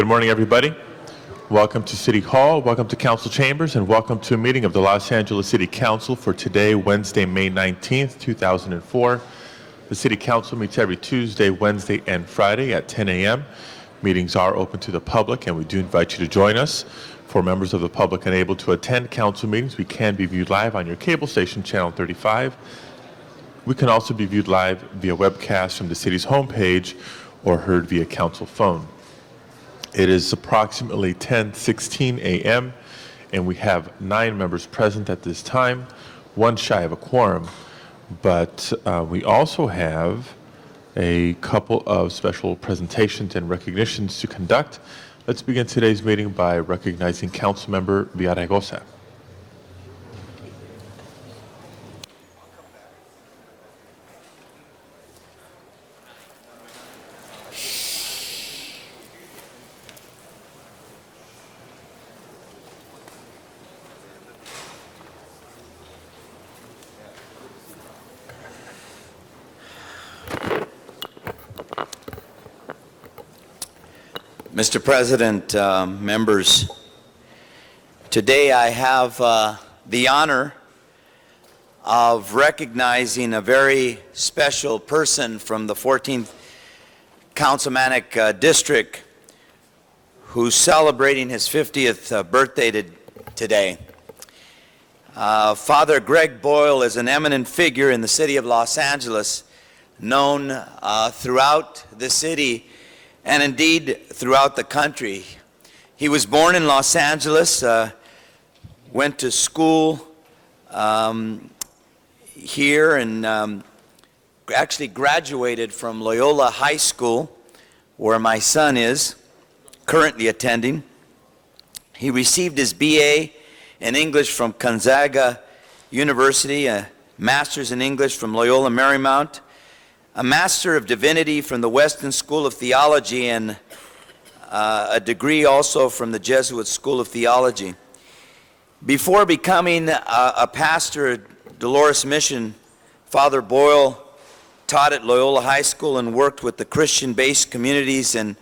Good morning, everybody. Welcome to City Hall, welcome to Council Chambers, and welcome to a meeting of the Los Angeles City Council for today, Wednesday, May 19th, 2004. The City Council meets every Tuesday, Wednesday, and Friday at 10 a.m. Meetings are open to the public, and we do invite you to join us. For members of the public unable to attend council meetings, we can be viewed live on your cable station, Channel 35. We can also be viewed live via webcast from the city's homepage or heard via council phone. It is approximately 10:16 a.m. and we have 9 members present at this time, one shy of a quorum, but we also have a couple of special presentations and recognitions to conduct. Let's begin today's meeting by recognizing Councilmember Villaraigosa. Mr. President, members, today I have the honor of recognizing a very special person from the 14th Councilmanic District who's celebrating his 50th birthday today. Father Greg Boyle is an eminent figure in the city of Los Angeles, known throughout the city and indeed throughout the country. He was born in Los Angeles, went to school here, and actually graduated from Loyola High School, where my son is currently attending. He received his BA in English from Gonzaga University, a master's in English from Loyola Marymount, a Master of Divinity from the Weston School of Theology, and a degree also from the Jesuit School of Theology. Before becoming a pastor at Dolores Mission, Father Boyle taught at Loyola High School and worked with the Christian-based communities in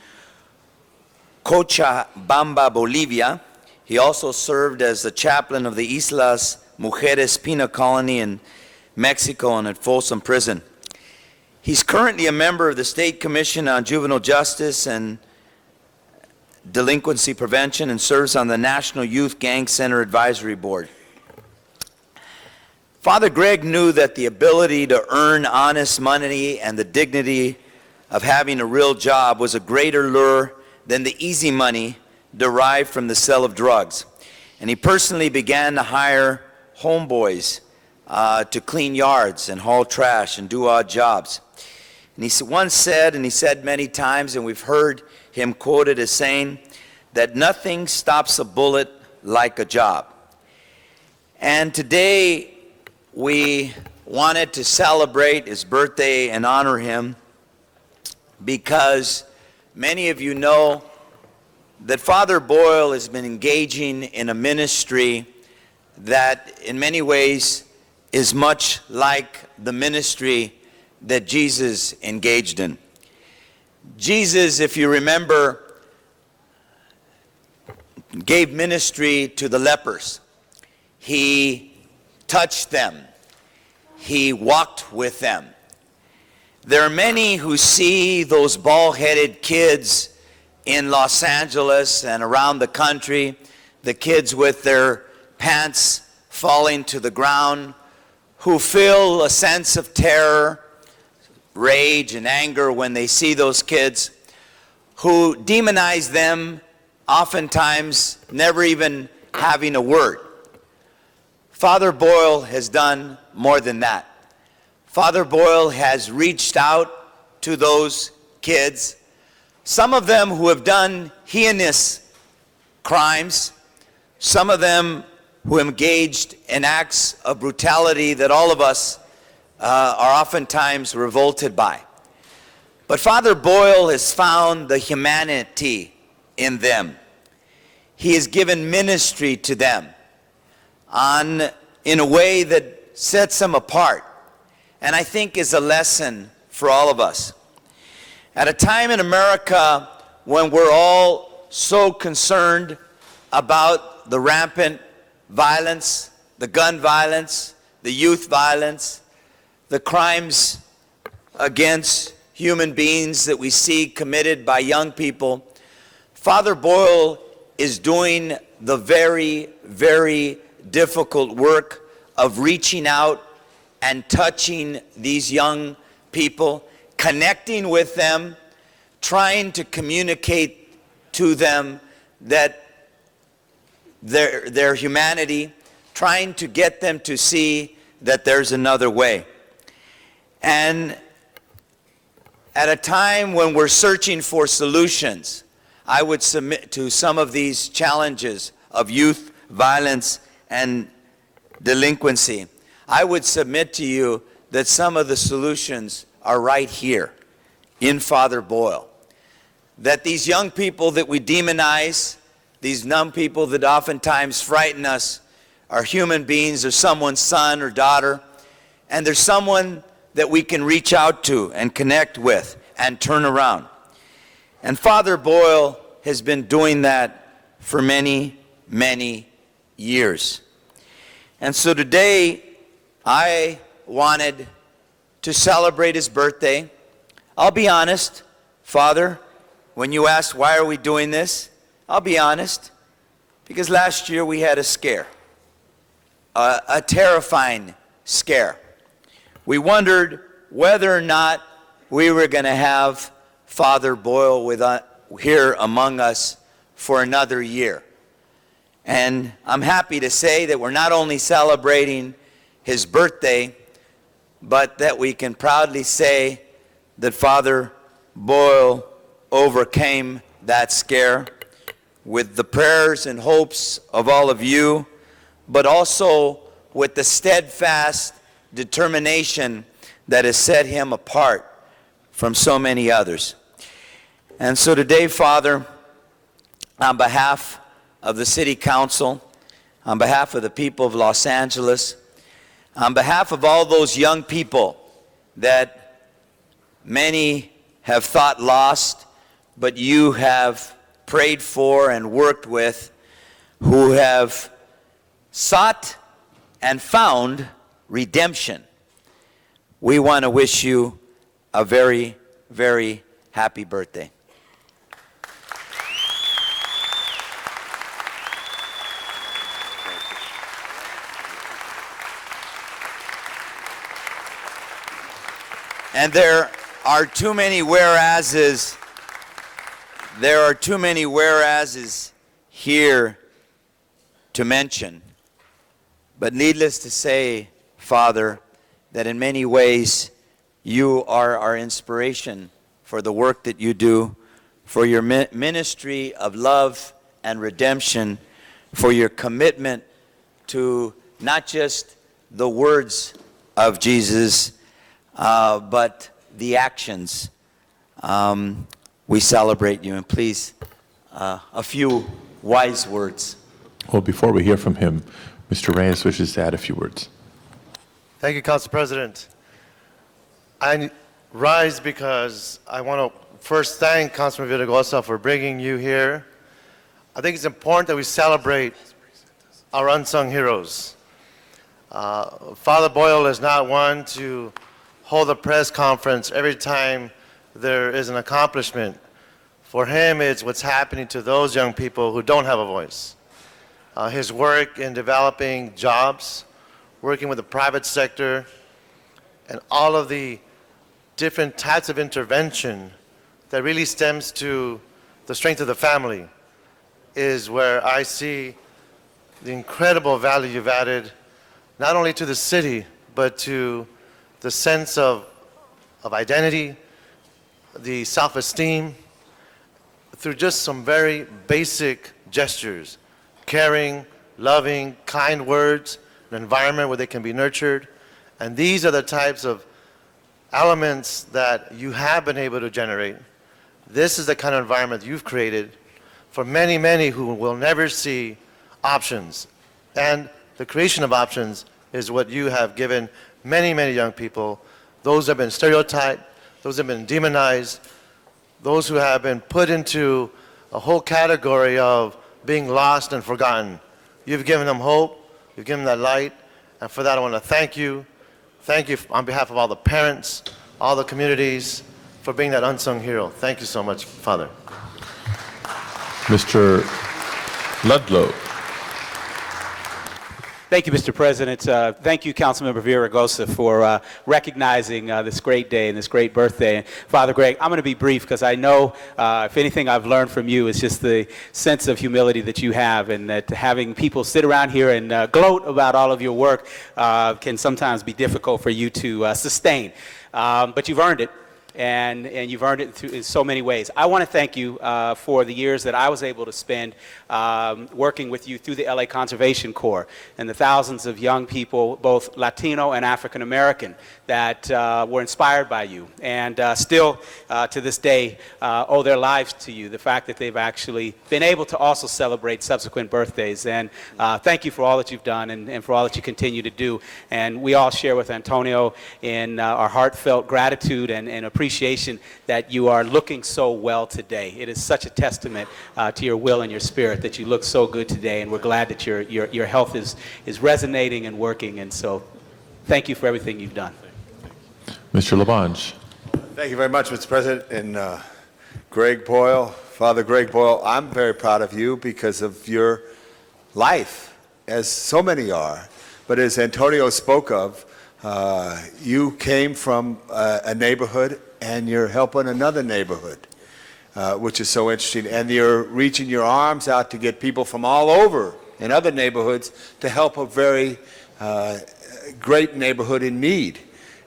Cochabamba, Bolivia. He also served as the chaplain of the Islas Mujeres Penal Colony in Mexico and at Folsom Prison. He's currently a member of the State Commission on Juvenile Justice and Delinquency Prevention and serves on the National Youth Gang Center Advisory Board. Father Greg knew that the ability to earn honest money and the dignity of having a real job was a greater lure than the easy money derived from the sale of drugs. And he personally began to hire homeboys to clean yards and haul trash and do odd jobs. And he once said, and he said many times, and we've heard him quoted as saying, that nothing stops a bullet like a job. And today we wanted to celebrate his birthday and honor him because many of you know that Father Boyle has been engaging in a ministry that in many ways is much like the ministry that Jesus engaged in. Jesus, if you remember, gave ministry to the lepers. He touched them. He walked with them. There are many who see those bald-headed kids in Los Angeles and around the country, the kids with their pants falling to the ground, who feel a sense of terror, rage, and anger when they see those kids, who demonize them, oftentimes never even having a word. Father Boyle has done more than that. Father Boyle has reached out to those kids, some of them who have done heinous crimes, some of them who engaged in acts of brutality that all of us are oftentimes revolted by. But Father Boyle has found the humanity in them. He has given ministry to them in a way that sets them apart, and I think is a lesson for all of us. At a time in America when we're all so concerned about the rampant violence, the gun violence, the youth violence, the crimes against human beings that we see committed by young people. Father Boyle is doing the very, very difficult work of reaching out and touching these young people, connecting with them, trying to communicate to them that their humanity, trying to get them to see that there's another way. And at a time when we're searching for solutions, I would submit to some of these challenges of youth violence and delinquency. I would submit to you that some of the solutions are right here in Father Boyle. That these young people that we demonize, these young people that oftentimes frighten us, are human beings, or someone's son or daughter, and there's someone that we can reach out to and connect with and turn around. And Father Boyle has been doing that for many, many years. And so today, I wanted to celebrate his birthday. I'll be honest, Father, when you asked why are we doing this, I'll be honest, because last year we had a scare. A terrifying scare. We wondered whether or not we were going to have Father Boyle here among us for another year. And I'm happy to say that we're not only celebrating his birthday, but that we can proudly say that Father Boyle overcame that scare with the prayers and hopes of all of you, but also with the steadfast determination that has set him apart from so many others. And so today, Father, on behalf of the City Council, on behalf of the people of Los Angeles, on behalf of all those young people that many have thought lost, but you have prayed for and worked with, who have sought and found redemption, we want to wish you a very, very happy birthday. And there are too many whereases. There are too many whereases here to mention. But needless to say, Father, that in many ways you are our inspiration for the work that you do, for your ministry of love and redemption, for your commitment to not just the words of Jesus, but the actions. We celebrate you, and please, a few wise words. Well, before we hear from him, Mr. Reyes wishes to add a few words. Thank you, Council President. I rise because I want to first thank Councilman Villaraigosa for bringing you here. I think it's important that we celebrate our unsung heroes. Father Boyle is not one to hold a press conference every time there is an accomplishment. For him, it's what's happening to those young people who don't have a voice. His work in developing jobs, working with the private sector, and all of the different types of intervention that really stems to the strength of the family is where I see the incredible value you've added, not only to the city, but to the sense of identity, the self-esteem, through just some very basic gestures, caring, loving, kind words, an environment where they can be nurtured. And these are the types of elements that you have been able to generate. This is the kind of environment you've created for many, many who will never see options. And the creation of options is what you have given many, many young people, those who have been stereotyped, those who have been demonized, those who have been put into a whole category of being lost and forgotten. You've given them hope, you've given them that light, and for that I want to thank you. Thank you on behalf of all the parents, all the communities, for being that unsung hero. Thank you so much, Father. Mr. Ludlow. Thank you, Mr. President. Thank you, Councilmember Villaraigosa, for recognizing this great day and this great birthday. And Father Greg, I'm going to be brief because I know, if anything I've learned from you is just the sense of humility that you have, and that having people sit around here and gloat about all of your work can sometimes be difficult for you to sustain. But you've earned it. And you've earned it in so many ways. I want to thank you for the years that I was able to spend working with you through the LA Conservation Corps, and the thousands of young people, both Latino and African American, that were inspired by you, and still to this day owe their lives to you. The fact that they've actually been able to also celebrate subsequent birthdays. And thank you for all that you've done, and for all that you continue to do. And we all share with Antonio in our heartfelt gratitude and appreciation that you are looking so well today. It is such a testament to your will and your spirit that you look so good today, and we're glad that your health is resonating and working. And so thank you for everything you've done. Mr. Labange. Thank you very much, Mr. President. And Greg Boyle, Father Greg Boyle, I'm very proud of you because of your life, as so many are. But as Antonio spoke of, you came from a neighborhood and you're helping another neighborhood, which is so interesting. And you're reaching your arms out to get people from all over in other neighborhoods to help a very great neighborhood in need.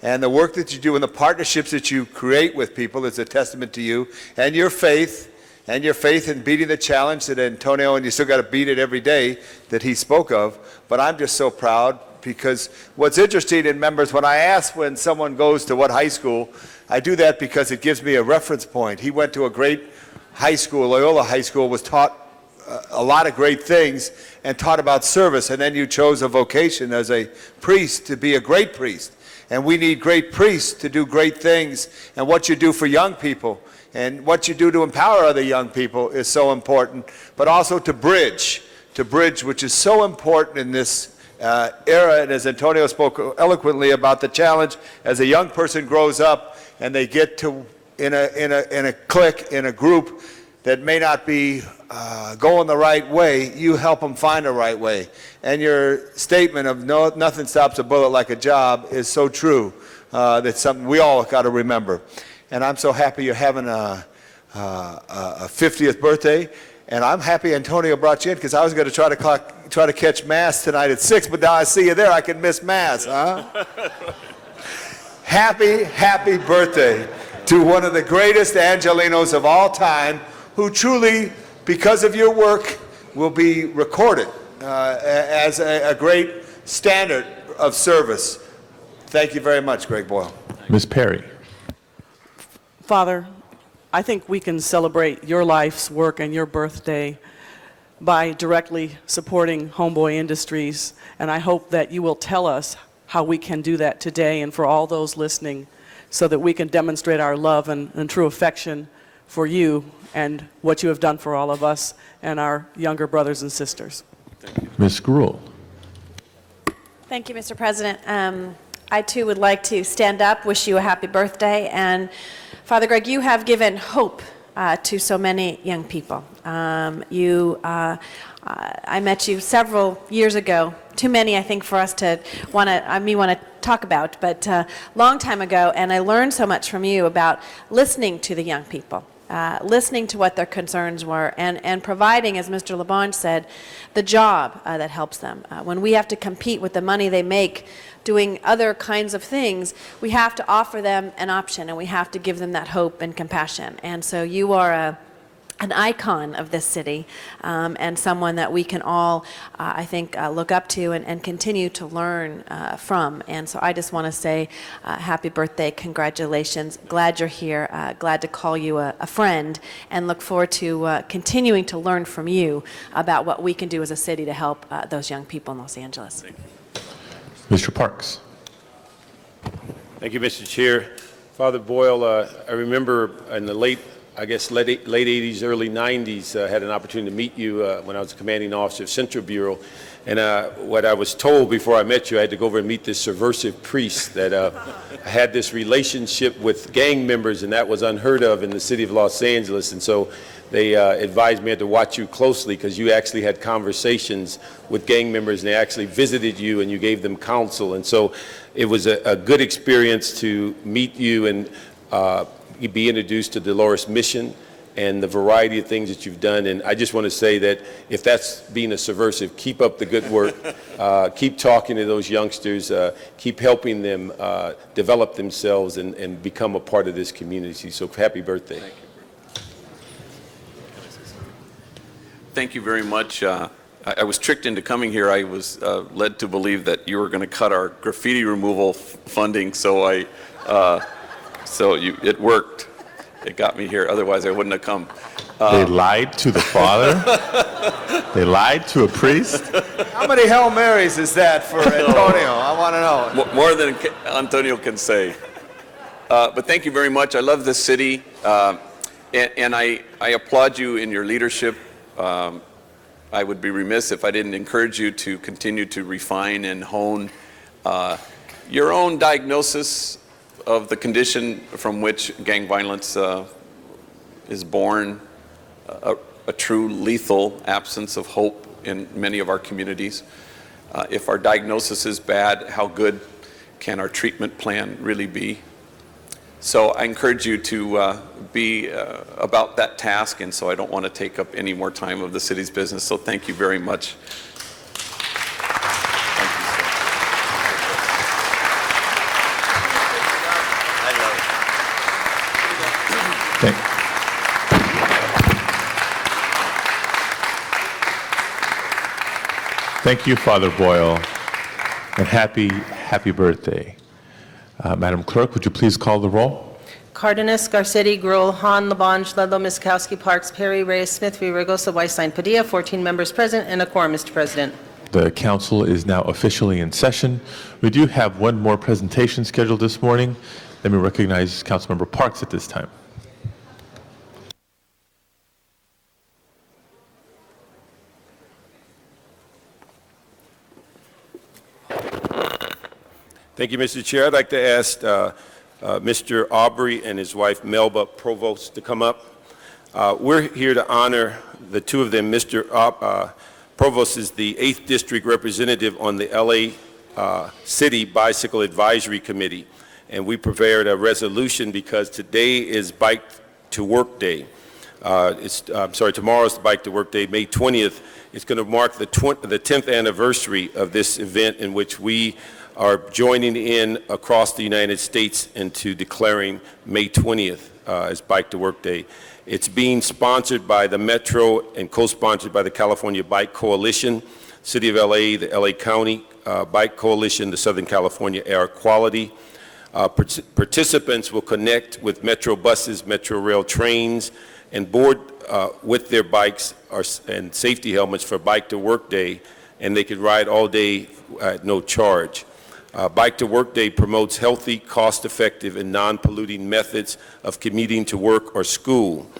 And the work that you do and the partnerships that you create with people is a testament to you and your faith in beating the challenge that Antonio, and you still got to beat it every day, that he spoke of. But I'm just so proud, because what's interesting in members, when I ask when someone goes to what high school, I do that because it gives me a reference point. He went to a great high school, Loyola High School, was taught a lot of great things and taught about service, and then you chose a vocation as a priest to be a great priest. And we need great priests to do great things, and what you do for young people and what you do to empower other young people is so important, but also to bridge, which is so important in this era. And as Antonio spoke eloquently about the challenge, as a young person grows up and they get to in a clique, in a group that may not be going the right way, you help them find the right way. And your statement of nothing stops a bullet like a job is so true. That's something we all got to remember. And I'm so happy you're having a 50th birthday. And I'm happy Antonio brought you in, because I was going to try to catch Mass tonight at 6, but now I see you there, I can miss Mass, huh? Happy birthday to one of the greatest Angelenos of all time, who truly, because of your work, will be recorded as a great standard of service. Thank you very much, Greg Boyle. Ms. Perry. Father, I think we can celebrate your life's work and your birthday by directly supporting Homeboy Industries, and I hope that you will tell us how we can do that today, and for all those listening, so that we can demonstrate our love and true affection for you and what you have done for all of us and our younger brothers and sisters. Ms. Gruhl. Thank you, Mr. President. I too would like to stand up, wish you a happy birthday, and Father Greg, you have given hope to so many young people. I met you several years ago, too many I think for us to want to talk about, but long time ago, and I learned so much from you about listening to the young people. Listening to what their concerns were, and providing, as Mr. Labange said, the job that helps them. When we have to compete with the money they make doing other kinds of things, we have to offer them an option, and we have to give them that hope and compassion. And so you are an icon of this city, and someone that we can all, I think, look up to and continue to learn from. And so I just want to say happy birthday, congratulations, glad you're here, glad to call you a friend, and look forward to continuing to learn from you about what we can do as a city to help those young people in Los Angeles. Mr. Parks. Thank you, Mr. Chair. Father Boyle, I remember in the late I guess, late 80s, early 90s, had an opportunity to meet you when I was a commanding officer of Central Bureau. And what I was told before I met you, I had to go over and meet this subversive priest that had this relationship with gang members, and that was unheard of in the city of Los Angeles. And so they advised me to watch you closely because you actually had conversations with gang members, and they actually visited you, and you gave them counsel. And so it was a good experience to meet you and be introduced to Dolores Mission and the variety of things that you've done. And I just want to say that if that's being a subversive, keep up the good work. Keep talking to those youngsters. Keep helping them develop themselves and become a part of this community. So happy birthday. Thank you. Thank you very much. I was tricked into coming here. I was led to believe that you were going to cut our graffiti removal funding, so it worked. It got me here. Otherwise, I wouldn't have come. They lied to the father? They lied to a priest? How many Hail Marys is that for Antonio? I want to know. More than Antonio can say. But thank you very much. I love this city, and I applaud you in your leadership. I would be remiss if I didn't encourage you to continue to refine and hone your own diagnosis of the condition from which gang violence is born, a true lethal absence of hope in many of our communities. If our diagnosis is bad, how good can our treatment plan really be? So I encourage you to be about that task, and so I don't want to take up any more time of the city's business. So thank you very much. Thank you, Father Boyle, and happy birthday. Madam Clerk, would you please call the roll? Cardenas, Garcetti, Gruel, Hahn, Labange, Ludlow, Miskowski, Parks, Perry, Reyes, Smith, Villaraigosa, Weisstein, Padilla, 14 members present and a quorum, Mr. President. The council is now officially in session. We do have one more presentation scheduled this morning. Let me recognize Councilmember Parks at this time. Thank you, Mr. Chair. I'd like to ask Mr. Aubrey and his wife Melba Provost to come up. We're here to honor the two of them. Mr. Provost is the 8th District Representative on the LA City Bicycle Advisory Committee, and we prepared a resolution because today is Bike to Work Day. Tomorrow's the Bike to Work Day, May 20th. It's going to mark the 10th anniversary of this event in which we are joining in across the United States into declaring May 20th as Bike to Work Day. It's being sponsored by the Metro and co-sponsored by the California Bike Coalition, City of LA, the LA County Bike Coalition, the Southern California Air Quality. Participants will connect with Metro buses, Metro rail trains, and board with their bikes and safety helmets for Bike to Work Day, and they could ride all day at no charge. Bike to Work Day promotes healthy, cost-effective, and non-polluting methods of commuting to work or school.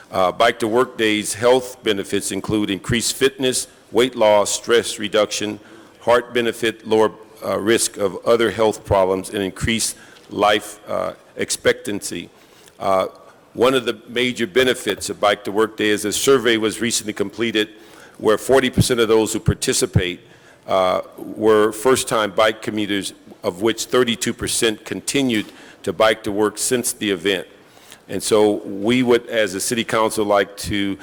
Bike to Work Day's health benefits include increased fitness, weight loss, stress reduction, heart benefit, lower risk of other health problems, and increased life expectancy. One of the major benefits of Bike to Work Day is a survey was recently completed where 40% of those who participate were first-time bike commuters, of which 32% continued to bike to work since the event. And so we would, as a city council, like to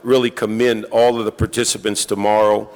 really commend all of the participants tomorrow.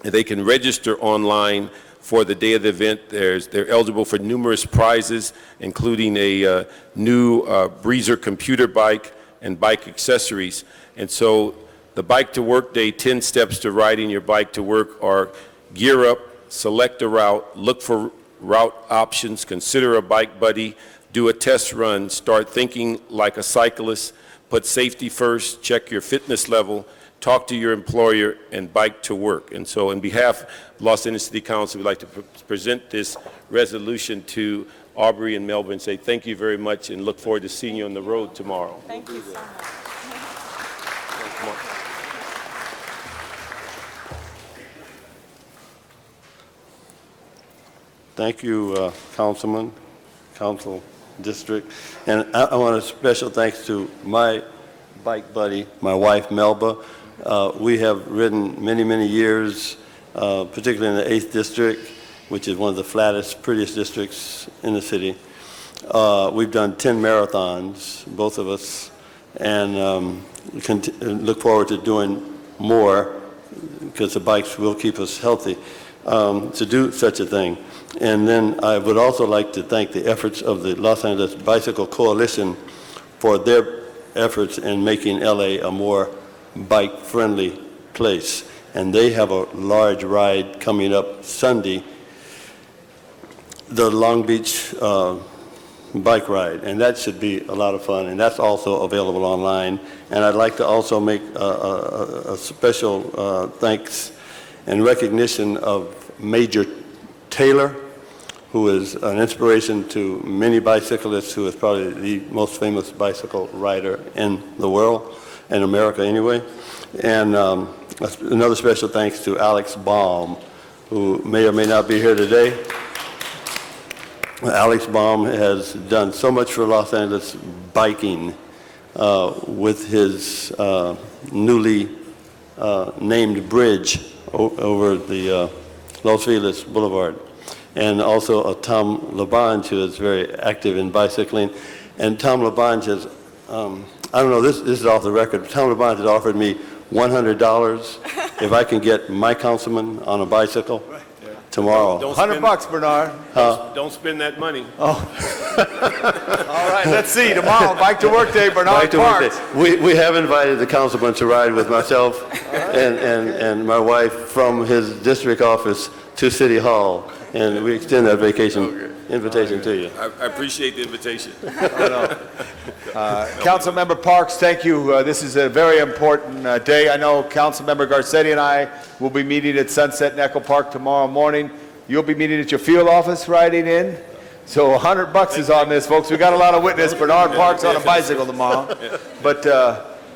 They can register online for the day of the event. They're eligible for numerous prizes, including a new Breezer computer bike and bike accessories. And so the Bike to Work Day 10 steps to riding your bike to work are: gear up, select a route, look for route options, consider a bike buddy, do a test run, start thinking like a cyclist, put safety first, check your fitness level, talk to your employer, and bike to work. And so on behalf of Los Angeles City Council, we'd like to present this resolution to Aubrey and Melba and say thank you very much and look forward to seeing you on the road tomorrow. Thank you so much. Thank you, Councilman, Council District. And I want a special thanks to my bike buddy, my wife, Melba. We have ridden many, many years, particularly in the 8th District, which is one of the flattest, prettiest districts in the city. We've done 10 marathons, both of us, and look forward to doing more because the bikes will keep us healthy to do such a thing. And then I would also like to thank the efforts of the Los Angeles Bicycle Coalition for their efforts in making LA a more bike-friendly place. And they have a large ride coming up Sunday, the Long Beach bike ride, and that should be a lot of fun, and that's also available online. And I'd like to also make a special thanks and recognition of Major Taylor, who is an inspiration to many bicyclists, who is probably the most famous bicycle rider in the world, in America anyway. And another special thanks to Alex Baum, who may or may not be here today. Alex Baum has done so much for Los Angeles biking with his newly named bridge over the Los Feliz Boulevard. And also Tom LaBonge, who is very active in bicycling. And Tom LaBonge has, I don't know, this is off the record, but Tom LaBonge has offered me $100 if I can get my councilman on a bicycle tomorrow. Don't $100 bucks, Bernard. Don't spend that money. All right, let's see, tomorrow, Bike to Work Day, Bernard Bike to Work Parks. Day. We have invited the councilman to ride with myself and my wife from his district office to City Hall, and we extend that vacation invitation to you. I appreciate the invitation. Councilmember Parks, thank you. This is a very important day. I know Councilmember Garcetti and I will be meeting at Sunset and Echo Park tomorrow morning. You'll be meeting at your field office riding in. So $100 is on this, folks. We got a lot of witness. Bernard Parks on a bicycle tomorrow. But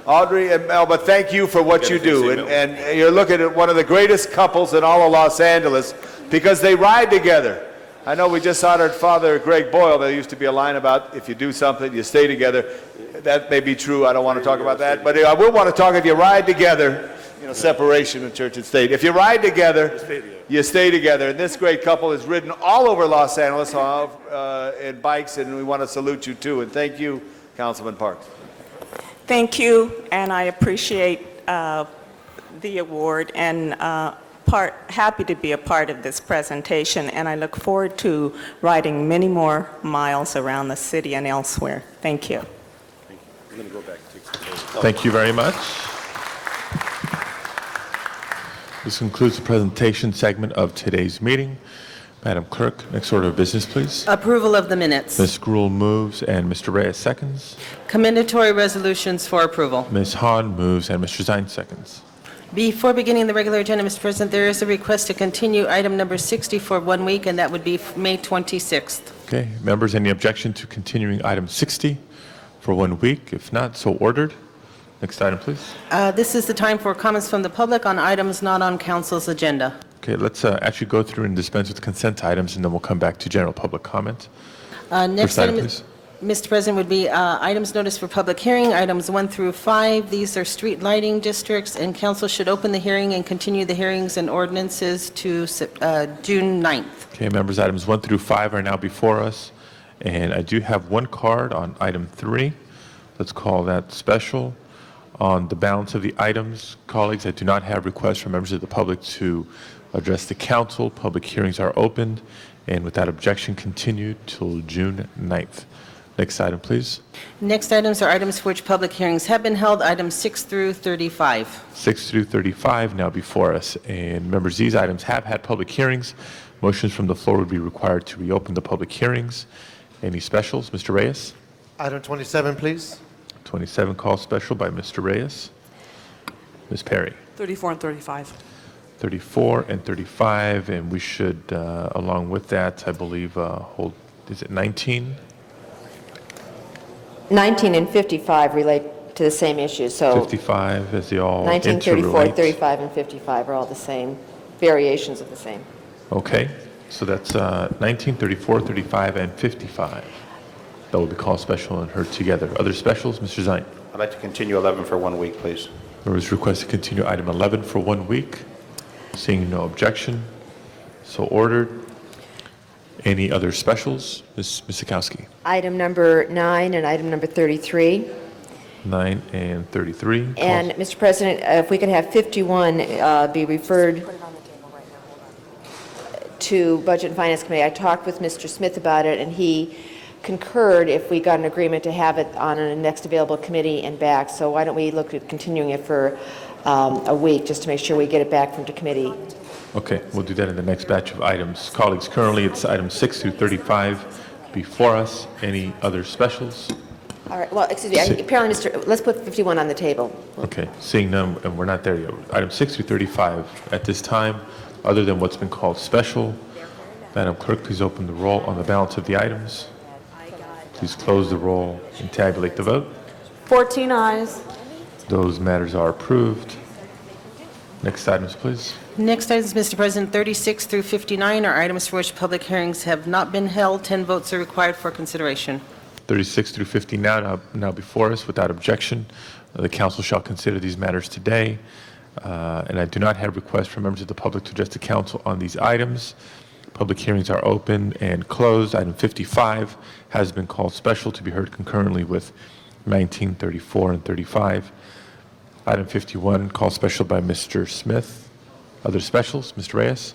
Audrey and Melba, thank you for what you do. And you're looking at one of the greatest couples in all of Los Angeles because they ride together. I know we just honored Father Greg Boyle. There used to be a line about if you do something, you stay together. That may be true. I don't want to talk about that. But I will want to talk if you ride together, you know, separation of church and state. If you ride together, you stay together. And this great couple has ridden all over Los Angeles in bikes, and we want to salute you too. And thank you, Councilman Parks. Thank you, and I appreciate the award, and happy to be a part of this presentation, and I look forward to riding many more miles around the city and elsewhere. Thank you. I'm going to go back to Thank you very much. This concludes the presentation segment of today's meeting. Madam Clerk, next order of business, please. Approval of the minutes. Ms. Gruhl moves and Mr. Reyes seconds. Commendatory resolutions for approval. Ms. Hahn moves and Mr. Zine seconds. Before beginning the regular agenda, Mr. President, there is a request to continue item number 60 for 1 week, and that would be May 26th. Okay, members, any objection to continuing item 60 for 1 week? If not, so ordered. Next item, please. This is the time for comments from the public on items not on council's agenda. Okay, let's actually go through and dispense with consent items, and then we'll come back to general public comment. Next First item, item, please. Mr. President, would be items noticed for public hearing, items 1 through 5. These are street lighting districts, and council should open the hearing and continue the hearings and ordinances to June 9th. Okay, members, items 1 through 5 are now before us, and I do have one card on item 3. Let's call that special. On the balance of the items, colleagues, I do not have requests from members of the public to address the council. Public hearings are opened, and without objection, continued till June 9th. Next item, please. Next items are items for which public hearings have been held, items 6 through 35. 6 through 35 now before us. And members, these items have had public hearings. Motions from the floor would be required to reopen the public hearings. Any specials? Mr. Reyes? Item 27, please. 27, call special by Mr. Reyes. Ms. Perry? 34 and 35. 34 and 35, and we should, along with that, I believe, hold, is it 19? 19 and 55 relate to the same issue, so 55, as they all 19, 34, interrelate? 35, and 55 are all the same, variations of the same. Okay, so that's 19, 34, 35, and 55. That will be called special and heard together. Other specials, Mr. Zine? I'd like to continue 11 for 1 week, please. Members request to continue item 11 for 1 week. Seeing no objection, so ordered. Any other specials? Ms. Sikowski? Item number 9 and item number 33. 9 and 33. And, Mr. President, if we could have 51 be referred to Budget and Finance Committee. I talked with Mr. Smith about it, and he concurred if we got an agreement to have it on a next available committee and back. So why don't we look at continuing it for a week, just to make sure we get it back from the committee. Okay, we'll do that in the next batch of items. Colleagues, currently it's items 6 through 35 before us. Any other specials? All right, well, excuse me, apparently, let's put 51 on the table. Okay, seeing none, and we're not there yet. Items 6 through 35 at this time, other than what's been called special. Madam Clerk, please open the roll on the balance of the items. Please close the roll and tabulate the vote. 14 ayes. Those matters are approved. Next items, please. Next items, Mr. President, 36 through 59 are items for which public hearings have not been held. 10 votes are required for consideration. 36 through 50 now before us without objection. The council shall consider these matters today. And I do not have requests from members of the public to address the council on these items. Public hearings are open and closed. Item 55 has been called special to be heard concurrently with 19, 34, and 35. Item 51 called special by Mr. Smith. Other specials, Mr. Reyes?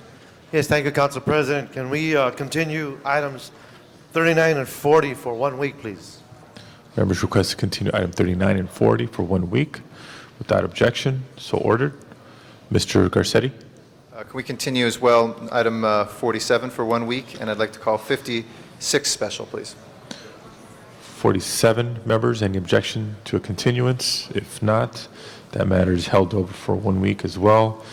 Yes, thank you, Council President. Can we continue items 39 and 40 for 1 week, please? Members request to continue item 39 and 40 for 1 week without objection. So ordered. Mr. Garcetti? Can we continue as well, item 47 for 1 week, and I'd like to call 56 special, please. 47 members. Any objection to a continuance? If not, that matter is held over for 1 week as well.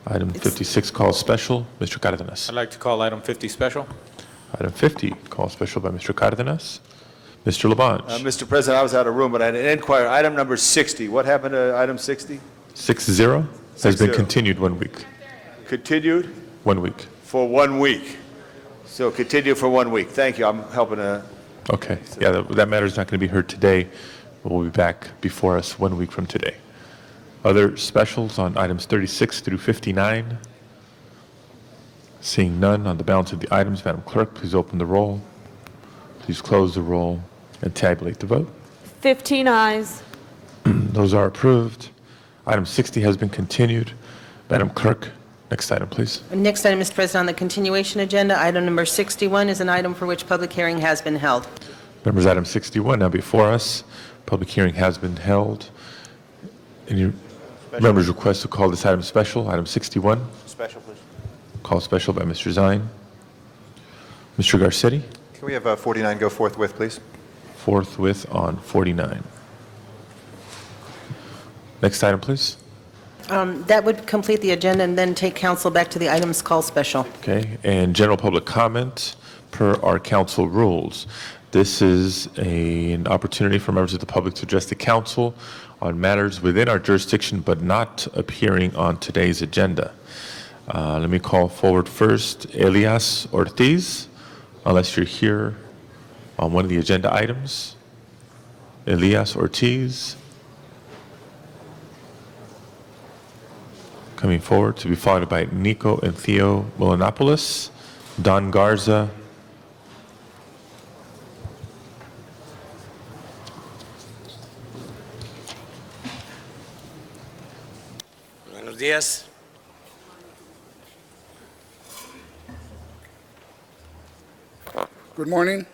Item 56 called special. Mr. Cardenas. I'd like to call item 50 special. Item 50 called special by Mr. Cardenas. Mr. Labange. Mr. President, I was out of room, but I had an inquiry. Item number 60. What happened to item 60? 6-0 has been 6-0. continued 1 week. Continued 1 week. for 1 week. So continue for 1 week. Thank you. I'm helping to. Okay. Yeah, that matter is not going to be heard today. We'll be back before us 1 week from today. Other specials on items 36 through 59? Seeing none on the balance of the items, Madam Clerk, please open the roll. Please close the roll and tabulate the vote. 15 ayes. Those are approved. Item 60 has been continued. Madam Clerk, next item, please. Next item, Mr. President, on the continuation agenda, item number 61 is an item for which public hearing has been held. Members, item 61 now before us. Public hearing has been held. Any members request to call this item special? Item 61, Special, please. called special by Mr. Zine. Mr. Garcetti, Can we have 49 go forthwith, please? forthwith on 49. Next item, please. That would complete the agenda and then take council back to the items called special. Okay, and general public comment per our council rules. This is an opportunity for members of the public to address the council on matters within our jurisdiction but not appearing on today's agenda. Let me call forward first Elias Ortiz, unless you're here on one of the agenda items. Elias Ortiz. Coming forward to be followed by Nico and Theo Milanopoulos, Don Garza, Buenos días. Good morning.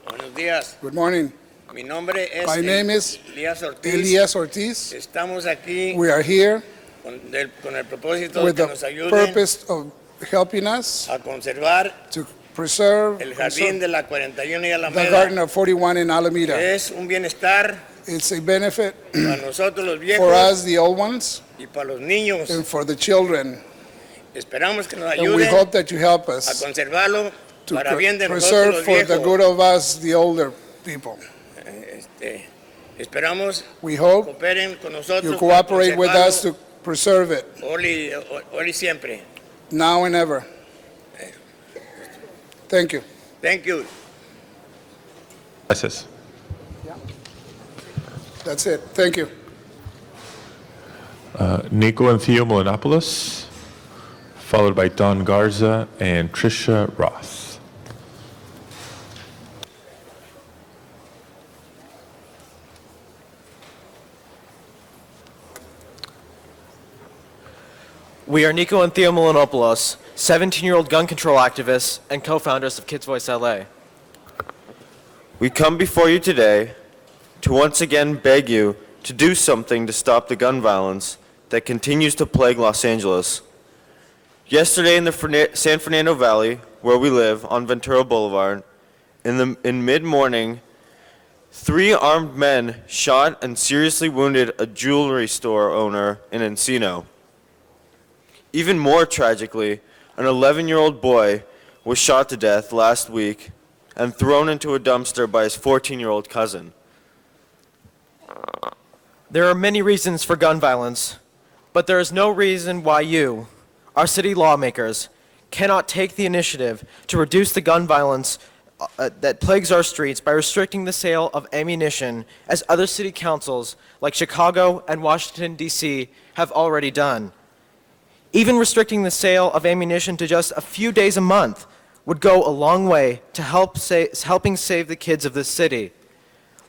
Buenos días. Good morning. Mi nombre es My name is Elías Ortiz. Elias Ortiz. Estamos aquí We are here con el propósito de with que the nos ayuden purpose of helping us a conservar to preserve el jardín de la 41 y the Alameda. Garden of 41 in Alameda. Es un bienestar It's a benefit para nosotros los for viejos us, the old ones, y para los niños. and for the children. Esperamos que nos And we ayuden hope that you help a us conservarlo to para bien de preserve nosotros for los the viejos. good of us, the older people. Esperamos We hope cooperen con nosotros you para cooperate with us to preserve it, hoy y siempre. now and ever. Thank you. Thank you. Gracias. That's it. Thank you. Nico and Theo Melanopoulos, followed by Don Garza and Tricia Roth. We are Nico and Theo Melanopoulos, 17-year-old gun control activists and co-founders of Kids Voice LA. We come before you today to once again beg you to do something to stop the gun violence that continues to plague Los Angeles. Yesterday in the San Fernando Valley, where we live on Ventura Boulevard, in mid-morning, 3 armed men shot and seriously wounded a jewelry store owner in Encino. Even more tragically, an 11-year-old boy was shot to death last week and thrown into a dumpster by his 14-year-old cousin. There are many reasons for gun violence, but there is no reason why you, our city lawmakers, cannot take the initiative to reduce the gun violence that plagues our streets by restricting the sale of ammunition, as other city councils like Chicago and Washington, D.C. have already done. Even restricting the sale of ammunition to just a few days a month would go a long way to helping save the kids of this city.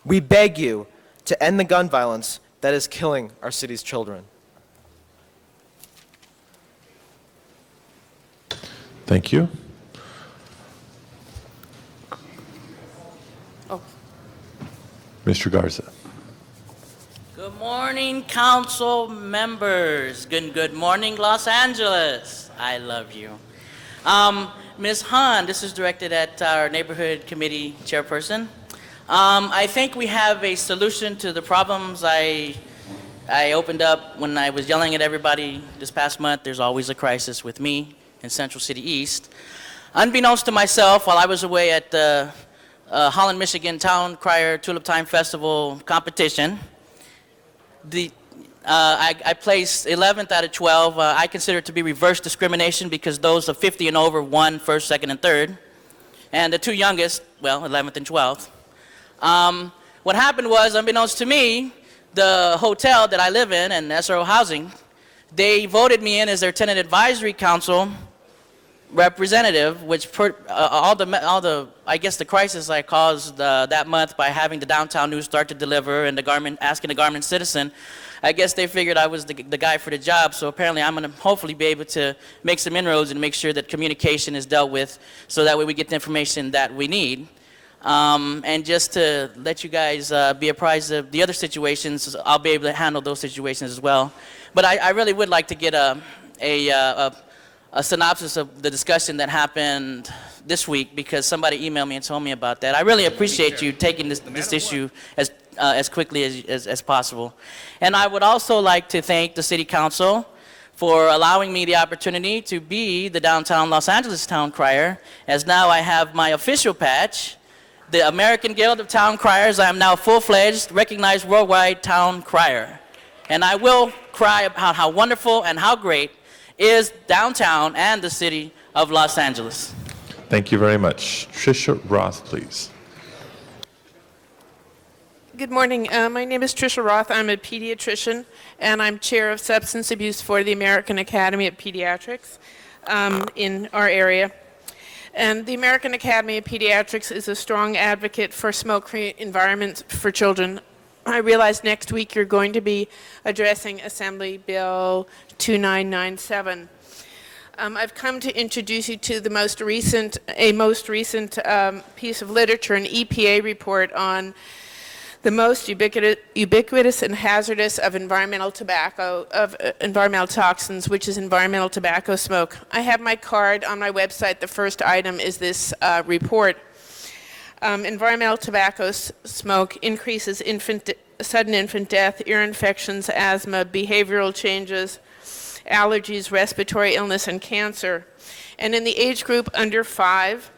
We beg you to end the gun violence that is killing our city's children. Thank you. Mr. Garza. Good morning, council members. Good morning, Los Angeles. I love you. Ms. Han, this is directed at our neighborhood committee chairperson. I think we have a solution to the problems I opened up when I was yelling at everybody this past month. There's always a crisis with me in Central City East. Unbeknownst to myself, while I was away at the Holland, Michigan Town Crier Tulip Time Festival competition, I placed 11th out of 12. I consider it to be reverse discrimination because those of 50 and over won first, second, and third. And the 2 youngest, well, 11th and 12th. What happened was, unbeknownst to me, the hotel that I live in and SRO Housing, they voted me in as their tenant advisory council representative, which all the I guess the crisis I caused that month by having the downtown news start to deliver and asking the Garmin Citizen, I guess they figured I was the guy for the job. So apparently I'm going to hopefully be able to make some inroads and make sure that communication is dealt with, so that way we get the information that we need. And just to let you guys be apprised of the other situations, I'll be able to handle those situations as well. But I really would like to get a synopsis of the discussion that happened this week, because somebody emailed me and told me about that. I really appreciate you taking this issue as quickly as possible. And I would also like to thank the City Council for allowing me the opportunity to be the downtown Los Angeles Town Crier, as now I have my official patch, the American Guild of Town Criers. I am now full-fledged, recognized worldwide town crier. And I will cry about how wonderful and how great is downtown and the city of Los Angeles. Thank you very much. Tricia Roth, please. Good morning. My name is Tricia Roth. I'm a pediatrician, and I'm chair of substance abuse for the American Academy of Pediatrics in our area. And the American Academy of Pediatrics is a strong advocate for smoke-free environments for children. I realize next week you're going to be addressing Assembly Bill 2997. I've come to introduce you to the most recent piece of literature, an EPA report on the most ubiquitous and hazardous of environmental toxins, which is environmental tobacco smoke. I have my card on my website. The first item is this report. Environmental tobacco smoke increases infant sudden infant death, ear infections, asthma, behavioral changes, allergies, respiratory illness, and cancer. And in the age group under 5,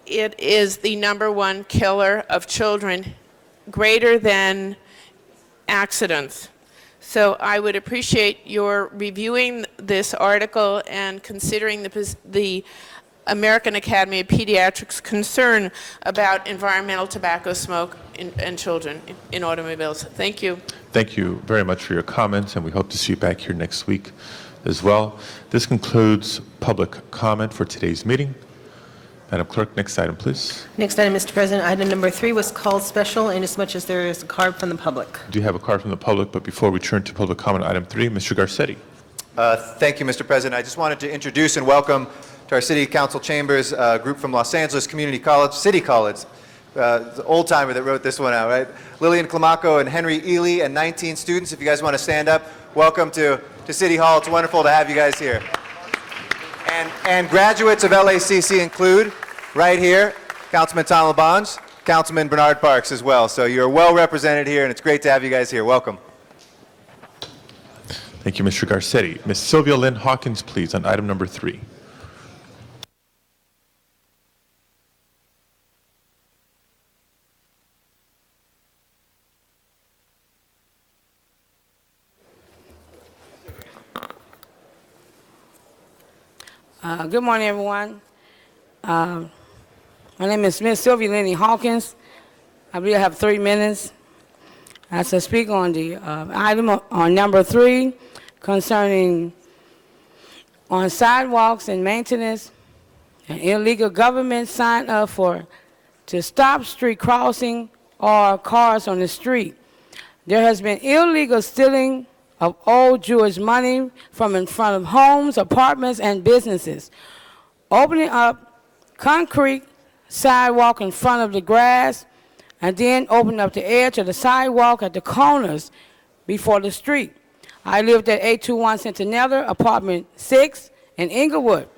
it is the #1 killer of children, greater than accidents. So I would appreciate your reviewing this article and considering the American Academy of Pediatrics' concern about environmental tobacco smoke in children in automobiles. Thank you. Thank you very much for your comments, and we hope to see you back here next week as well. This concludes public comment for today's meeting. Madam Clerk, next item, please. Next item, Mr. President, item number 3 was called special inasmuch as there is a card from the public. I do have a card from the public, but before we turn to public comment, item 3, Mr. Garcetti. Thank you, Mr. President. I just wanted to introduce and welcome to our City Council chambers a group from Los Angeles Community College, City College, the old timer that wrote this one out, right? Lillian Climaco and Henry Ely and 19 students. If you guys want to stand up, welcome to City Hall. It's wonderful to have you guys here. And graduates of LACC include, right here, Councilman Tom LaBonge, Councilman Bernard Parks as well. So you're well represented here, and it's great to have you guys here. Welcome. Thank you, Mr. Garcetti. Ms. Sylvia Lynn Hawkins, please, on item number 3. Good morning, everyone. My name is Miss Sylvia Lenny Hawkins. I believe I have 3 minutes. I shall speak on the item on number 3 concerning on sidewalks and maintenance and illegal government sign up to stop street crossing or cars on the street. There has been illegal stealing of old Jewish money from in front of homes, apartments, and businesses. Opening up concrete sidewalk in front of the grass, and then open up the edge of the sidewalk at the corners before the street. I lived at 821 Centinela, apartment 6 in Inglewood.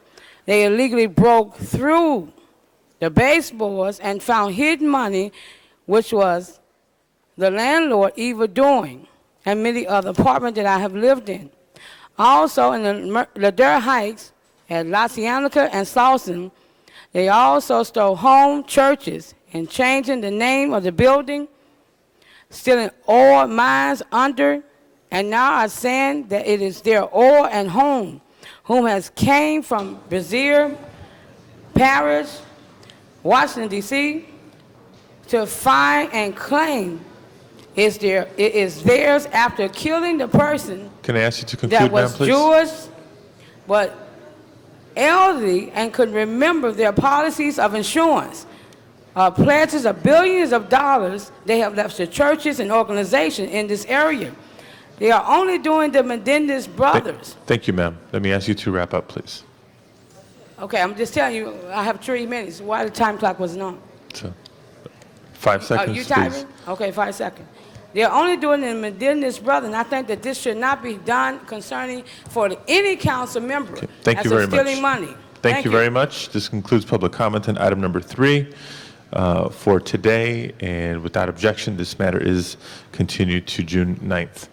They illegally broke through the baseboards and found hidden money, which was the landlord either doing, and many other apartments that I have lived in. Also in the Ladera Heights at La Cienega and Slauson, they also stole home churches and changing the name of the building, stealing oil mines under, and now are saying that it is their oil and home, whom has came from Brazil, Paris, Washington, D.C., to find and claim it is theirs after killing the person Can I ask you to conclude, that ma'am, was please? Jewish, but elderly and could remember their policies of insurance. Pledges of billions of dollars they have left to churches and organizations in this area. They are only doing the Menendez brothers. Thank you, ma'am. Let me ask you to wrap up, please. Okay, I'm just telling you, I have 3 minutes. Why the time clock wasn't on? So, 5 seconds, you please. typing? Okay, 5 seconds. They're only doing the Menendez brothers, and I think that this should not be done concerning for any council member. Okay, thank you as of very much. stealing money. Thank you very much. This concludes public comment on item number 3 for today, and without objection, this matter is continued to June 9th.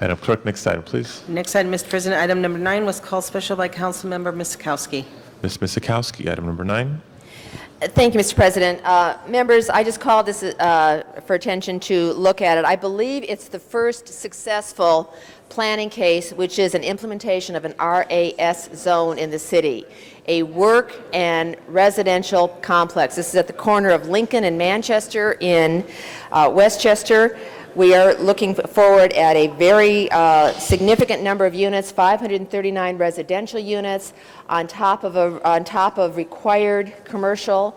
Madam Clerk, next item, please. Next item, Mr. President, item number 9 was called special by Councilmember Misakowski. Ms. Misakowski, item number 9. Thank you, Mr. President. Members, I just called this for attention to look at it. I believe it's the first successful planning case, which is an implementation of an RAS zone in the city, a work and residential complex. This is at the corner of Lincoln and Manchester in Westchester. We are looking forward at a very significant number of units, 539 residential units, on top of required commercial,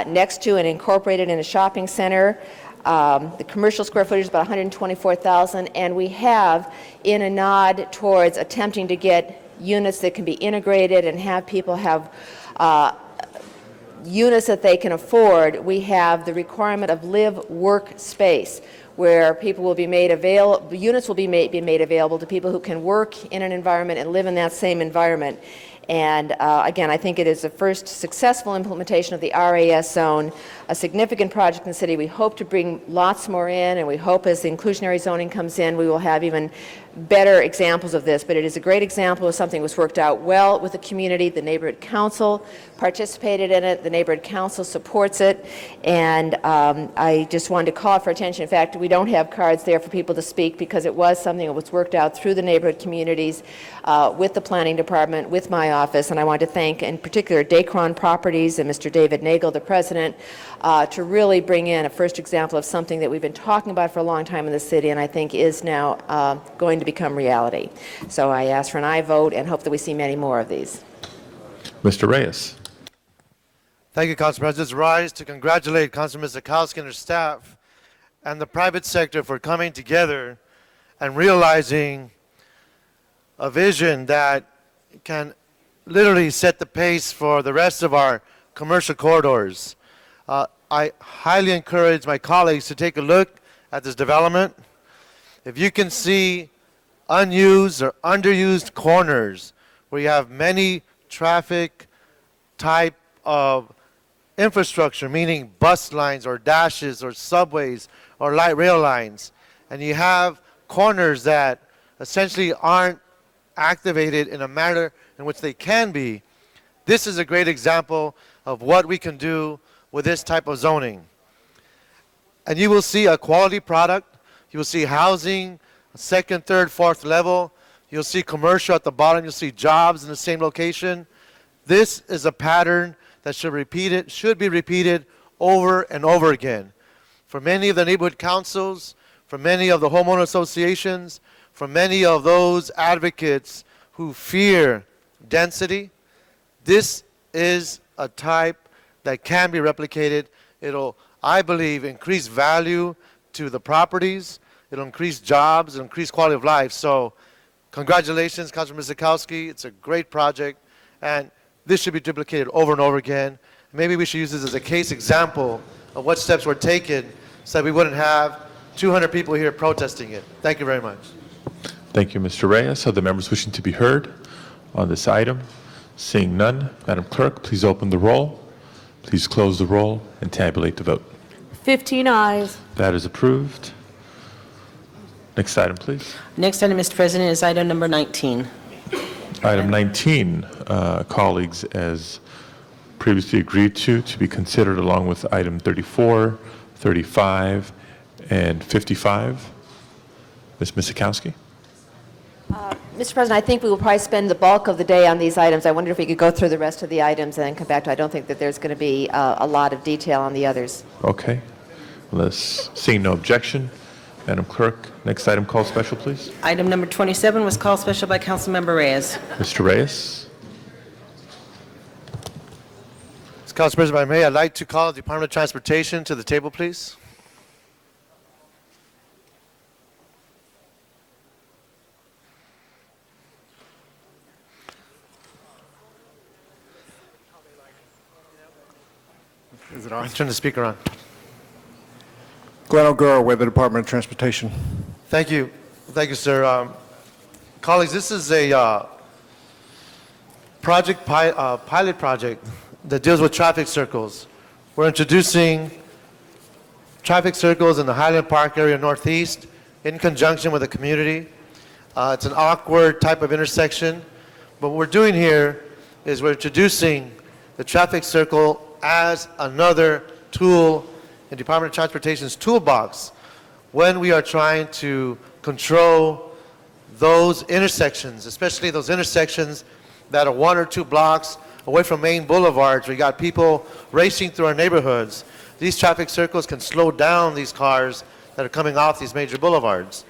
next to and incorporated in a shopping center. The commercial square footage is about 124,000, and we have, in a nod towards attempting to get units that can be integrated and have people have units that they can afford, we have the requirement of live-work space, where people will be made available, units will be made available to people who can work in an environment and live in that same environment. And again, I think it is the first successful implementation of the RAS zone, a significant project in the city. We hope to bring lots more in, and we hope as the inclusionary zoning comes in, we will have even better examples of this. But it is a great example of something that was worked out well with the community. The neighborhood council participated in it. The neighborhood council supports it. And I just wanted to call for attention. In fact, we don't have cards there for people to speak because it was something that was worked out through the neighborhood communities with the planning department, with my office. And I want to thank, in particular, Dacron Properties and Mr. David Nagel, the president, to really bring in a first example of something that we've been talking about for a long time in the city and I think is now going to become reality. So I ask for an aye vote and hope that we see many more of these. Mr. Reyes. Thank you, Council President. Just rise to congratulate Councilman Zakowski and her staff and the private sector for coming together and realizing a vision that can literally set the pace for the rest of our commercial corridors. I highly encourage my colleagues to take a look at this development. If you can see unused or underused corners where you have many traffic type of infrastructure, meaning bus lines or dashes or subways or light rail lines, and you have corners that essentially aren't activated in a manner in which they can be, this is a great example of what we can do with this type of zoning. And you will see a quality product. You will see housing, second, third, fourth level. You'll see commercial at the bottom. You'll see jobs in the same location. This is a pattern that should be repeated over and over again. For many of the neighborhood councils, for many of the homeowner associations, for many of those advocates who fear density, this is a type that can be replicated. It'll, I believe, increase value to the properties. It'll increase jobs. It'll increase quality of life. So congratulations, Councilman Zakowski. It's a great project, and this should be duplicated over and over again. Maybe we should use this as a case example of what steps were taken so that we wouldn't have 200 people here protesting it. Thank you very much. Thank you, Mr. Reyes. Are the members wishing to be heard on this item? Seeing none, Madam Clerk, please open the roll. Please close the roll and tabulate the vote. 15 ayes. That is approved. Next item, please. Next item, Mr. President, is item number 19. Item 19, colleagues, as previously agreed to be considered along with item 34, 35, and 55. Ms. Misikowski? Mr. President, I think we will probably spend the bulk of the day on these items. I wonder if we could go through the rest of the items and then come back to, I don't think that there's going to be a lot of detail on the others. Okay. Seeing no objection, Madam Clerk, next item called special, please. Item number 27 was called special by Councilmember Reyes. Mr. Reyes? Council President, if I may, I'd like to call the Department of Transportation to the table, please. Is it on? Turn the speaker on. Glenn O'Gara with the Department of Transportation. Thank you. Thank you, sir. Colleagues, this is a pilot project that deals with traffic circles. We're introducing traffic circles in the Highland Park area northeast in conjunction with the community. It's an awkward type of intersection, but what we're doing here is we're introducing the traffic circle as another tool in Department of Transportation's toolbox when we are trying to control those intersections, especially those intersections that are 1 or 2 blocks away from main boulevards. We got people racing through our neighborhoods. These traffic circles can slow down these cars that are coming off these major boulevards.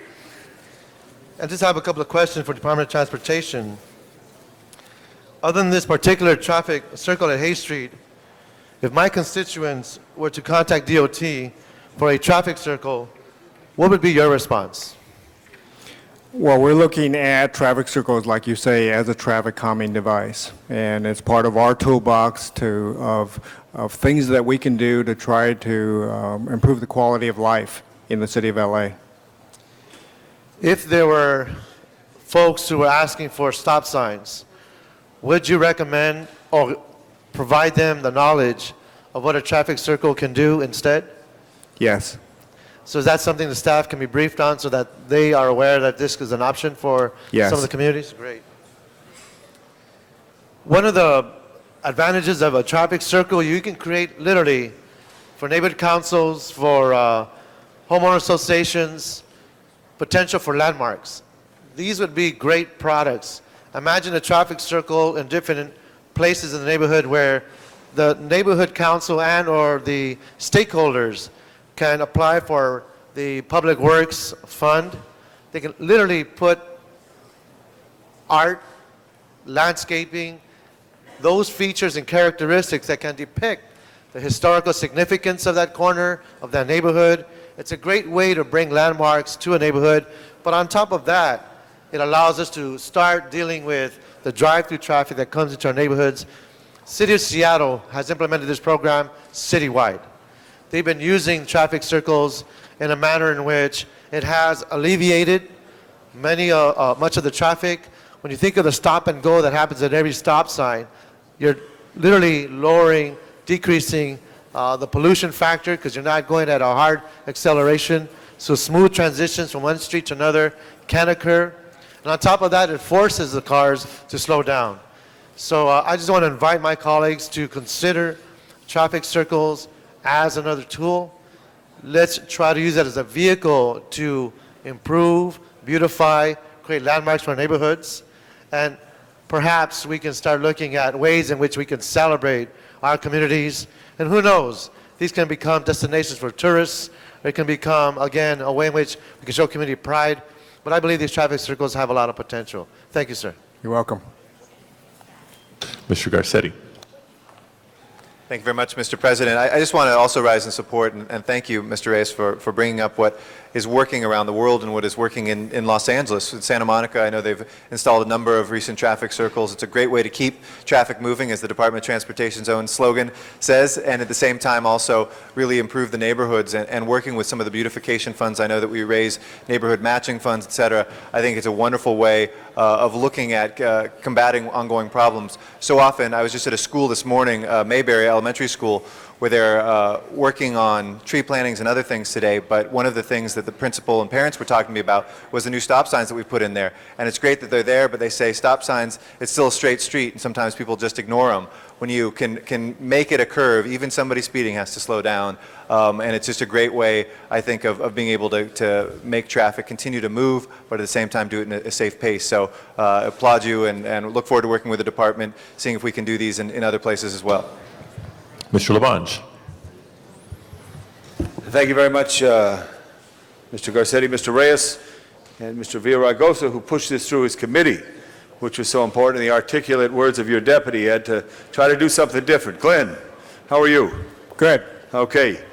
I just have a couple of questions for Department of Transportation. Other than this particular traffic circle at Hay Street, if my constituents were to contact DOT for a traffic circle, what would be your response? Well, we're looking at traffic circles, like you say, as a traffic calming device. And it's part of our toolbox of things that we can do to try to improve the quality of life in the city of LA. If there were folks who were asking for stop signs, would you recommend or provide them the knowledge of what a traffic circle can do instead? Yes. So is that something the staff can be briefed on so that they are aware that this is an option for Yes. some of the communities? Great. One of the advantages of a traffic circle, you can create literally for neighborhood councils, for homeowner associations, potential for landmarks. These would be great products. Imagine a traffic circle in different places in the neighborhood where the neighborhood council and or the stakeholders can apply for the Public Works Fund. They can literally put art, landscaping, those features and characteristics that can depict the historical significance of that corner, of that neighborhood. It's a great way to bring landmarks to a neighborhood. But on top of that, it allows us to start dealing with the drive-through traffic that comes into our neighborhoods. City of Seattle has implemented this program citywide. They've been using traffic circles in a manner in which it has alleviated much of the traffic. When you think of the stop and go that happens at every stop sign, you're literally lowering, decreasing the pollution factor because you're not going at a hard acceleration. So smooth transitions from one street to another can occur. And on top of that, it forces the cars to slow down. So I just want to invite my colleagues to consider traffic circles as another tool. Let's try to use that as a vehicle to improve, beautify, create landmarks for our neighborhoods. And perhaps we can start looking at ways in which we can celebrate our communities. And who knows, these can become destinations for tourists. It can become, again, a way in which we can show community pride. But I believe these traffic circles have a lot of potential. Thank you, sir. You're welcome. Mr. Garcetti. Thank you very much, Mr. President. I just want to also rise in support and thank you, Mr. Reyes, for bringing up what is working around the world and what is working in Los Angeles. In Santa Monica, I know they've installed a number of recent traffic circles. It's a great way to keep traffic moving, as the Department of Transportation's own slogan says, and at the same time also really improve the neighborhoods and working with some of the beautification funds. I know that we raise neighborhood matching funds, et cetera. I think it's a wonderful way of looking at combating ongoing problems. So often, I was just at a school this morning, Mayberry Elementary School, where they're working on tree plantings and other things today, but one of the things that the principal and parents were talking to me about was the new stop signs that we put in there. And it's great that they're there, but they say stop signs, it's still a straight street, and sometimes people just ignore them. When you can make it a curve, even somebody speeding has to slow down. And it's just a great way, I think, of being able to make traffic continue to move, but at the same time do it in a safe pace. So applaud you and look forward to working with the department, seeing if we can do these in other places as well. Mr. Labange. Thank you very much, Mr. Garcetti, Mr. Reyes, and Mr. Villaraigosa, who pushed this through his committee, which was so important. The articulate words of your deputy had to try to do something different. Glenn, how are you? Good. Okay.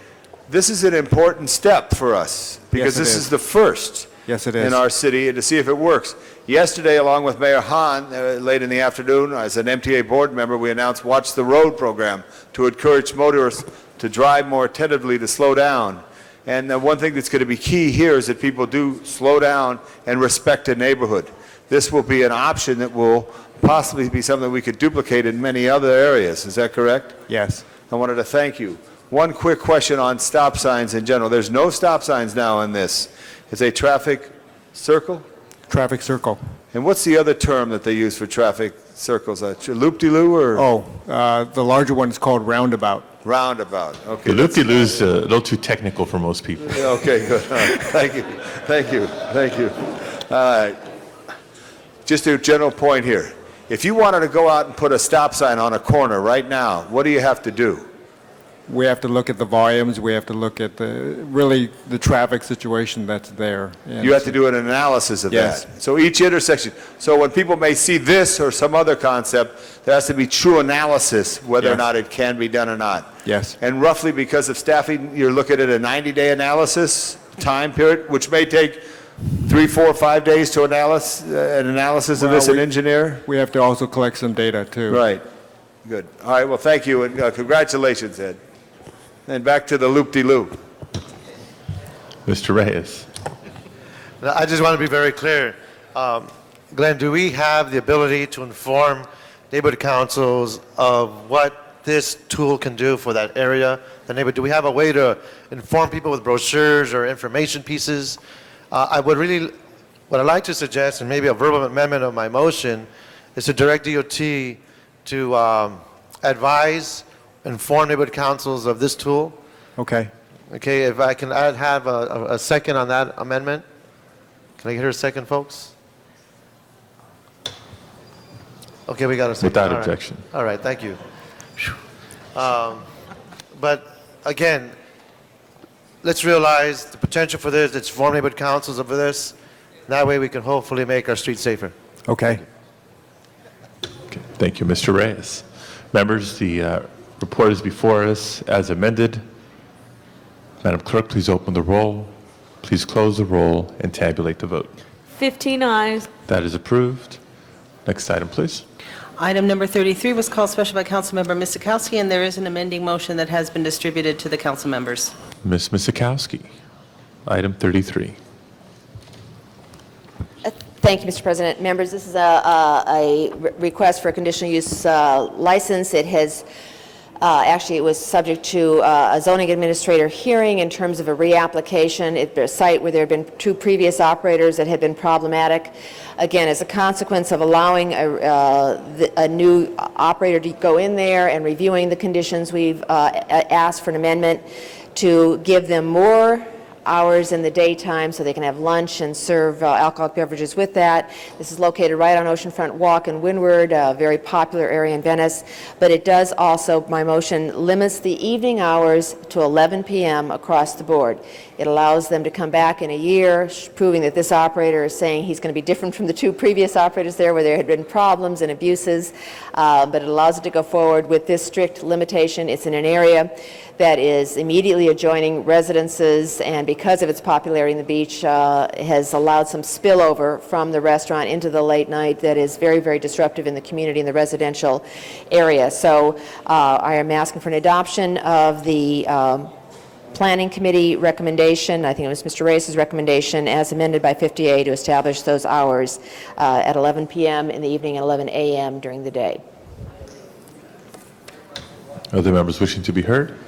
This is an important step for us because Yes, it this is. is the first Yes, it is. in our city, and to see if it works. Yesterday, along with Mayor Hahn, late in the afternoon, as an MTA board member, we announced Watch the Road program to encourage motorists to drive more attentively, to slow down. And one thing that's going to be key here is that people do slow down and respect the neighborhood. This will be an option that will possibly be something we could duplicate in many other areas. Is that correct? Yes. I wanted to thank you. One quick question on stop signs in general. There's no stop signs now in this. It's a traffic circle? Traffic circle. And what's the other term that they use for traffic circles? Loop-de-loo or? Oh, the larger one is called roundabout. Roundabout, okay. The loop-de-loo is a little too technical for most people. Okay, good. All right. Thank you. Thank you. Thank you. All right. Just a general point here. If you wanted to go out and put a stop sign on a corner right now, what do you have to do? We have to look at the volumes. We have to look at really the traffic situation that's there. And You have to do an analysis of Yes. that. So each intersection. So when people may see this or some other concept, there has to be true analysis whether or Yes. not it can be done or not. Yes. And roughly because of staffing, you're looking at a 90-day analysis time period, which may take 3, 4, 5 days to an analysis of Well, this, an engineer? We have to also collect some data too. Right. Good. All right, well, thank you, and congratulations, Ed. And back to the loop-de-loo. Mr. Reyes. Now, I just want to be very clear. Glenn, do we have the ability to inform neighborhood councils of what this tool can do for that area, the neighborhood. Do we have a way to inform people with brochures or information pieces? What I'd like to suggest, and maybe a verbal amendment of my motion, is to direct DOT to advise, inform neighborhood councils of this tool. Okay. Okay, if I can have a second on that amendment? Can I hear a second, folks? Okay, we got a second. Without All right. objection. All right, thank you. But again, let's realize the potential for this. Let's form neighborhood councils over this. That way we can hopefully make our streets safer. Okay. Okay, thank you, Mr. Reyes. Members, the report is before us as amended. Madam Clerk, please open the roll. Please close the roll and tabulate the vote. 15 ayes. That is approved. Next item, please. Item number 33 was called special by Councilmember Miskowski, and there is an amending motion that has been distributed to the council members. Ms. Misikowski, item 33. Thank you, Mr. President. Members, this is a request for a conditional use license. It has actually, it was subject to a zoning administrator hearing in terms of a reapplication. It's a site where there had been 2 previous operators that had been problematic. Again, as a consequence of allowing a new operator to go in there and reviewing the conditions, we've asked for an amendment to give them more hours in the daytime so they can have lunch and serve alcoholic beverages with that. This is located right on Oceanfront Walk in Windward, a very popular area in Venice. But it does also, my motion limits the evening hours to 11 p.m. across the board. It allows them to come back in a year, proving that this operator is saying he's going to be different from the 2 previous operators there where there had been problems and abuses. But it allows it to go forward with this strict limitation. It's in an area that is immediately adjoining residences, and because of its popularity in the beach, has allowed some spillover from the restaurant into the late night that is very, very disruptive in the community in the residential area. So I am asking for an adoption of the Planning Committee recommendation, I think it was Mr. Reyes' recommendation, as amended by 50A to establish those hours at 11 p.m. in the evening and 11 a.m. during the day. Other members wishing to be heard?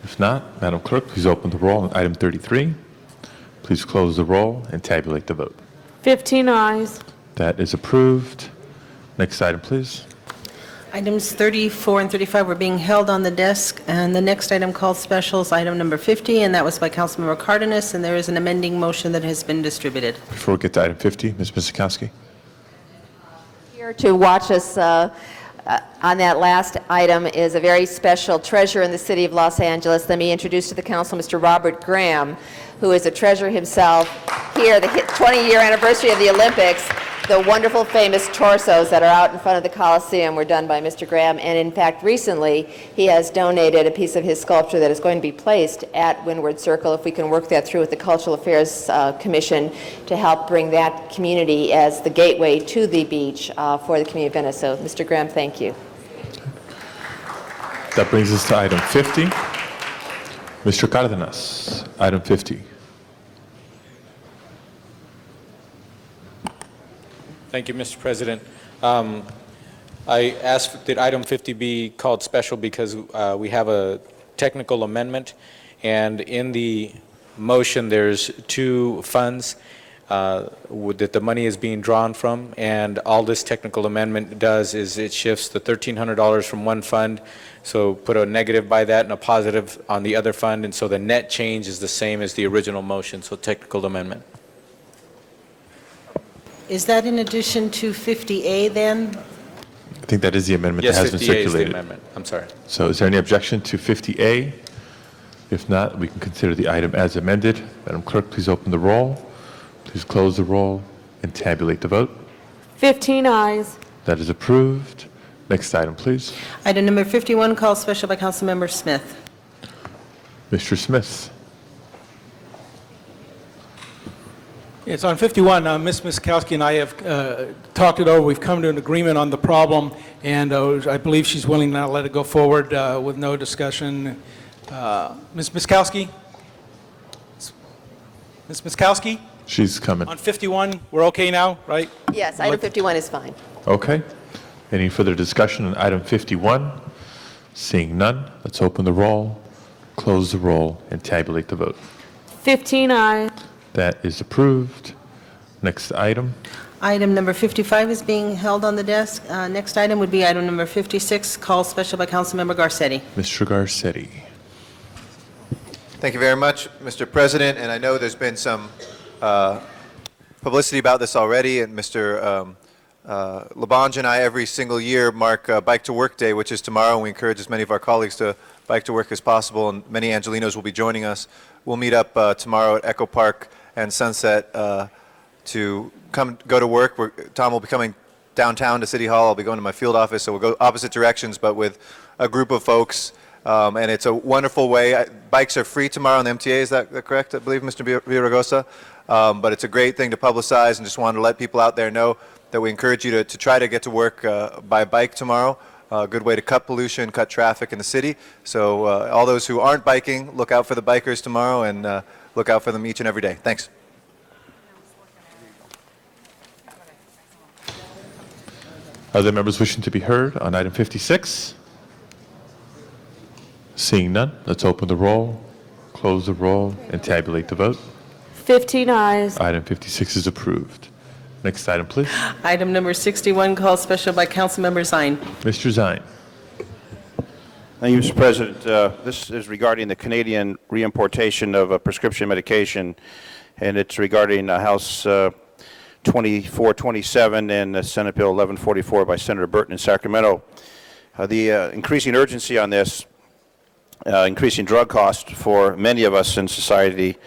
If not, Madam Clerk, please open the roll on item 33. Please close the roll and tabulate the vote. 15 ayes. That is approved. Next item, please. Items 34 and 35 were being held on the desk, and the next item called special is item number 50, and that was by Councilmember Cardenas, and there is an amending motion that has been distributed. Before we get to item 50, Ms. Misikowski. Here to watch us on that last item is a very special treasure in the city of Los Angeles. Let me introduce to the council Mr. Robert Graham, who is a treasure himself. Here, the 20-year anniversary of the Olympics, the wonderful famous torsos that are out in front of the Coliseum were done by Mr. Graham, and in fact recently he has donated a piece of his sculpture that is going to be placed at Windward Circle, if we can work that through with the Cultural Affairs Commission to help bring that community as the gateway to the beach for the community of Venice. So Mr. Graham, thank you. That brings us to item 50. Mr. Cardenas, item 50. Thank you, Mr. President. I asked that item 50 be called special because we have a technical amendment, and in the motion there's 2 funds that the money is being drawn from, and all this technical amendment does is it shifts the $1,300 from one fund, so put a negative by that and a positive on the other fund, and so the net change is the same as the original motion, so technical amendment. Is that in addition to 50A then? I think that is the amendment Yes, that has been 50A is the circulated. amendment. I'm sorry. So is there any objection to 50A? If not, we can consider the item as amended. Madam Clerk, please open the roll. Please close the roll and tabulate the vote. 15 ayes. That is approved. Next item, please. Item number 51 called special by Councilmember Smith. Mr. Smith. It's on 51. Ms. Miskowski and I have talked it over. We've come to an agreement on the problem, and I believe she's willing now to let it go forward with no discussion. Ms. Miskowski? Ms. Miskowski? She's coming. On 51, we're okay now, right? Yes, item 51 is fine. Okay. Any further discussion on item 51? Seeing none, let's open the roll, close the roll, and tabulate the vote. 15 ayes. That is approved. Next item. Item number 55 is being held on the desk. Next item would be item number 56, call special by Councilmember Garcetti. Mr. Garcetti. Thank you very much, Mr. President, and I know there's been some publicity about this already, and Mr. Labange and I every single year mark Bike to Work Day, which is tomorrow, and we encourage as many of our colleagues to bike to work as possible, and many Angelinos will be joining us. We'll meet up tomorrow at Echo Park and Sunset to go to work. Tom will be coming downtown to City Hall. I'll be going to my field office, so we'll go opposite directions, but with a group of folks. And it's a wonderful way. Bikes are free tomorrow on the MTA, is that correct, I believe, Mr. Villaraigosa? But it's a great thing to publicize, and just wanted to let people out there know that we encourage you to try to get to work by bike tomorrow. A good way to cut pollution, cut traffic in the city. So all those who aren't biking, look out for the bikers tomorrow, and look out for them each and every day. Thanks. Other members wishing to be heard on item 56? Seeing none, let's open the roll, close the roll, and tabulate the vote. 15 ayes. Item 56 is approved. Next item, please. Item number 61, call special by Councilmember Zine. Mr. Zine. Thank you, Mr. President. This is regarding the Canadian reimportation of prescription medication, and it's regarding House 2427 and Senate Bill 1144 by Senator Burton in Sacramento. The increasing urgency on this, increasing drug costs for many of us in society,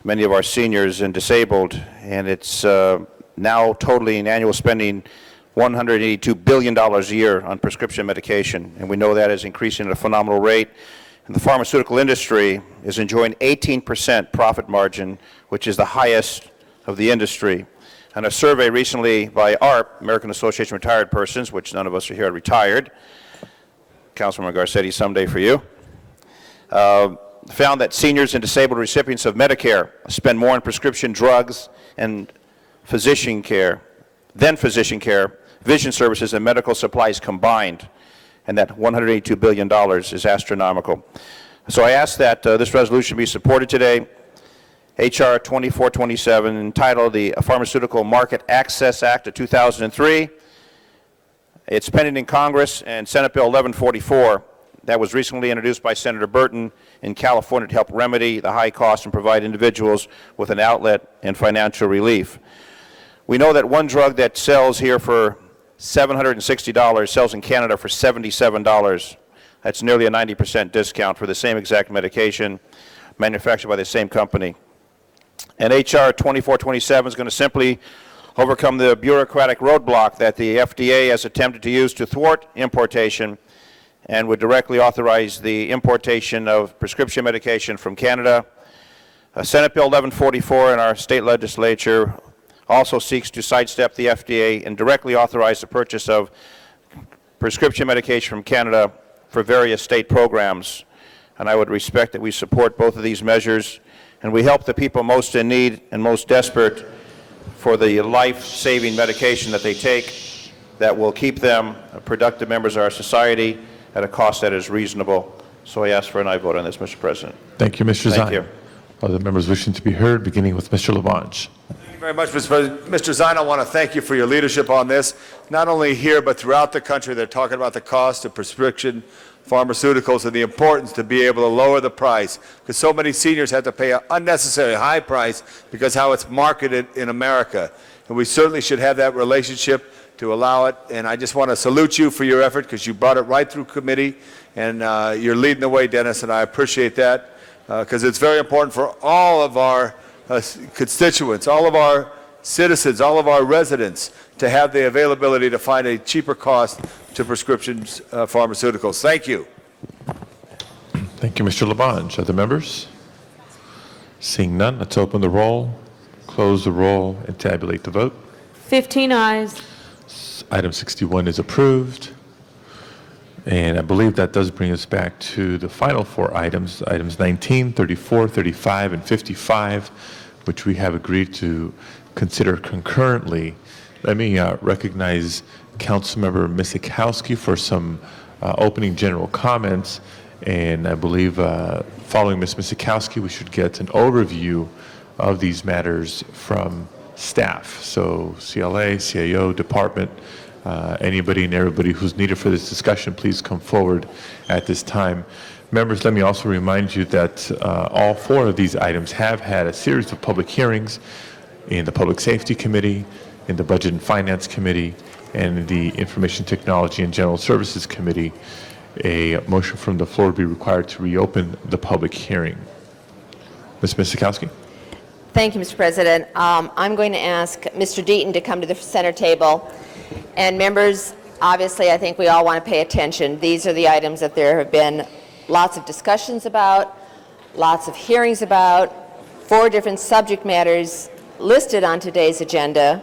many of our seniors and disabled, and it's now totaling annual spending $182 billion a year on prescription medication, and we know that is increasing at a phenomenal rate. And the pharmaceutical industry is enjoying 18% profit margin, which is the highest of the industry. And a survey recently by ARP, American Association of Retired Persons, which none of us are here retired, Councilman Garcetti, someday for you, found that seniors and disabled recipients of Medicare spend more on prescription drugs and physician care, vision services, and medical supplies combined, and that $182 billion is astronomical. So I ask that this resolution be supported today. H.R. 2427, entitled the Pharmaceutical Market Access Act of 2003. It's pending in Congress, and Senate Bill 1144, that was recently introduced by Senator Burton in California to help remedy the high costs and provide individuals with an outlet and financial relief. We know that one drug that sells here for $760 sells in Canada for $77. That's nearly a 90% discount for the same exact medication manufactured by the same company. And H.R. 2427 is going to simply overcome the bureaucratic roadblock that the FDA has attempted to use to thwart importation, and would directly authorize the importation of prescription medication from Canada. Senate Bill 1144 in our state legislature also seeks to sidestep the FDA and directly authorize the purchase of prescription medication from Canada for various state programs. And I would respect that we support both of these measures, and we help the people most in need and most desperate for the life-saving medication that they take that will keep them productive members of our society at a cost that is reasonable. So I ask for an aye vote on this, Mr. President. Thank you, Mr. Zine. Thank you. Other members wishing to be heard, beginning with Mr. Labange. Thank you very much, Mr. President. Mr. Zine, I want to thank you for your leadership on this. Not only here, but throughout the country, they're talking about the cost of prescription pharmaceuticals and the importance to be able to lower the price, because so many seniors have to pay an unnecessarily high price because how it's marketed in America. And we certainly should have that relationship to allow it. And I just want to salute you for your effort, because you brought it right through committee, and you're leading the way, Dennis, and I appreciate that, because it's very important for all of our constituents, all of our citizens, all of our residents to have the availability to find a cheaper cost to prescription pharmaceuticals. Thank you. Thank you, Mr. Labange. Other members? Seeing none, let's open the roll, close the roll, and tabulate the vote. 15 ayes. Item 61 is approved. And I believe that does bring us back to the final four items, items 19, 34, 35, and 55, which we have agreed to consider concurrently. Let me recognize Councilmember Misikowski for some opening general comments. And I believe following Ms. Misikowski, we should get an overview of these matters from staff. So CLA, CAO, department, anybody and everybody who's needed for this discussion, please come forward at this time. Members, let me also remind you that all 4 of these items have had a series of public hearings in the Public Safety Committee, in the Budget and Finance Committee, and in the Information Technology and General Services Committee. A motion from the floor would be required to reopen the public hearing. Ms. Misikowski? Thank you, Mr. President. I'm going to ask Mr. Deaton to come to the center table. And members, obviously, I think we all want to pay attention. These are the items that there have been lots of discussions about, lots of hearings about, 4 different subject matters listed on today's agenda,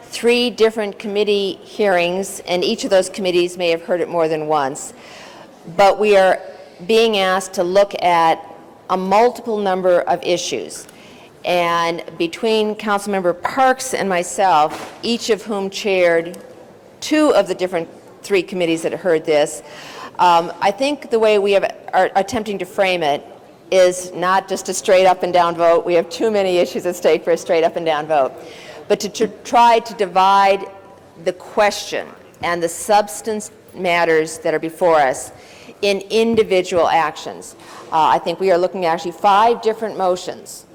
3 different committee hearings, and each of those committees may have heard it more than once. But we are being asked to look at a multiple number of issues. And between Councilmember Parks and myself, each of whom chaired 2 of the different 3 committees that heard this, I think the way we are attempting to frame it is not just a straight up and down vote. We have too many issues at stake for a straight up and down vote. But to try to divide the question and the substance matters that are before us in individual actions. I think we are looking at actually 5 different motions.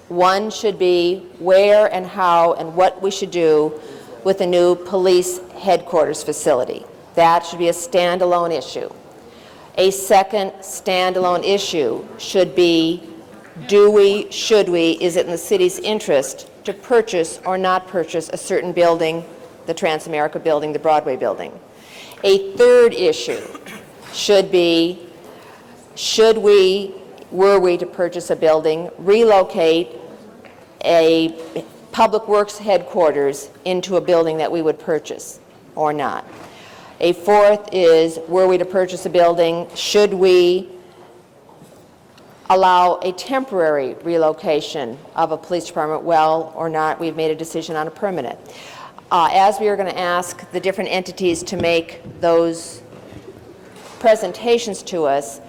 One should be where and how and what we should do with the new police headquarters facility. That should be a standalone issue. A second standalone issue should be, should we, is it in the city's interest to purchase or not purchase a certain building, the Transamerica building, the Broadway building. A third issue should be, were we to purchase a building, relocate a public works headquarters into a building that we would purchase or not. A fourth is, were we to purchase a building, should we allow a temporary relocation of a police department, well or not, we've made a decision on a permanent. As we are going to ask the different entities to make those presentations to us,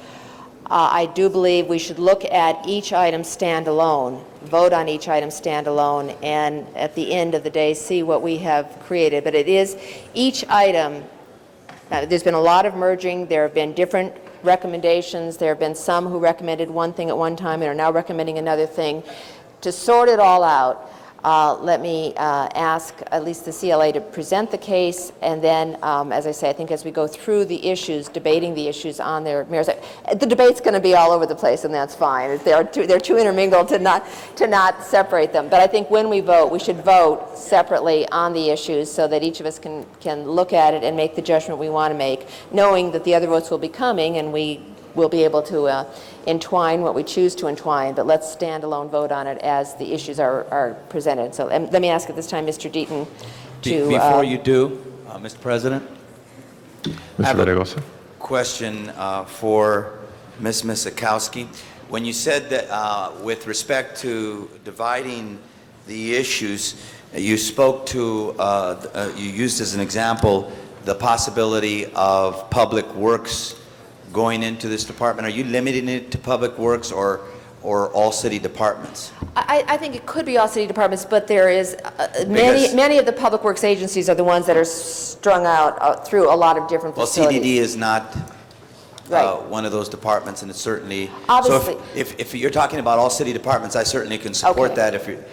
I do believe we should look at each item standalone, vote on each item standalone, and at the end of the day, see what we have created. But it is each item, there's been a lot of merging, there have been different recommendations, there have been some who recommended one thing at one time and are now recommending another thing. To sort it all out, let me ask at least the CLA to present the case, and then, as I say, I think as we go through the issues, debating the issues on their merits, the debate's going to be all over the place, and that's fine. They're too intermingled to not separate them. But I think when we vote, we should vote separately on the issues so that each of us can look at it and make the judgment we want to make, knowing that the other votes will be coming, and we will be able to entwine what we choose to entwine, but let's stand alone vote on it as the issues are presented. So let me ask at this time Mr. Deaton to... Before you do, Mr. President, Mr. I have a Verdegosa? question for Ms. Misikowski. When you said that with respect to dividing the issues, you spoke to, you used as an example the possibility of public works going into this department. Are you limiting it to public works or all city departments? I think it could be all city departments, but there is many of the public works agencies are the ones that are strung out through a lot of different facilities. Well, CDD is not one of those departments, and it's certainly... Obviously. So if you're talking about all city departments, I certainly can support that if you're...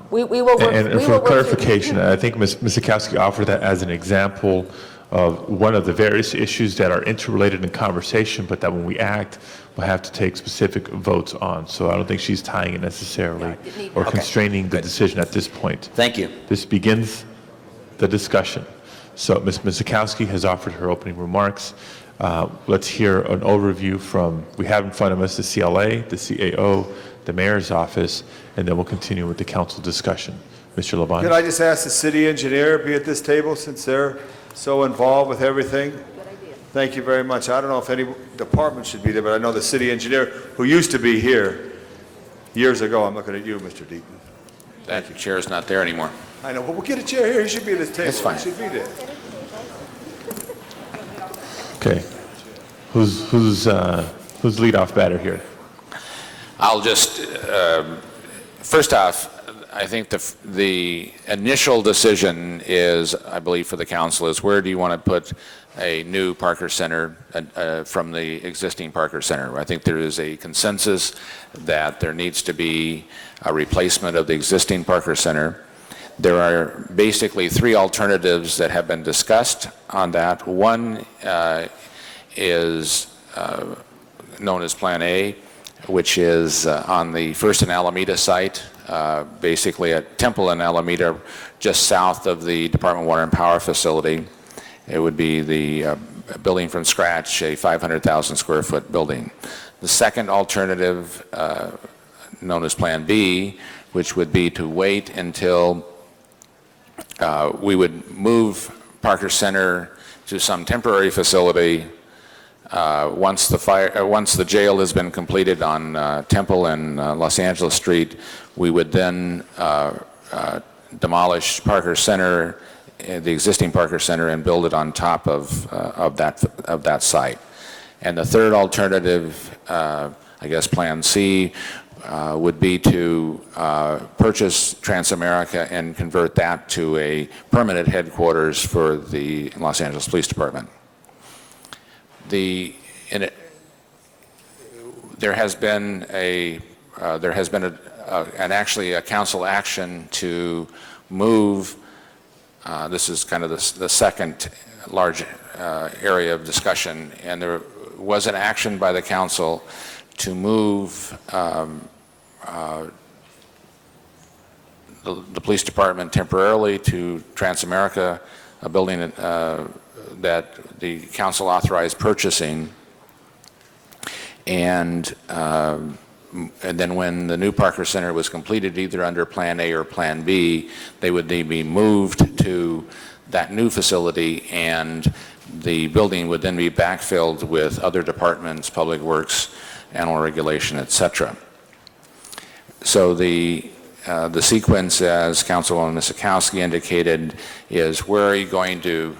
We will work, and for clarification, I think Ms. Misikowski offered that as an example of one of the various issues that are interrelated in conversation, but that when we act, we'll have to take specific votes on. So I don't think she's tying it necessarily or constraining the decision at this point. Thank you. This begins the discussion. So Ms. Misikowski has offered her opening remarks. Let's hear an overview from, we have in front of us the CLA, the CAO, the mayor's office, and then we'll continue with the council discussion. Mr. Laban. Could I just ask the city engineer be at this table since they're so involved with everything? Good idea. Thank you very much. I don't know if any department should be there, but I know the city engineer who used to be here years ago. I'm looking at you, Mr. Deaton. That chair is not there anymore. I know, but we'll get a chair here. He should be at this table. It's fine. He should be there. Okay. Who's lead off batter here? I'll just, first off, I think the initial decision is, I believe for the council, is where do you want to put a new Parker Center from the existing Parker Center? I think there is a consensus that there needs to be a replacement of the existing Parker Center. There are basically three alternatives that have been discussed on that. One is known as Plan A, which is on the First and Alameda site, basically at Temple and Alameda, just south of the Department of Water and Power facility. It would be the building from scratch, a 500,000 square foot building. The second alternative, known as Plan B, which would be to wait until we would move Parker Center to some temporary facility once the jail has been completed on Temple and Los Angeles Street. We would then demolish Parker Center, the existing Parker Center, and build it on top of that site. And the third alternative, I guess Plan C, would be to purchase Transamerica and convert that to a permanent headquarters for the Los Angeles Police Department. There has been actually a council action to move. This is kind of the second large area of discussion, and there was an action by the council to move the police department temporarily to Transamerica, a building that the council authorized purchasing, and then when the new Parker Center was completed, either under Plan A or Plan B, they would be moved to that new facility, and the building would then be backfilled with other departments, Public Works, Animal Regulation, etc. So the sequence, as Councilwoman Miskowski indicated, is where are you going to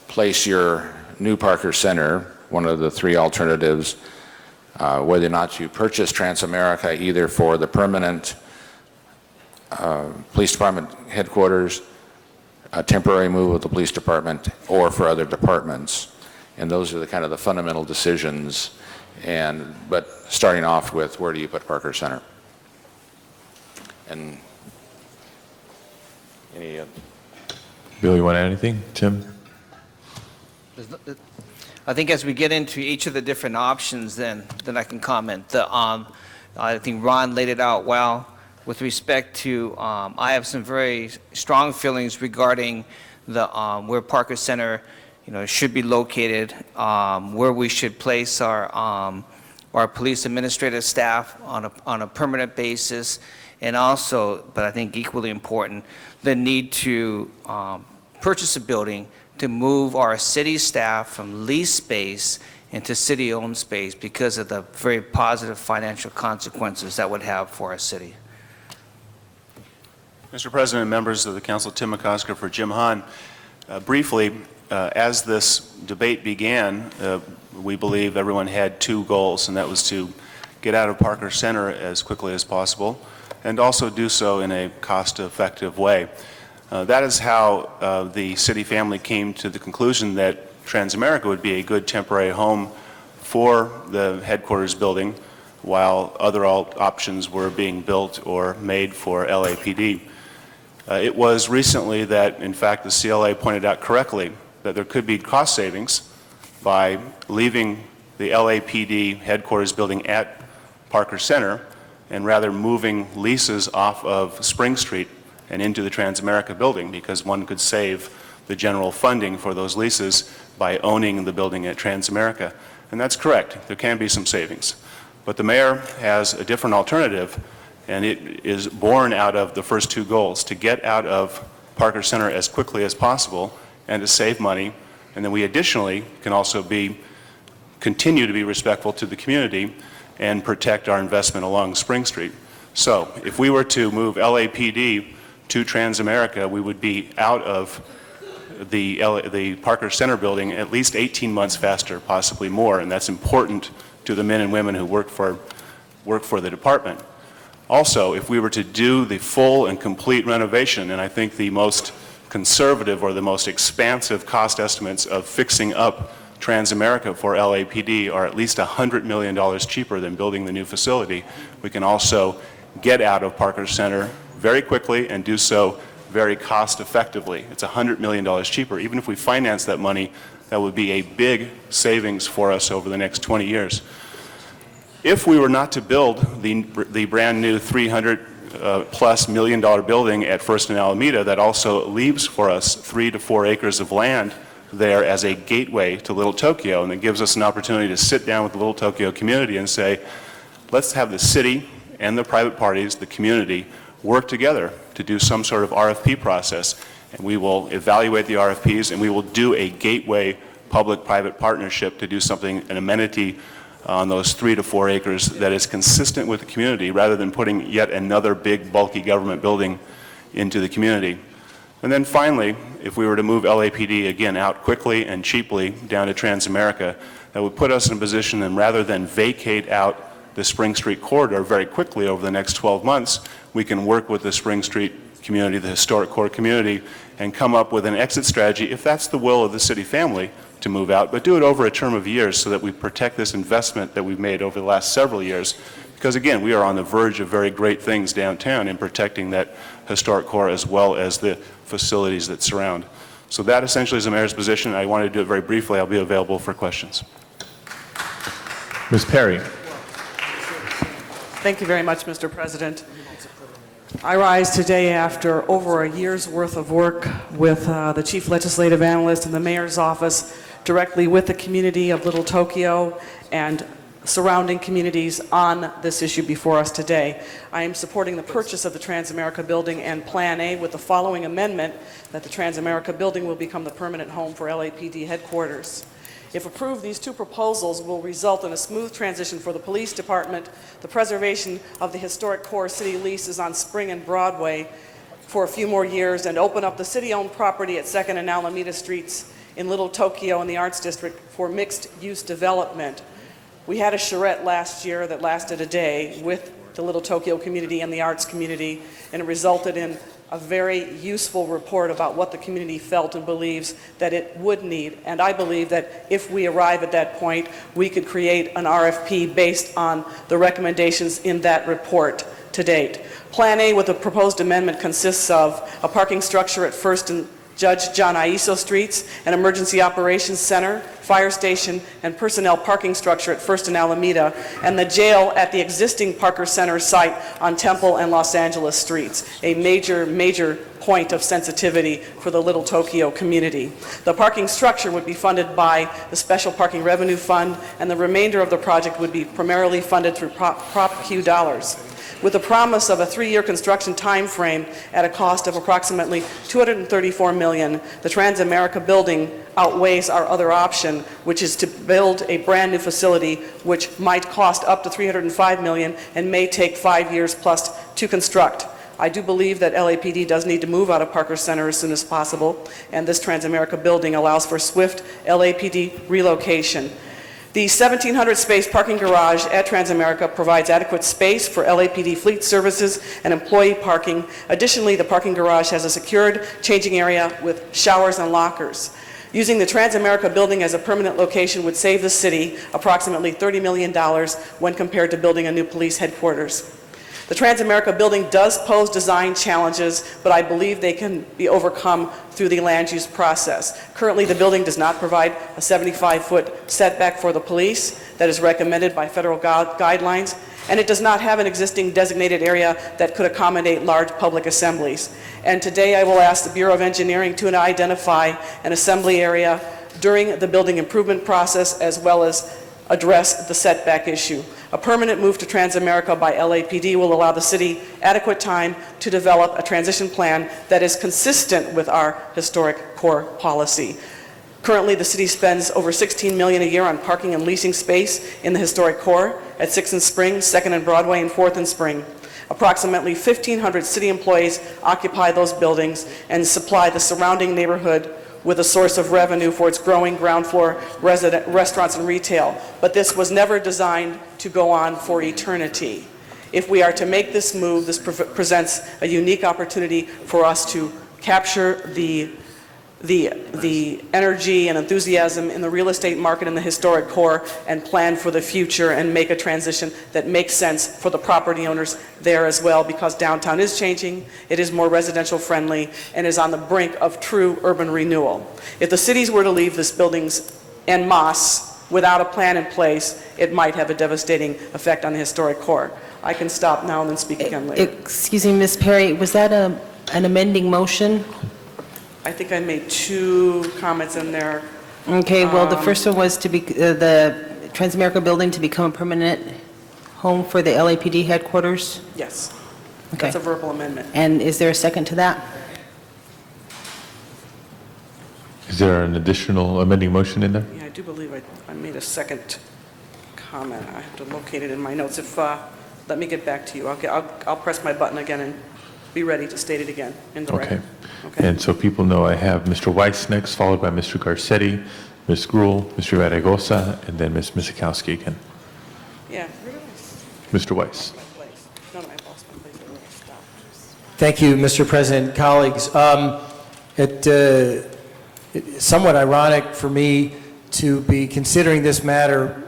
place your new Parker Center, one of the three alternatives, whether or not you purchase Transamerica either for the permanent police department headquarters, a temporary move of the police department, or for other departments. And those are the kind of the fundamental decisions. But starting off with, where do you put Parker Center? And any Bill, you want to add anything? Tim? I think as we get into each of the different options, then I can comment. I think Ron laid it out well. With respect to, I have some very strong feelings regarding where Parker Center, should be located, where we should place our police administrative staff on a permanent basis, and also, but I think equally important, the need to purchase a building to move our city staff from leased space into city-owned space because of the very positive financial consequences that would have for our city. Mr. President and members of the council, Tim McCosker for Jim Hahn. Briefly, as this debate began, we believe everyone had two goals, and that was to get out of Parker Center as quickly as possible and also do so in a cost-effective way. That is how the city family came to the conclusion that Transamerica would be a good temporary home for the headquarters building while other options were being built or made for LAPD. It was recently that, in fact, the CLA pointed out correctly that there could be cost savings by leaving the LAPD headquarters building at Parker Center and rather moving leases off of Spring Street and into the Transamerica building, because one could save the general funding for those leases by owning the building at Transamerica. And that's correct. There can be some savings. But the mayor has a different alternative, and it is born out of the first two goals: to get out of Parker Center as quickly as possible and to save money. And then we additionally can also continue to be respectful to the community and protect our investment along Spring Street. So if we were to move LAPD to Transamerica, we would be out of the Parker Center building at least 18 months faster, possibly more, and that's important to the men and women who work for the department. Also, if we were to do the full and complete renovation, and I think the most conservative or the most expansive cost estimates of fixing up Transamerica for LAPD are at least $100 million cheaper than building the new facility, we can also get out of Parker Center very quickly and do so very cost effectively. It's $100 million cheaper. Even if we finance that money, that would be a big savings for us over the next 20 years. If we were not to build the brand new $300+ million building at First and Alameda, that also leaves for us 3 to 4 acres of land there as a gateway to Little Tokyo, and it gives us an opportunity to sit down with the Little Tokyo community and say, let's have the city and the private parties, the community, work together to do some sort of RFP process, and we will evaluate the RFPs and we will do a gateway public-private partnership to do something, an amenity on those 3 to 4 acres that is consistent with the community rather than putting yet another big bulky government building into the community. And then finally, if we were to move LAPD again out quickly and cheaply down to Transamerica, that would put us in a position, and rather than vacate out the Spring Street corridor very quickly over the next 12 months, we can work with the Spring Street community, the historic core community, and come up with an exit strategy, if that's the will of the city family, to move out, but do it over a term of years so that we protect this investment that we've made over the last several years. Because again, we are on the verge of very great things downtown in protecting that historic core as well as the facilities that surround. So that essentially is the mayor's position. I wanted to do it very briefly. I'll be available for questions. Ms. Perry. Thank you very much, Mr. President. I rise today after over a year's worth of work with the Chief Legislative Analyst in the Mayor's office, directly with the community of Little Tokyo and surrounding communities on this issue before us today. I am supporting the purchase of the Transamerica Building and Plan A with the following amendment, that the Transamerica Building will become the permanent home for LAPD headquarters. If approved, these two proposals will result in a smooth transition for the police department, the preservation of the historic core city leases on Spring and Broadway for a few more years, and open up the city-owned property at 2nd and Alameda Streets in Little Tokyo in the Arts District for mixed-use development. We had a charrette last year that lasted a day with the Little Tokyo community and the arts community, and it resulted in a very useful report about what the community felt and believes that it would need. And I believe that if we arrive at that point, we could create an RFP based on the recommendations in that report to date. Plan A with the proposed amendment consists of a parking structure at First and Judge John Aiso Streets, an emergency operations center, fire station, and personnel parking structure at First and Alameda, and the jail at the existing Parker Center site on Temple and Los Angeles Streets, a major point of sensitivity for the Little Tokyo community. The parking structure would be funded by the Special Parking Revenue Fund, and the remainder of the project would be primarily funded through Prop Q dollars. With the promise of a 3-year construction time frame at a cost of approximately $234 million, the Transamerica Building outweighs our other option, which is to build a brand new facility which might cost up to $305 million and may take 5 years plus to construct. I do believe that LAPD does need to move out of Parker Center as soon as possible, and this Transamerica Building allows for swift LAPD relocation. The 1,700-space parking garage at Transamerica provides adequate space for LAPD fleet services and employee parking. Additionally, the parking garage has a secured changing area with showers and lockers. Using the Transamerica Building as a permanent location would save the city approximately $30 million when compared to building a new police headquarters. The Transamerica Building does pose design challenges, but I believe they can be overcome through the land use process. Currently, the building does not provide a 75-foot setback for the police that is recommended by federal guidelines, and it does not have an existing designated area that could accommodate large public assemblies. And today I will ask the Bureau of Engineering to identify an assembly area during the building improvement process, as well as address the setback issue. A permanent move to Transamerica by LAPD will allow the city adequate time to develop a transition plan that is consistent with our historic core policy. Currently, the city spends over $16 million a year on parking and leasing space in the historic core at 6th and Spring, 2nd and Broadway, and 4th and Spring. Approximately 1,500 city employees occupy those buildings and supply the surrounding neighborhood with a source of revenue for its growing ground floor restaurants and retail. But this was never designed to go on for eternity. If we are to make this move, this presents a unique opportunity for us to capture the energy and enthusiasm in the real estate market in the historic core and plan for the future and make a transition that makes sense for the property owners there as well, because downtown is changing, it is more residential friendly, and is on the brink of true urban renewal. If the cities were to leave this buildings en masse without a plan in place, it might have a devastating effect on the historic core. I can stop now and then speak again later. Excuse me, Ms. Perry, was that an amending motion? I think I made 2 comments in there. Okay, well, the first one was to be, the Transamerica building to become a permanent home for the LAPD headquarters? Yes. Okay. That's a verbal amendment. And is there a second to that? Is there an additional amending motion in there? Yeah, I do believe I made a second comment. I have to locate it in my notes. If, let me get back to you. I'll press my button again and be ready to state it again in the record. Okay. And so people know I have Mr. Weiss next, followed by Mr. Garcetti, Ms. Gruhl, Mr. Radegosa, and then Ms. Misikowski again. Yeah. Mr. Weiss. No, I lost my place. Where did I stop? Thank you, Mr. President, colleagues. It's somewhat ironic for me to be considering this matter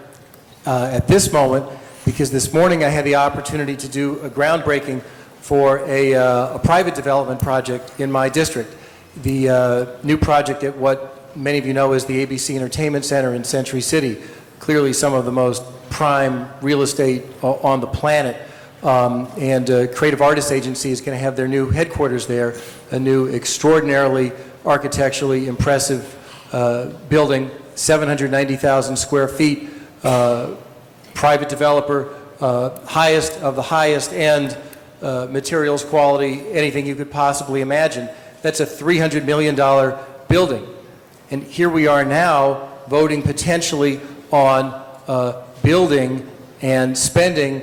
at this moment, because this morning I had the opportunity to do a groundbreaking for a private development project in my district. The new project at what many of you know is the ABC Entertainment Center in Century City, clearly some of the most prime real estate on the planet. And Creative Artists Agency is going to have their new headquarters there, a new extraordinarily architecturally impressive building, 790,000 square feet, private developer, highest of the highest end materials quality, anything you could possibly imagine. That's a $300 million building. And here we are now voting potentially on building and spending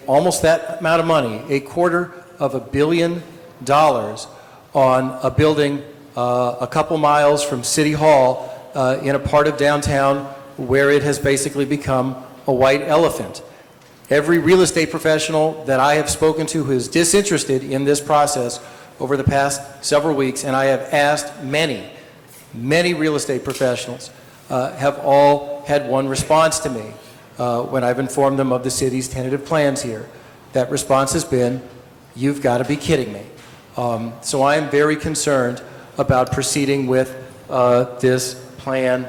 almost that amount of money, $250 million on a building a couple miles from City Hall in a part of downtown where it has basically become a white elephant. Every real estate professional that I have spoken to who is disinterested in this process over the past several weeks, and I have asked many real estate professionals, have all had one response to me when I've informed them of the city's tentative plans here. That response has been, "You've got to be kidding me." So I am very concerned about proceeding with this plan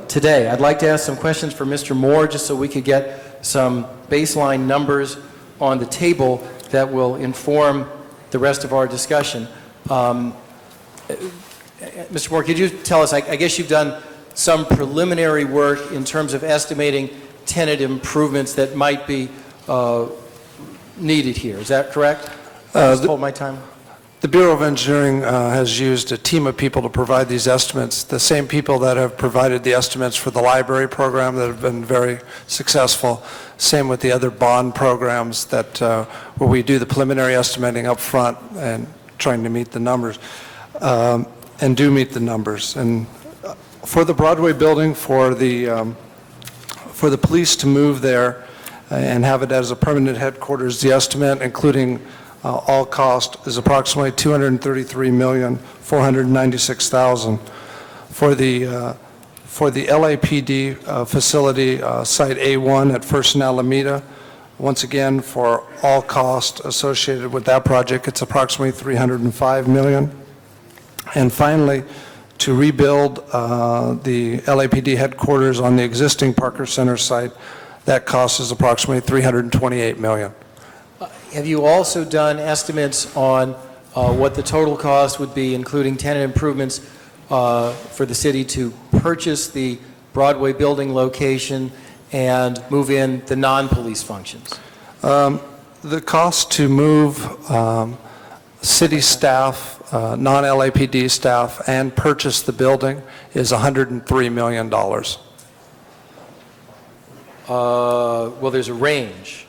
today. I'd like to ask some questions for Mr. Moore, just so we could get some baseline numbers on the table that will inform the rest of our discussion. Mr. Moore, could you tell us, I guess you've done some preliminary work in terms of estimating tenant improvements that might be needed here. Is that correct? Hold my time. The Bureau of Engineering has used a team of people to provide these estimates, the same people that have provided the estimates for the library program that have been very successful. Same with the other bond programs that where we do the preliminary estimating up front and trying to meet the numbers, and do meet the numbers. And for the Broadway building, for the police to move there and have it as a permanent headquarters, the estimate, including all cost, is approximately $233,496,000. For the LAPD facility, Site A1 at First and Alameda, once again, for all cost associated with that project, it's approximately $305 million. And finally, to rebuild the LAPD headquarters on the existing Parker Center site, that cost is approximately $328 million. Have you also done estimates on what the total cost would be, including tenant improvements, for the city to purchase the Broadway building location and move in the non-police functions? The cost to move city staff, non-LAPD staff, and purchase the building is $103 million. Well, there's a range.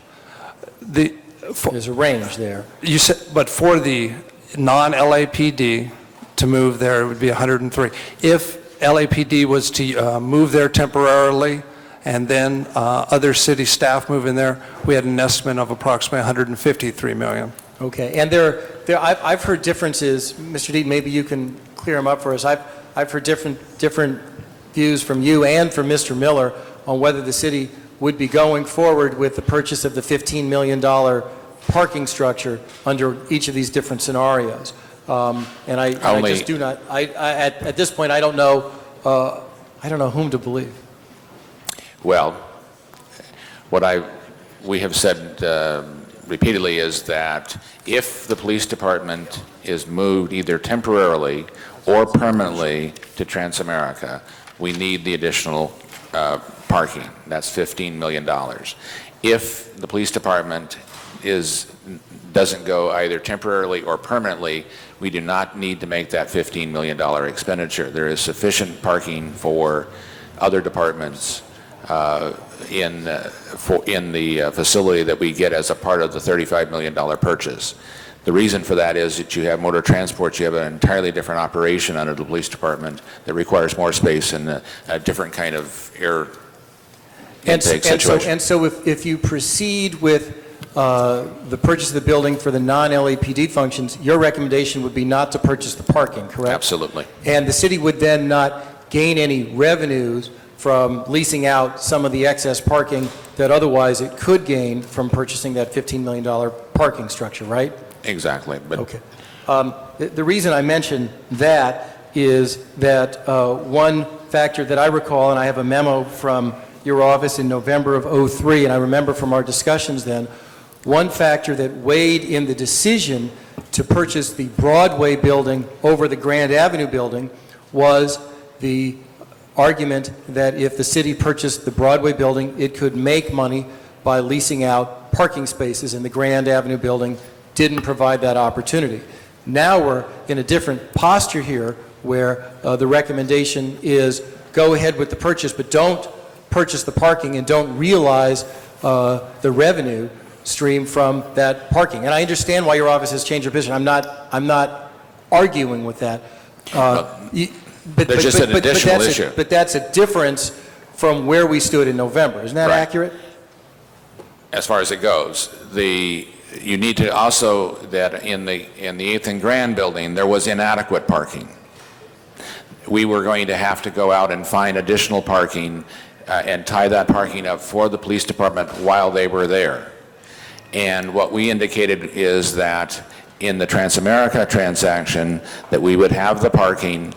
There's a range there. You said, but for the non-LAPD to move there, it would be 103. If LAPD was to move there temporarily and then other city staff move in there, we had an estimate of approximately 153 million. Okay, and I've heard differences, Mr. Deaton, maybe you can clear them up for us. I've heard different views from you and from Mr. Miller on whether the city would be going forward with the purchase of the $15 million parking structure under each of these different scenarios. And I just do not, at this point, I don't know whom to believe. Well, we have said repeatedly is that if the police department is moved either temporarily or permanently to Transamerica, we need the additional parking. That's $15 million. If the police department doesn't go either temporarily or permanently, we do not need to make that $15 million expenditure. There is sufficient parking for other departments in the facility that we get as a part of the $35 million purchase. The reason for that is that you have motor transport, you have an entirely different operation under the police department that requires more space and a different kind of air intake situation. And so if you proceed with the purchase of the building for the non-LAPD functions, your recommendation would be not to purchase the parking, correct? Absolutely. And the city would then not gain any revenues from leasing out some of the excess parking that otherwise it could gain from purchasing that $15 million parking structure, right? Exactly. But okay. The reason I mention that is that one factor that I recall, and I have a memo from your office in November of '03, and I remember from our discussions then, one factor that weighed in the decision to purchase the Broadway building over the Grand Avenue building was the argument that if the city purchased the Broadway building, it could make money by leasing out parking spaces, and the Grand Avenue building didn't provide that opportunity. Now we're in a different posture here where the recommendation is go ahead with the purchase, but don't purchase the parking and don't realize the revenue stream from that parking. And I understand why your office has changed your position. I'm not arguing with that. There's just an additional issue. But that's a difference from where we stood in November. Isn't that accurate? As far as it goes, you need to also, that in the 8th and Grand building, there was inadequate parking. We were going to have to go out and find additional parking and tie that parking up for the police department while they were there. And what we indicated is that in the Transamerica transaction, that we would have the parking,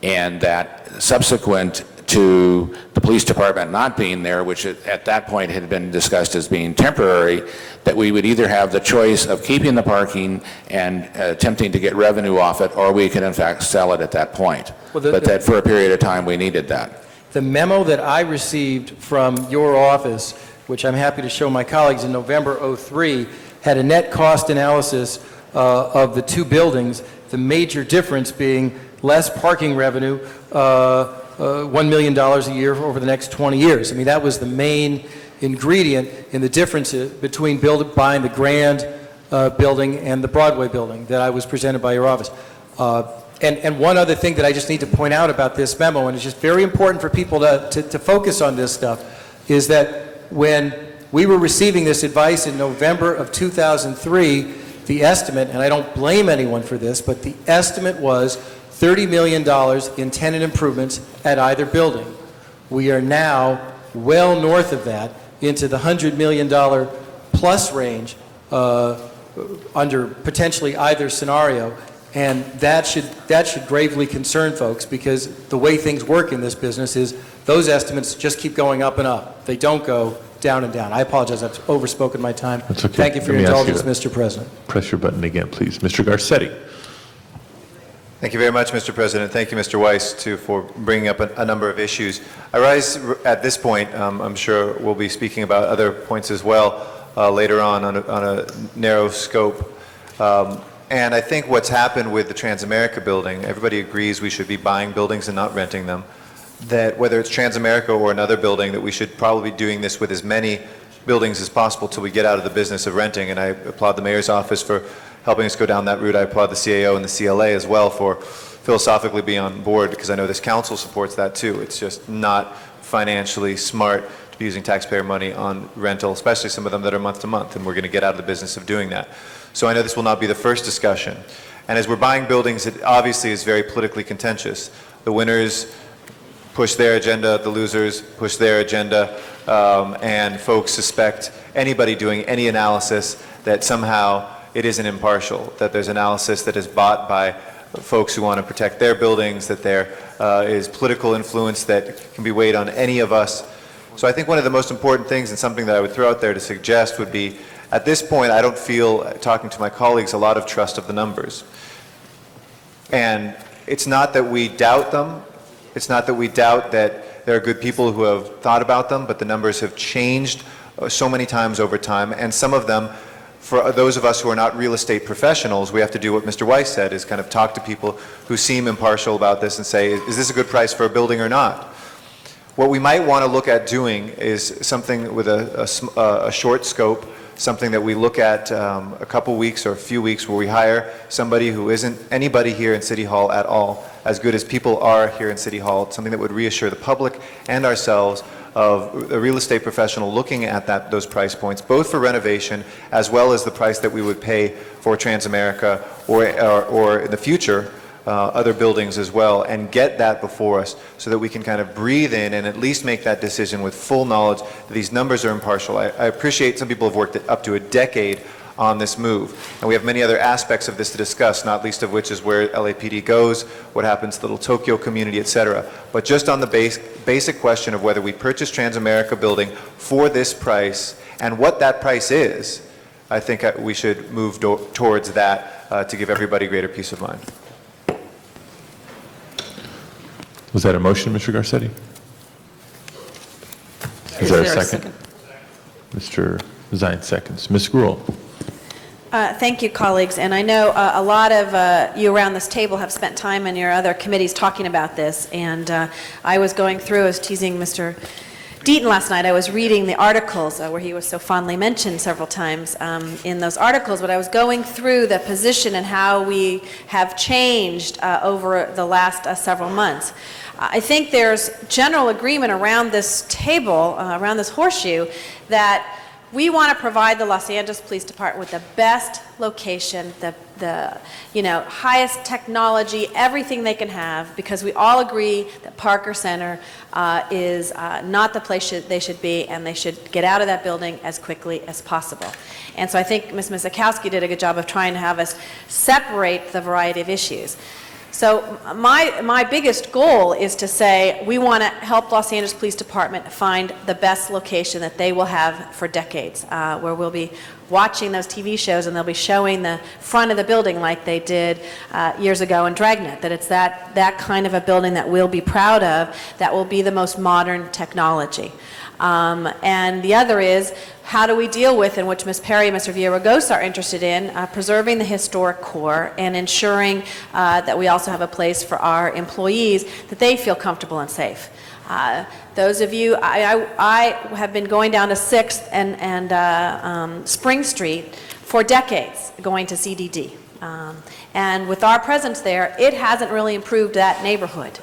and that subsequent to the police department not being there, which at that point had been discussed as being temporary, that we would either have the choice of keeping the parking and attempting to get revenue off it, or we could in fact sell it at that point. But that for a period of time we needed that. The memo that I received from your office, which I'm happy to show my colleagues in November '03, had a net cost analysis of the two buildings, the major difference being less parking revenue, $1 million a year over the next 20 years. I mean, that was the main ingredient in the difference between buying the Grand building and the Broadway building that I was presented by your office. And one other thing that I just need to point out about this memo, and it's just very important for people to focus on this stuff, is that when we were receiving this advice in November of 2003, the estimate, and I don't blame anyone for this, but the estimate was $30 million in tenant improvements at either building. We are now well north of that, into the $100 million plus range under potentially either scenario. And that should gravely concern folks, because the way things work in this business is those estimates just keep going up and up. They don't go down and down. I apologize, I've overspoken my time. That's okay. Thank you for your indulgence, Mr. President. Press your button again, please. Mr. Garcetti. Thank you very much, Mr. President. Thank you, Mr. Weiss, too, for bringing up a number of issues. I rise at this point. I'm sure we'll be speaking about other points as well later on a narrow scope. And I think what's happened with the Transamerica building, everybody agrees we should be buying buildings and not renting them. That whether it's Transamerica or another building, that we should probably be doing this with as many buildings as possible till we get out of the business of renting. And I applaud the mayor's office for helping us go down that route. I applaud the CAO and the CLA as well for philosophically being on board, because I know this council supports that too. It's just not financially smart to be using taxpayer money on rental, especially some of them that are month to month, and we're going to get out of the business of doing that. So I know this will not be the first discussion. And as we're buying buildings, it obviously is very politically contentious. The winners push their agenda, the losers push their agenda, and folks suspect anybody doing any analysis that somehow it isn't impartial, that there's analysis that is bought by folks who want to protect their buildings, that there is political influence that can be weighed on any of us. So I think one of the most important things, and something that I would throw out there to suggest, would be, at this point, I don't feel, talking to my colleagues, a lot of trust of the numbers. And it's not that we doubt them, it's not that we doubt that there are good people who have thought about them, but the numbers have changed so many times over time, and some of them, for those of us who are not real estate professionals, we have to do what Mr. Weiss said, is kind of talk to people who seem impartial about this and say, is this a good price for a building or not? What we might want to look at doing is something with a short scope, something that we look at a couple weeks or a few weeks, where we hire somebody who isn't anybody here in City Hall at all, as good as people are here in City Hall, something that would reassure the public and ourselves of a real estate professional looking at those price points, both for renovation as well as the price that we would pay for Transamerica or in the future, other buildings as well, and get that before us so that we can kind of breathe in and at least make that decision with full knowledge that these numbers are impartial. I appreciate some people have worked up to a decade on this move, and we have many other aspects of this to discuss, not least of which is where LAPD goes, what happens to the Little Tokyo community, etc. But just on the basic question of whether we purchase Transamerica building for this price and what that price is, I think we should move towards that to give everybody greater peace of mind. Was that a motion, Mr. Garcetti? Is there a second? Mr. Zine seconds. Ms. Gruhl. Thank you, colleagues. And I know a lot of you around this table have spent time in your other committees talking about this. And I was going through, I was teasing Mr. Deaton last night. I was reading the articles where he was so fondly mentioned several times in those articles. But I was going through the position and how we have changed over the last several months. I think there's general agreement around this table, around this horseshoe, that we want to provide the Los Angeles Police Department with the best location, the highest technology, everything they can have, because we all agree that Parker Center is not the place they should be, and they should get out of that building as quickly as possible. And so I think Ms. Misakowski did a good job of trying to have us separate the variety of issues. So my biggest goal is to say we want to help Los Angeles Police Department find the best location that they will have for decades, where we'll be watching those TV shows and they'll be showing the front of the building like they did years ago in Dragnet, that it's that kind of a building that we'll be proud of, that will be the most modern technology. And the other is, how do we deal with, and which Ms. Perry and Mr. Villaraigosa are interested in, preserving the historic core and ensuring that we also have a place for our employees that they feel comfortable and safe. Those of you, I have been going down to 6th and Spring Street for decades, going to CDD. And with our presence there, it hasn't really improved that neighborhood.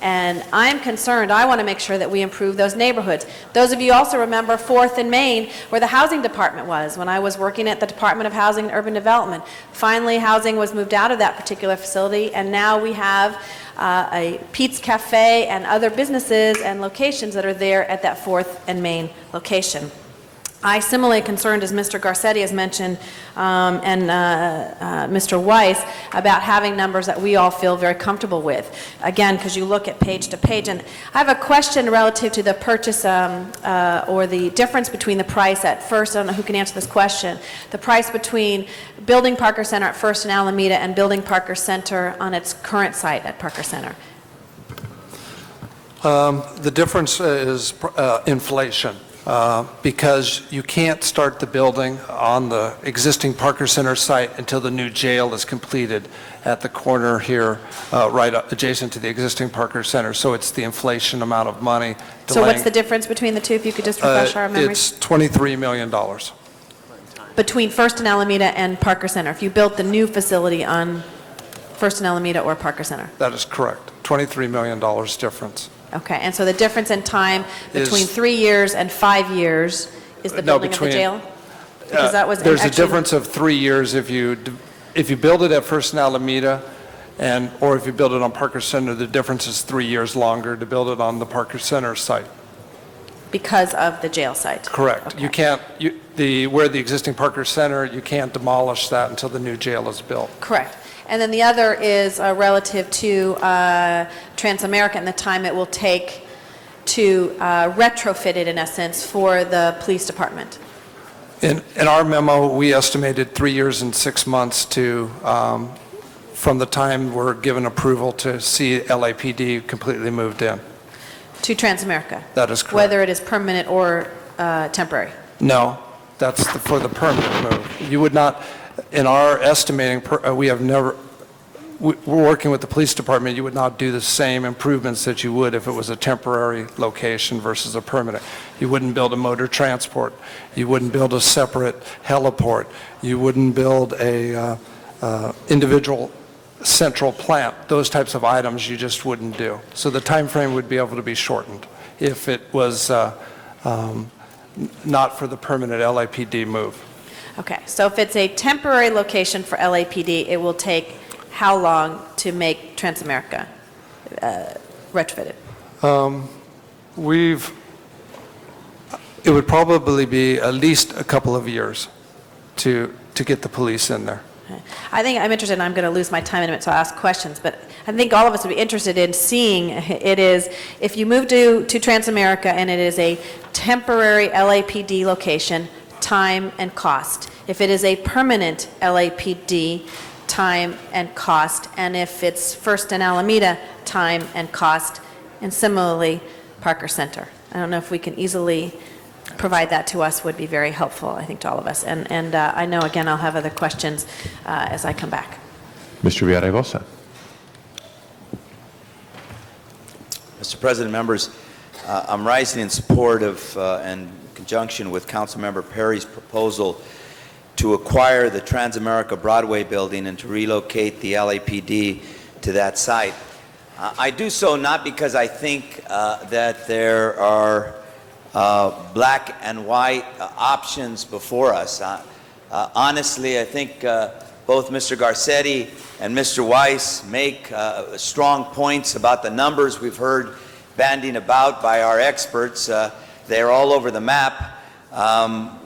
And I'm concerned, I want to make sure that we improve those neighborhoods. Those of you also remember 4th and Main, where the housing department was when I was working at the Department of Housing and Urban Development. Finally, housing was moved out of that particular facility, and now we have a Pete's Cafe and other businesses and locations that are there at that 4th and Main location. I similarly concerned, as Mr. Garcetti has mentioned, and Mr. Weiss, about having numbers that we all feel very comfortable with. Again, because you look at page to page. And I have a question relative to the purchase or the difference between the price at First. I don't know who can answer this question. The price between building Parker Center at First and Alameda and building Parker Center on its current site at Parker Center. The difference is inflation. because you can't start the building on the existing Parker Center site until the new jail is completed at the corner here, right adjacent to the existing Parker Center. So it's the inflation amount of money. So what's the difference between the two, if you could just refresh our memories? It's $23 million. Between First and Alameda and Parker Center, if you built the new facility on First and Alameda or Parker Center? That is correct. $23 million difference. Okay, and so the difference in time between 3 years and 5 years is the building of the jail? Because that was There's a actually- difference of 3 years if you build it at First and Alameda, or if you build it on Parker Center, the difference is 3 years longer to build it on the Parker Center site. Because of the jail site? Correct. You can't, where the existing Parker Center, you can't demolish that until the new jail is built. Correct. And then the other is relative to Transamerica and the time it will take to retrofit it, in essence, for the police department. In our memo, we estimated 3 years and 6 months from the time we're given approval to see LAPD completely moved in. To Transamerica? That is correct. Whether it is permanent or temporary? No, that's for the permanent move. You would not, in our estimating, we're working with the police department, you would not do the same improvements that you would if it was a temporary location versus a permanent. You wouldn't build a motor transport. You wouldn't build a separate heliport. You wouldn't build a individual central plant. Those types of items you just wouldn't do. So the time frame would be able to be shortened if it was not for the permanent LAPD move. Okay, so if it's a temporary location for LAPD, it will take how long to make Transamerica retrofitted? It would probably be at least a couple of years to get the police in there. I think I'm interested, and I'm going to lose my time in a minute, so I'll ask questions, but I think all of us would be interested in seeing it is, if you move to Transamerica and it is a temporary LAPD location, time and cost. If it is a permanent LAPD, time and cost, and if it's First and Alameda, time and cost, and similarly, Parker Center. I don't know if we can easily provide that to us, would be very helpful, I think, to all of us. And I know, again, I'll have other questions as I come back. Mr. Villaraigosa. Mr. President, members, I'm rising in support of and in conjunction with Councilmember Perry's proposal to acquire the Transamerica Broadway building and to relocate the LAPD to that site. I do so not because I think that there are black and white options before us. Honestly, I think both Mr. Garcetti and Mr. Weiss make strong points about the numbers we've heard bandied about by our experts. They're all over the map.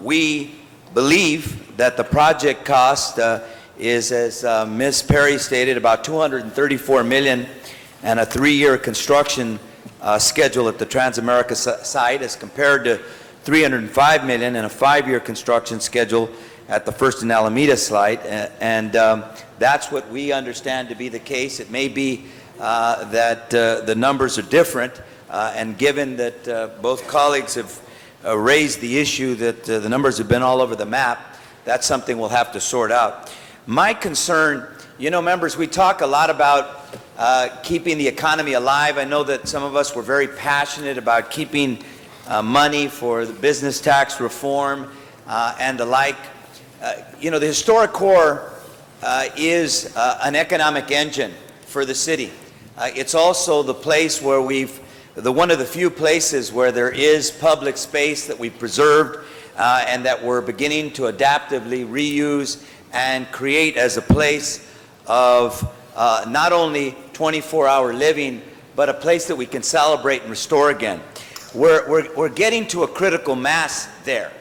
We believe that the project cost is, as Ms. Perry stated, about $234 million, and a 3-year construction schedule at the Transamerica site as compared to $305 million and a 5-year construction schedule at the First and Alameda site. And that's what we understand to be the case. It may be that the numbers are different, and given that both colleagues have raised the issue that the numbers have been all over the map, that's something we'll have to sort out. My concern, you know, members, we talk a lot about keeping the economy alive. I know that some of us were very passionate about keeping money for the business tax reform and the like. You know, the historic core is an economic engine for the city. It's also the place where one of the few places where there is public space that we've preserved and that we're beginning to adaptively reuse and create as a place of not only 24-hour living, but a place that we can celebrate and restore again. We're getting to a critical mass there.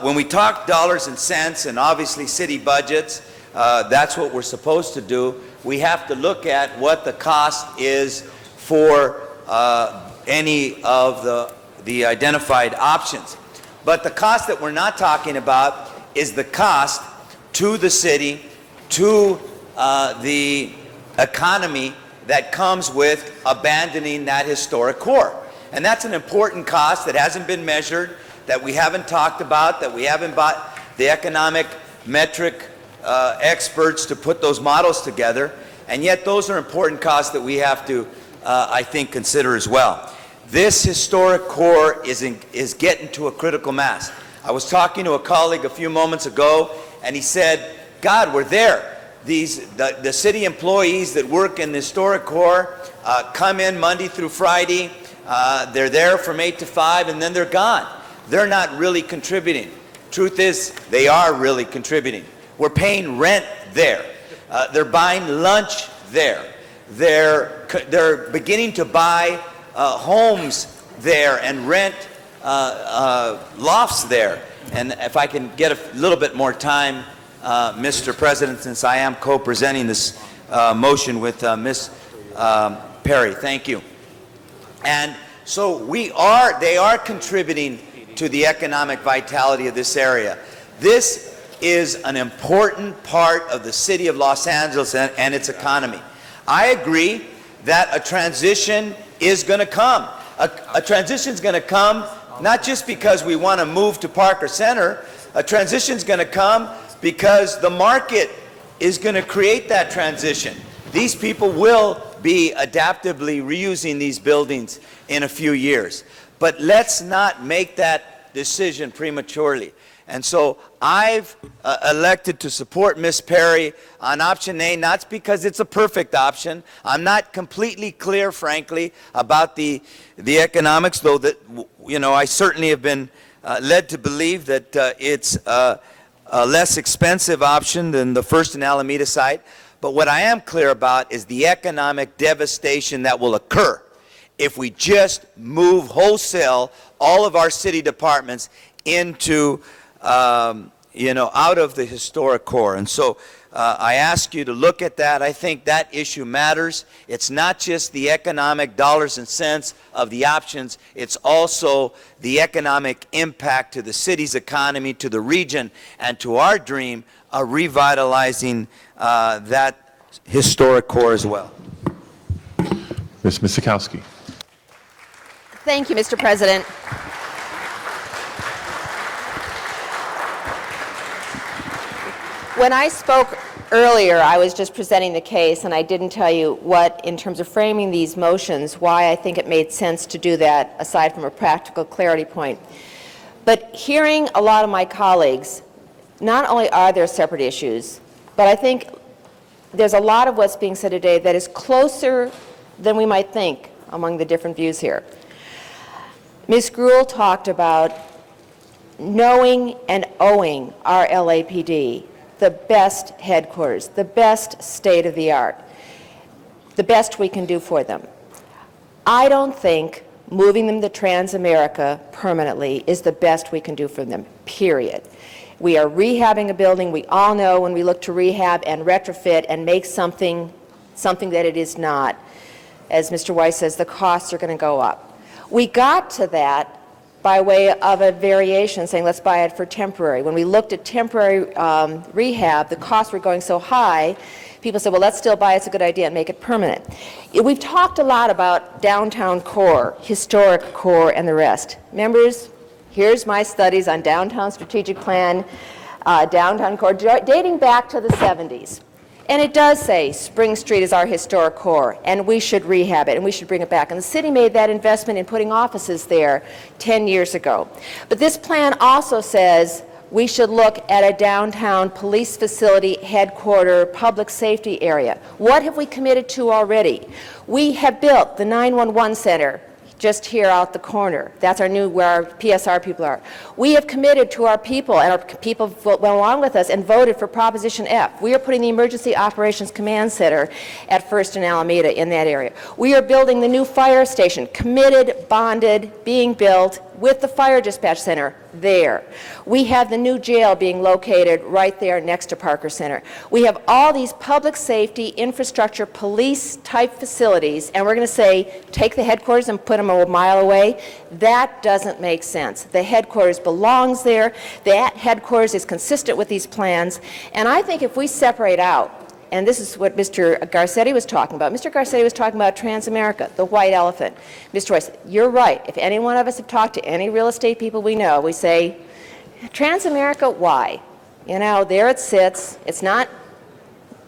When we talk dollars and cents and obviously city budgets, that's what we're supposed to do. We have to look at what the cost is for any of the identified options. But the cost that we're not talking about is the cost to the city, to the economy that comes with abandoning that historic core. And that's an important cost that hasn't been measured. that we haven't talked about, that we haven't bought the economic metric experts to put those models together, and yet those are important costs that we have to, I think, consider as well. This historic core is getting to a critical mass. I was talking to a colleague a few moments ago, and he said, God, we're there. The city employees that work in the historic core come in Monday through Friday, they're there from 8 to 5, and then they're gone. They're not really contributing. Truth is, they are really contributing. We're paying rent there. They're buying lunch there. They're beginning to buy homes there and rent lofts there. And if I can get a little bit more time, Mr. President, since I am co-presenting this motion with Ms. Perry, thank you. And so they are contributing to the economic vitality of this area. This is an important part of the city of Los Angeles and its economy. I agree that a transition is going to come. A transition is going to come not just because we want to move to Parker Center. A transition is going to come because the market is going to create that transition. These people will be adaptively reusing these buildings in a few years. But let's not make that decision prematurely. And so I've elected to support Ms. Perry on option A, not because it's a perfect option. I'm not completely clear, frankly, about the economics, though that, you know, I certainly have been led to believe that it's a less expensive option than the First and Alameda site. But what I am clear about is the economic devastation that will occur if we just move wholesale all of our city departments into out of the historic core. And so I ask you to look at that. I think that issue matters. It's not just the economic dollars and cents of the options, it's also the economic impact to the city's economy, to the region, and to our dream of revitalizing that historic core as well. Ms. Miskowski. Thank you, Mr. President. When I spoke earlier, I was just presenting the case, and I didn't tell you what, in terms of framing these motions, why I think it made sense to do that, aside from a practical clarity point. But hearing a lot of my colleagues, not only are there separate issues, but I think there's a lot of what's being said today that is closer than we might think among the different views here. Ms. Gruhl talked about knowing and owing our LAPD the best headquarters, the best state-of-the-art, the best we can do for them. I don't think moving them to Transamerica permanently is the best we can do for them, period. We are rehabbing a building. We all know when we look to rehab and retrofit and make something that it is not, as Mr. Weiss says, the costs are going to go up. We got to that by way of a variation, saying let's buy it for temporary. When we looked at temporary rehab, the costs were going so high, people said, well, let's still buy it, it's a good idea, and make it permanent. We've talked a lot about downtown core, historic core, and the rest. Members, here's my studies on downtown strategic plan, downtown core, dating back to the 70s. And it does say Spring Street is our historic core, and we should rehab it, and we should bring it back. And the city made that investment in putting offices there 10 years ago. But this plan also says we should look at a downtown police facility, headquarter, public safety area. What have we committed to already? We have built the 911 center just here out the corner. That's our new, where our PSR people are. We have committed to our people, and our people went along with us and voted for Proposition F. We are putting the Emergency Operations Command Center at First and Alameda in that area. We are building the new fire station, committed, bonded, being built with the Fire Dispatch Center there. We have the new jail being located right there next to Parker Center. We have all these public safety, infrastructure, police-type facilities, and we're going to say, take the headquarters and put them a mile away. That doesn't make sense. The headquarters belongs there. That headquarters is consistent with these plans. And I think if we separate out and this is what Mr. Garcetti was talking about. Mr. Garcetti was talking about Transamerica, the white elephant. Mr. Royce, you're right. If any one of us have talked to any real estate people we know, we say, Transamerica, why? You know, there it sits. It's not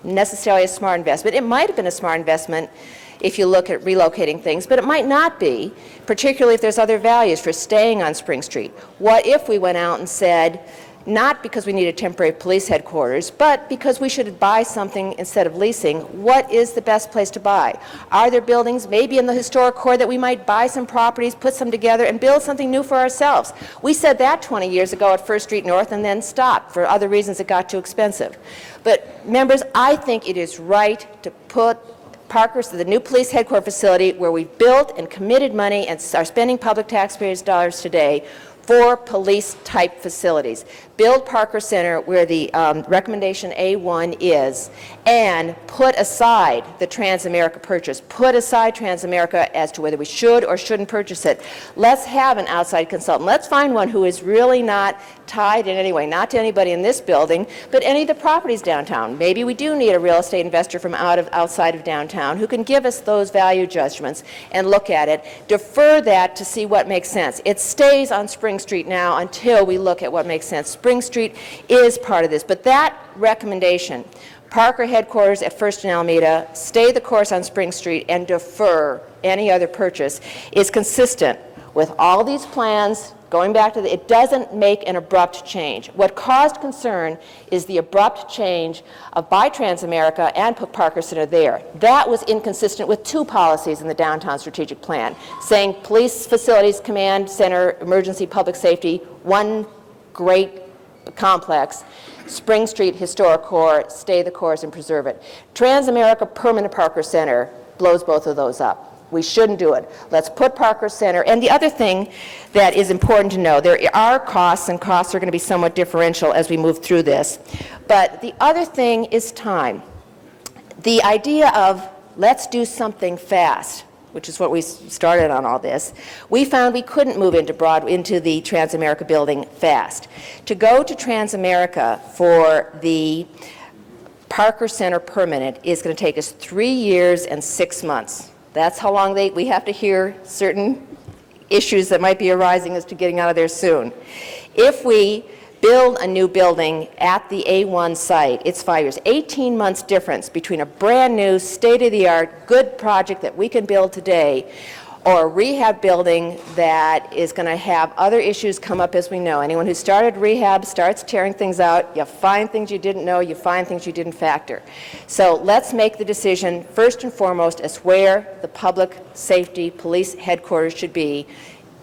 necessarily a smart investment. It might have been a smart investment if you look at relocating things, but it might not be, particularly if there's other values for staying on Spring Street. What if we went out and said, not because we need a temporary police headquarters, but because we should buy something instead of leasing, what is the best place to buy? Are there buildings, maybe in the historic core, that we might buy some properties, put some together, and build something new for ourselves? We said that 20 years ago at First Street North and then stopped. For other reasons, it got too expensive. But members, I think it is right to put Parker's, the new police headquarters facility, where we've built and committed money and are spending public taxpayers' dollars today for police-type facilities. Build Parker Center where the recommendation A1 is, and put aside the Transamerica purchase. Put aside Transamerica as to whether we should or shouldn't purchase it. Let's have an outside consultant. Let's find one who is really not tied in any way, not to anybody in this building, but any of the properties downtown. Maybe we do need a real estate investor from outside of downtown who can give us those value judgments and look at it. Defer that to see what makes sense. It stays on Spring Street now until we look at what makes sense. Spring Street is part of this, but that recommendation, Parker headquarters at First and Alameda, stay the course on Spring Street and defer any other purchase, is consistent with all these plans. Going back to it doesn't make an abrupt change. What caused concern is the abrupt change of by Transamerica and put Parker Center there. That was inconsistent with two policies in the downtown strategic plan, saying police facilities, command center, emergency public safety, one great complex. Spring Street historic core, stay the course and preserve it. Transamerica permanent Parker Center blows both of those up. We shouldn't do it. Let's put Parker Center. And the other thing that is important to know, there are costs, and costs are going to be somewhat differential as we move through this. But the other thing is time. The idea of let's do something fast, which is what we started on all this, we found we couldn't move into the Transamerica building fast. To go to Transamerica for the Parker Center permanent is going to take us 3 years and 6 months. That's how long we have to hear certain issues that might be arising as to getting out of there soon. If we build a new building at the A1 site, it's 5 years. 18 months difference between a brand new, state-of-the-art, good project that we can build today, or a rehab building that is going to have other issues come up, as we know. Anyone who started rehab starts tearing things out. You find things you didn't know. You find things you didn't factor. So let's make the decision, first and foremost, as where the public safety police headquarters should be,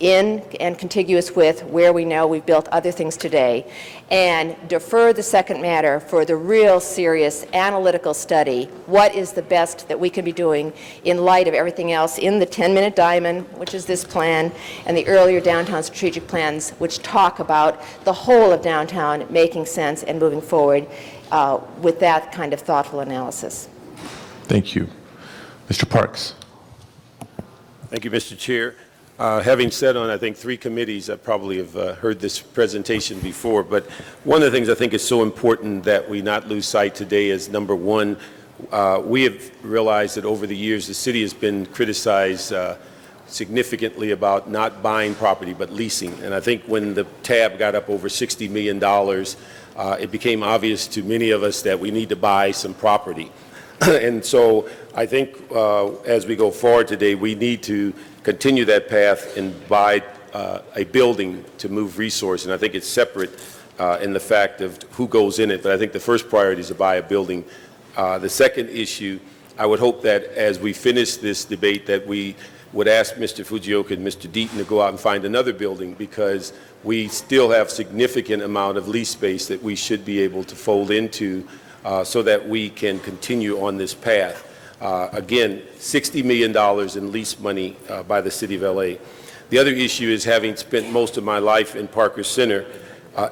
in and contiguous with where we know we've built other things today, and defer the second matter for the real serious analytical study. What is the best that we can be doing in light of everything else in the 10-minute diamond, which is this plan, and the earlier downtown strategic plans, which talk about the whole of downtown making sense and moving forward with that kind of thoughtful analysis. Thank you. Mr. Parks. Thank you, Mr. Chair. Having sat on, I think, 3 committees, I probably have heard this presentation before, but one of the things I think is so important that we not lose sight today is, number one, we have realized that over the years the city has been criticized significantly about not buying property but leasing. And I think when the tab got up over $60 million, it became obvious to many of us that we need to buy some property. And so I think as we go forward today, we need to continue that path and buy a building to move resource. And I think it's separate in the fact of who goes in it, but I think the first priority is to buy a building. The second issue, I would hope that as we finish this debate that we would ask Mr. Fujioka and Mr. Deaton to go out and find another building, because we still have significant amount of lease space that we should be able to fold into so that we can continue on this path. Again, $60 million in lease money by the City of LA. The other issue is, having spent most of my life in Parker Center,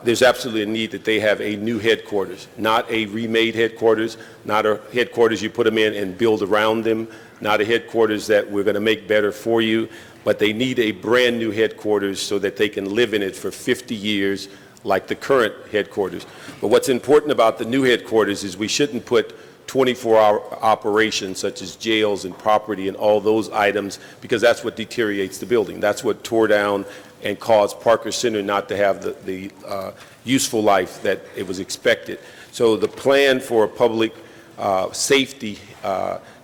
there's absolutely a need that they have a new headquarters, not a remade headquarters, not a headquarters you put them in and build around them, not a headquarters that we're going to make better for you, but they need a brand new headquarters so that they can live in it for 50 years like the current headquarters. But what's important about the new headquarters is we shouldn't put 24-hour operations such as jails and property and all those items, because that's what deteriorates the building. That's what tore down and caused Parker Center not to have the useful life that it was expected. So the plan for a public safety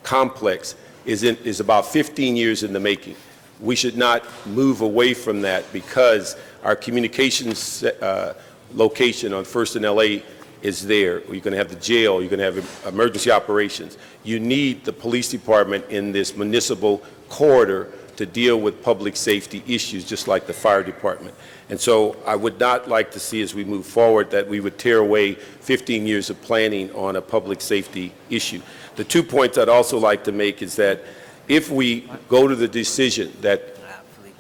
complex is about 15 years in the making. We should not move away from that because our communications location on First and LA is there. You're going to have the jail, you're going to have emergency operations. You need the police department in this municipal corridor to deal with public safety issues, just like the fire department. And so I would not like to see, as we move forward, that we would tear away 15 years of planning on a public safety issue. The 2 points I'd also like to make is that if we go to the decision that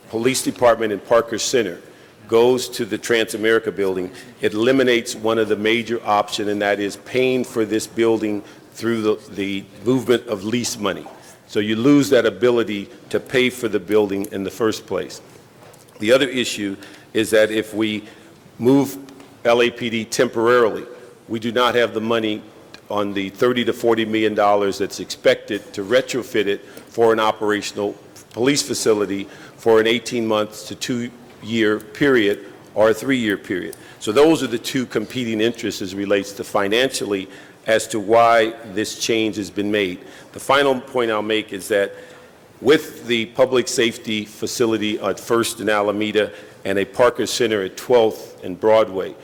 police department in Parker Center goes to the Transamerica building, it eliminates one of the major options, and that is paying for this building through the movement of lease money. So you lose that ability to pay for the building in the first place. The other issue is that if we move LAPD temporarily, we do not have the money on the $30 to $40 million that's expected to retrofit it for an operational police facility for an 18 months to 2-year period or a 3-year period. So those are the two competing interests as relates to financially as to why this change has been made. The final point I'll make is that with the public safety facility at First and Alameda and a Parker Center at 12th and Broadway,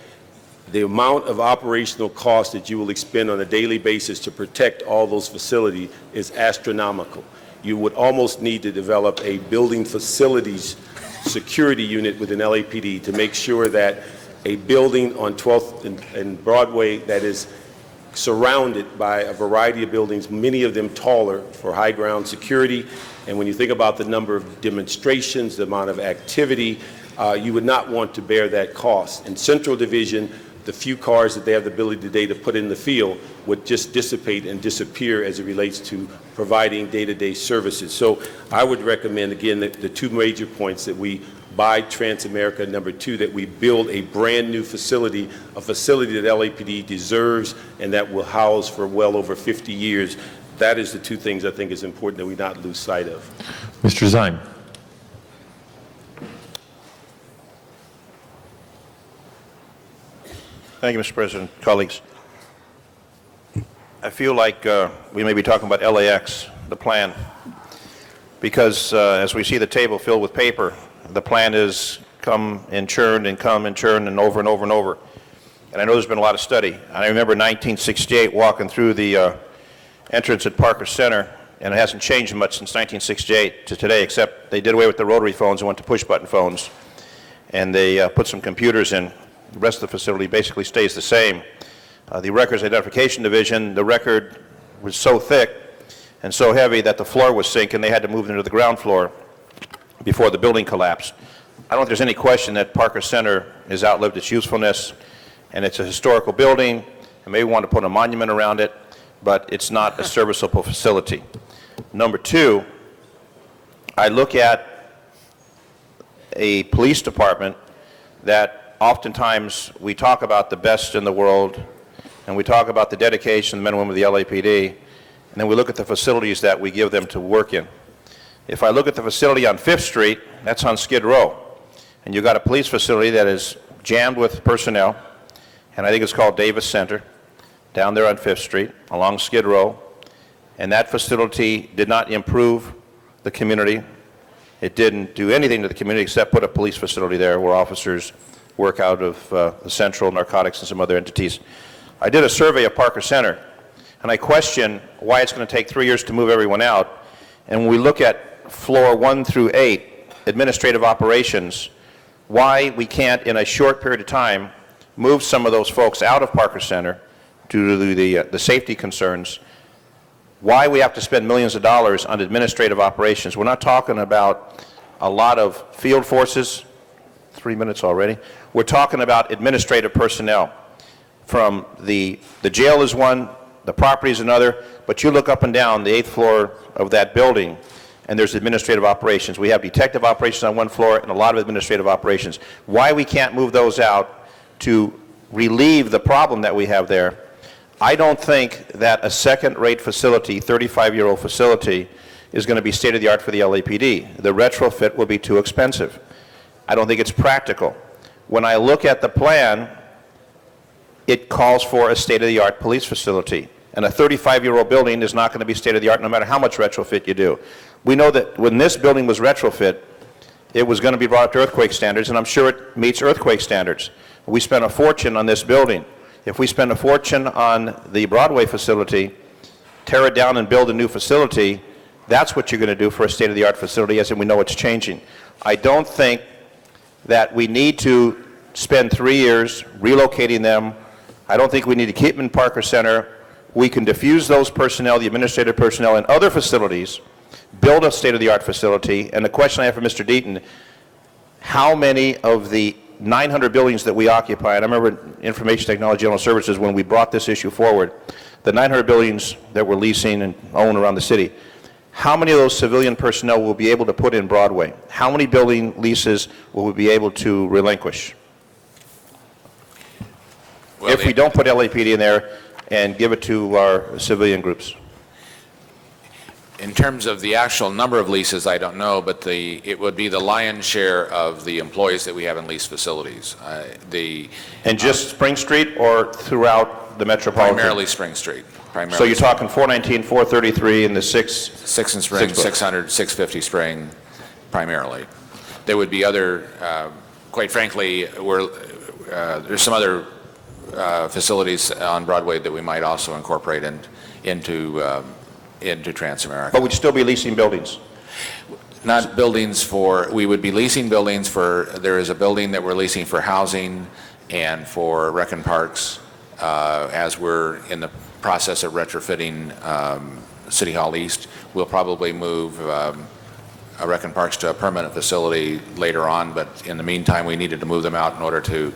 the amount of operational cost that you will expend on a daily basis to protect all those facilities is astronomical. You would almost need to develop a building facilities security unit within LAPD to make sure that a building on 12th and Broadway that is surrounded by a variety of buildings, many of them taller for high ground security. And when you think about the number of demonstrations, the amount of activity, you would not want to bear that cost. In Central Division, the few cars that they have the ability today to put in the field would just dissipate and disappear as it relates to providing day-to-day services. So I would recommend, again, the two major points: that we buy Transamerica, number two, that we build a brand new facility, a facility that LAPD deserves and that will house for well over 50 years. That is the two things I think is important that we not lose sight of. Mr. Zine. Thank you, Mr. President. Colleagues, I feel like we may be talking about LAX, the plan, because as we see the table filled with paper, the plan is come and churn and come and churn and over and over and over. And I know there's been a lot of study. And I remember 1968 walking through the entrance at Parker Center, and it hasn't changed much since 1968 to today, except they did away with the rotary phones and went to push-button phones. And they put some computers in. The rest of the facility basically stays the same. The Records Identification Division, the record was so thick and so heavy that the floor was sinking. They had to move it into the ground floor before the building collapsed. I don't think there's any question that Parker Center has outlived its usefulness, and it's a historical building, and maybe we want to put a monument around it, but it's not a serviceable facility. Number two, I look at a police department that oftentimes we talk about the best in the world, and we talk about the dedication of the men and women of the LAPD, and then we look at the facilities that we give them to work in. If I look at the facility on 5th Street, that's on Skid Row, and you've got a police facility that is jammed with personnel, and I think it's called Davis Center, down there on 5th Street, along Skid Row, and that facility did not improve the community. It didn't do anything to the community except put a police facility there where officers work out of the Central Narcotics and some other entities. I did a survey of Parker Center, and I question why it's going to take 3 years to move everyone out. And when we look at floor 1 through 8, administrative operations, why we can't, in a short period of time, move some of those folks out of Parker Center due to the safety concerns, why we have to spend millions of dollars on administrative operations. We're not talking about a lot of field forces, 3 minutes already. We're talking about administrative personnel. From the jail is one, the property is another, but you look up and down the 8th floor of that building, and there's administrative operations. We have detective operations on one floor and a lot of administrative operations. Why we can't move those out to relieve the problem that we have there, I don't think that a second-rate facility, 35-year-old facility, is going to be state-of-the-art for the LAPD. The retrofit will be too expensive. I don't think it's practical. When I look at the plan, it calls for a state-of-the-art police facility. And a 35-year-old building is not going to be state-of-the-art no matter how much retrofit you do. We know that when this building was retrofit, it was going to be brought up to earthquake standards, and I'm sure it meets earthquake standards. We spent a fortune on this building. If we spend a fortune on the Broadway facility, tear it down and build a new facility, that's what you're going to do for a state-of-the-art facility, as in we know it's changing. I don't think that we need to spend 3 years relocating them. I don't think we need to keep them in Parker Center. We can diffuse those personnel, the administrative personnel, in other facilities, build a state-of-the-art facility. And the question I have for Mr. Deaton, how many of the 900 buildings that we occupy, and I remember Information Technology General Services when we brought this issue forward, the 900 buildings that we're leasing and own around the city, how many of those civilian personnel will be able to put in Broadway? How many building leases will we be able to relinquish? Well, if we don't put LAPD in there and give it to our civilian groups? In terms of the actual number of leases, I don't know, but it would be the lion's share of the employees that we have in leased facilities. And just Spring Street or throughout the metropolitan? Primarily Spring Street. Primarily. So you're talking 419, 433, and the 6? 6 in Spring, 600, 650 Spring, primarily. There would be other, quite frankly, there's some other facilities on Broadway that we might also incorporate into Transamerica. But we'd still be leasing buildings? Not buildings for, we would be leasing buildings for, there is a building that we're leasing for housing and for rec and parks, as we're in the process of retrofitting City Hall East. We'll probably move rec and parks to a permanent facility later on, but in the meantime, we needed to move them out in order to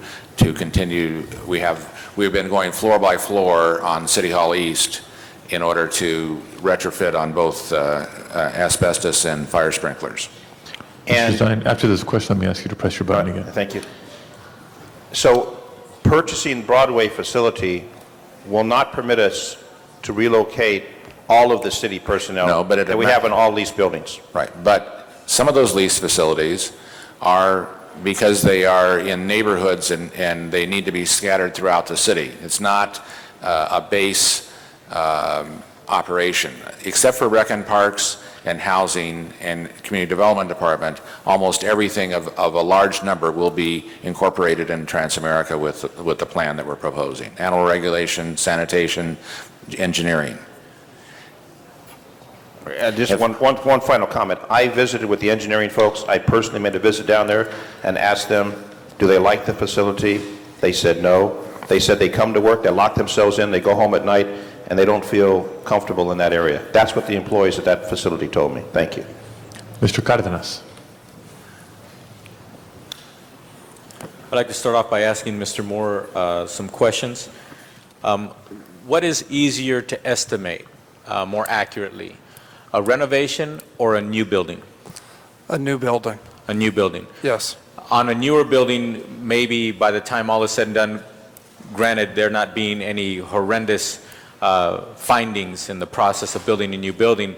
continue. We've been going floor by floor on City Hall East in order to retrofit on both asbestos and fire sprinklers. Mr. Stein, after this question, let me ask you to press your button again. Thank you. So purchasing Broadway facility will not permit us to relocate all of the city personnel that we have in all leased buildings. Right, but some of those leased facilities are, because they are in neighborhoods and they need to be scattered throughout the city. It's not a base operation. Except for rec and parks and housing and community development department, almost everything of a large number will be incorporated in Transamerica with the plan that we're proposing. Animal regulation, sanitation, engineering. Just one final comment. I visited with the engineering folks. I personally made a visit down there and asked them, do they like the facility? They said no. They said they come to work, they lock themselves in, they go home at night, and they don't feel comfortable in that area. That's what the employees at that facility told me. Thank you. Mr. Cardenas. I'd like to start off by asking Mr. Moore some questions. What is easier to estimate more accurately, a renovation or a new building? A new building. A new building. Yes. On a newer building, maybe by the time all is said and done, granted there not being any horrendous findings in the process of building a new building,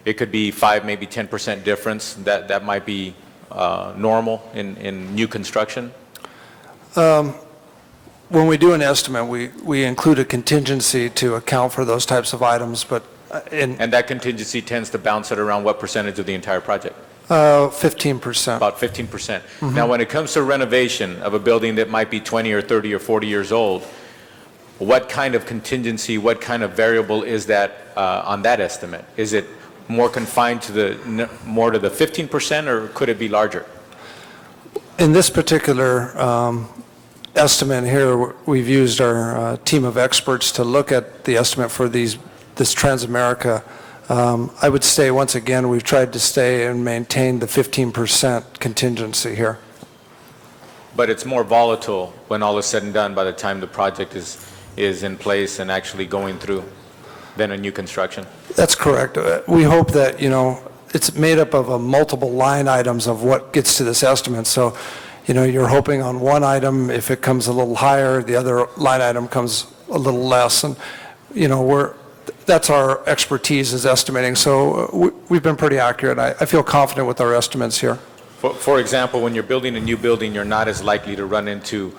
it could be 5, maybe 10% difference. That might be normal in new construction. When we do an estimate, we include a contingency to account for those types of items, but and that contingency tends to bounce at around what percentage of the entire project? 15%. About 15%. Now, when it comes to renovation of a building that might be 20 or 30 or 40 years old, what kind of contingency, what kind of variable is that on that estimate? Is it more confined to the 15%, or could it be larger? In this particular estimate here, we've used our team of experts to look at the estimate for this Transamerica. I would say, once again, we've tried to stay and maintain the 15% contingency here. But it's more volatile when all is said and done by the time the project is in place and actually going through than a new construction. That's correct. We hope that, it's made up of multiple line items of what gets to this estimate. So, you're hoping on one item, if it comes a little higher, the other line item comes a little less. And that's our expertise is estimating. So we've been pretty accurate. I feel confident with our estimates here. For example, when you're building a new building, you're not as likely to run into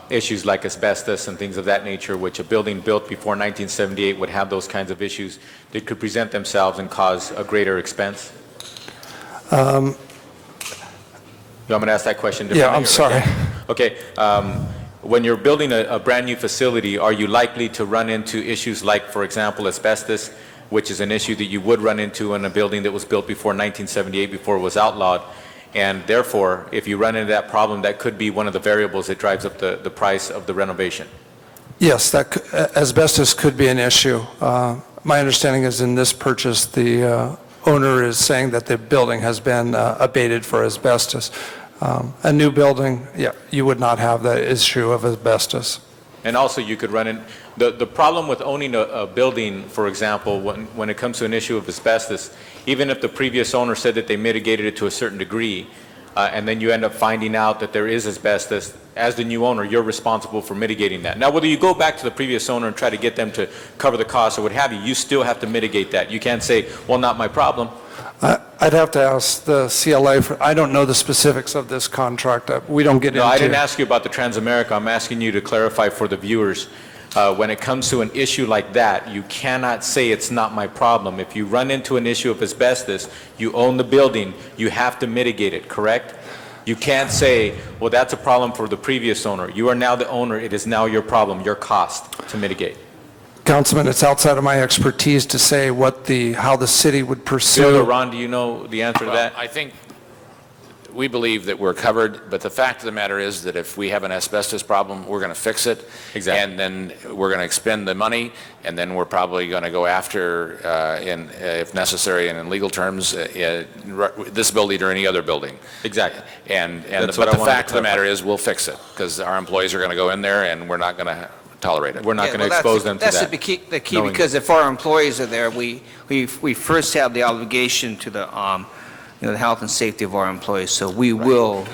issues like asbestos and things of that nature, which a building built before 1978 would have those kinds of issues that could present themselves and cause a greater expense? You want me to ask that question differently? Yeah, I'm sorry. Okay. When you're building a brand-new facility, are you likely to run into issues like, for example, asbestos, which is an issue that you would run into in a building that was built before 1978, before it was outlawed? And therefore, if you run into that problem, that could be one of the variables that drives up the price of the renovation. Yes, asbestos could be an issue. My understanding is in this purchase, the owner is saying that the building has been abated for asbestos. A new building, yeah, you would not have that issue of asbestos. And also you could run in, the problem with owning a building, for example, when it comes to an issue of asbestos, even if the previous owner said that they mitigated it to a certain degree, and then you end up finding out that there is asbestos, as the new owner, you're responsible for mitigating that. Now, whether you go back to the previous owner and try to get them to cover the cost or what have you, you still have to mitigate that. You can't say, well, not my problem. I'd have to ask the CLA I don't know the specifics of this contract. We don't get into. No, I didn't ask you about the Transamerica. I'm asking you to clarify for the viewers. When it comes to an issue like that, you cannot say it's not my problem. If you run into an issue of asbestos, you own the building, you have to mitigate it, correct? You can't say, well, that's a problem for the previous owner. You are now the owner. It is now your problem, your cost to mitigate. Councilman, it's outside of my expertise to say how the city would pursue. Bill or Ron, do you know the answer to that? I think we believe that we're covered, but the fact of the matter is that if we have an asbestos problem, we're going to fix it. Exactly. And then we're going to expend the money, and then we're probably going to go after, if necessary and in legal terms, this building or any other building. Exactly. But the fact of the matter is we'll fix it, because our employees are going to go in there and we're not going to tolerate it. We're not going to expose them to that. That's the key because if our employees are there, we first have the obligation to the health and safety of our employees, so we will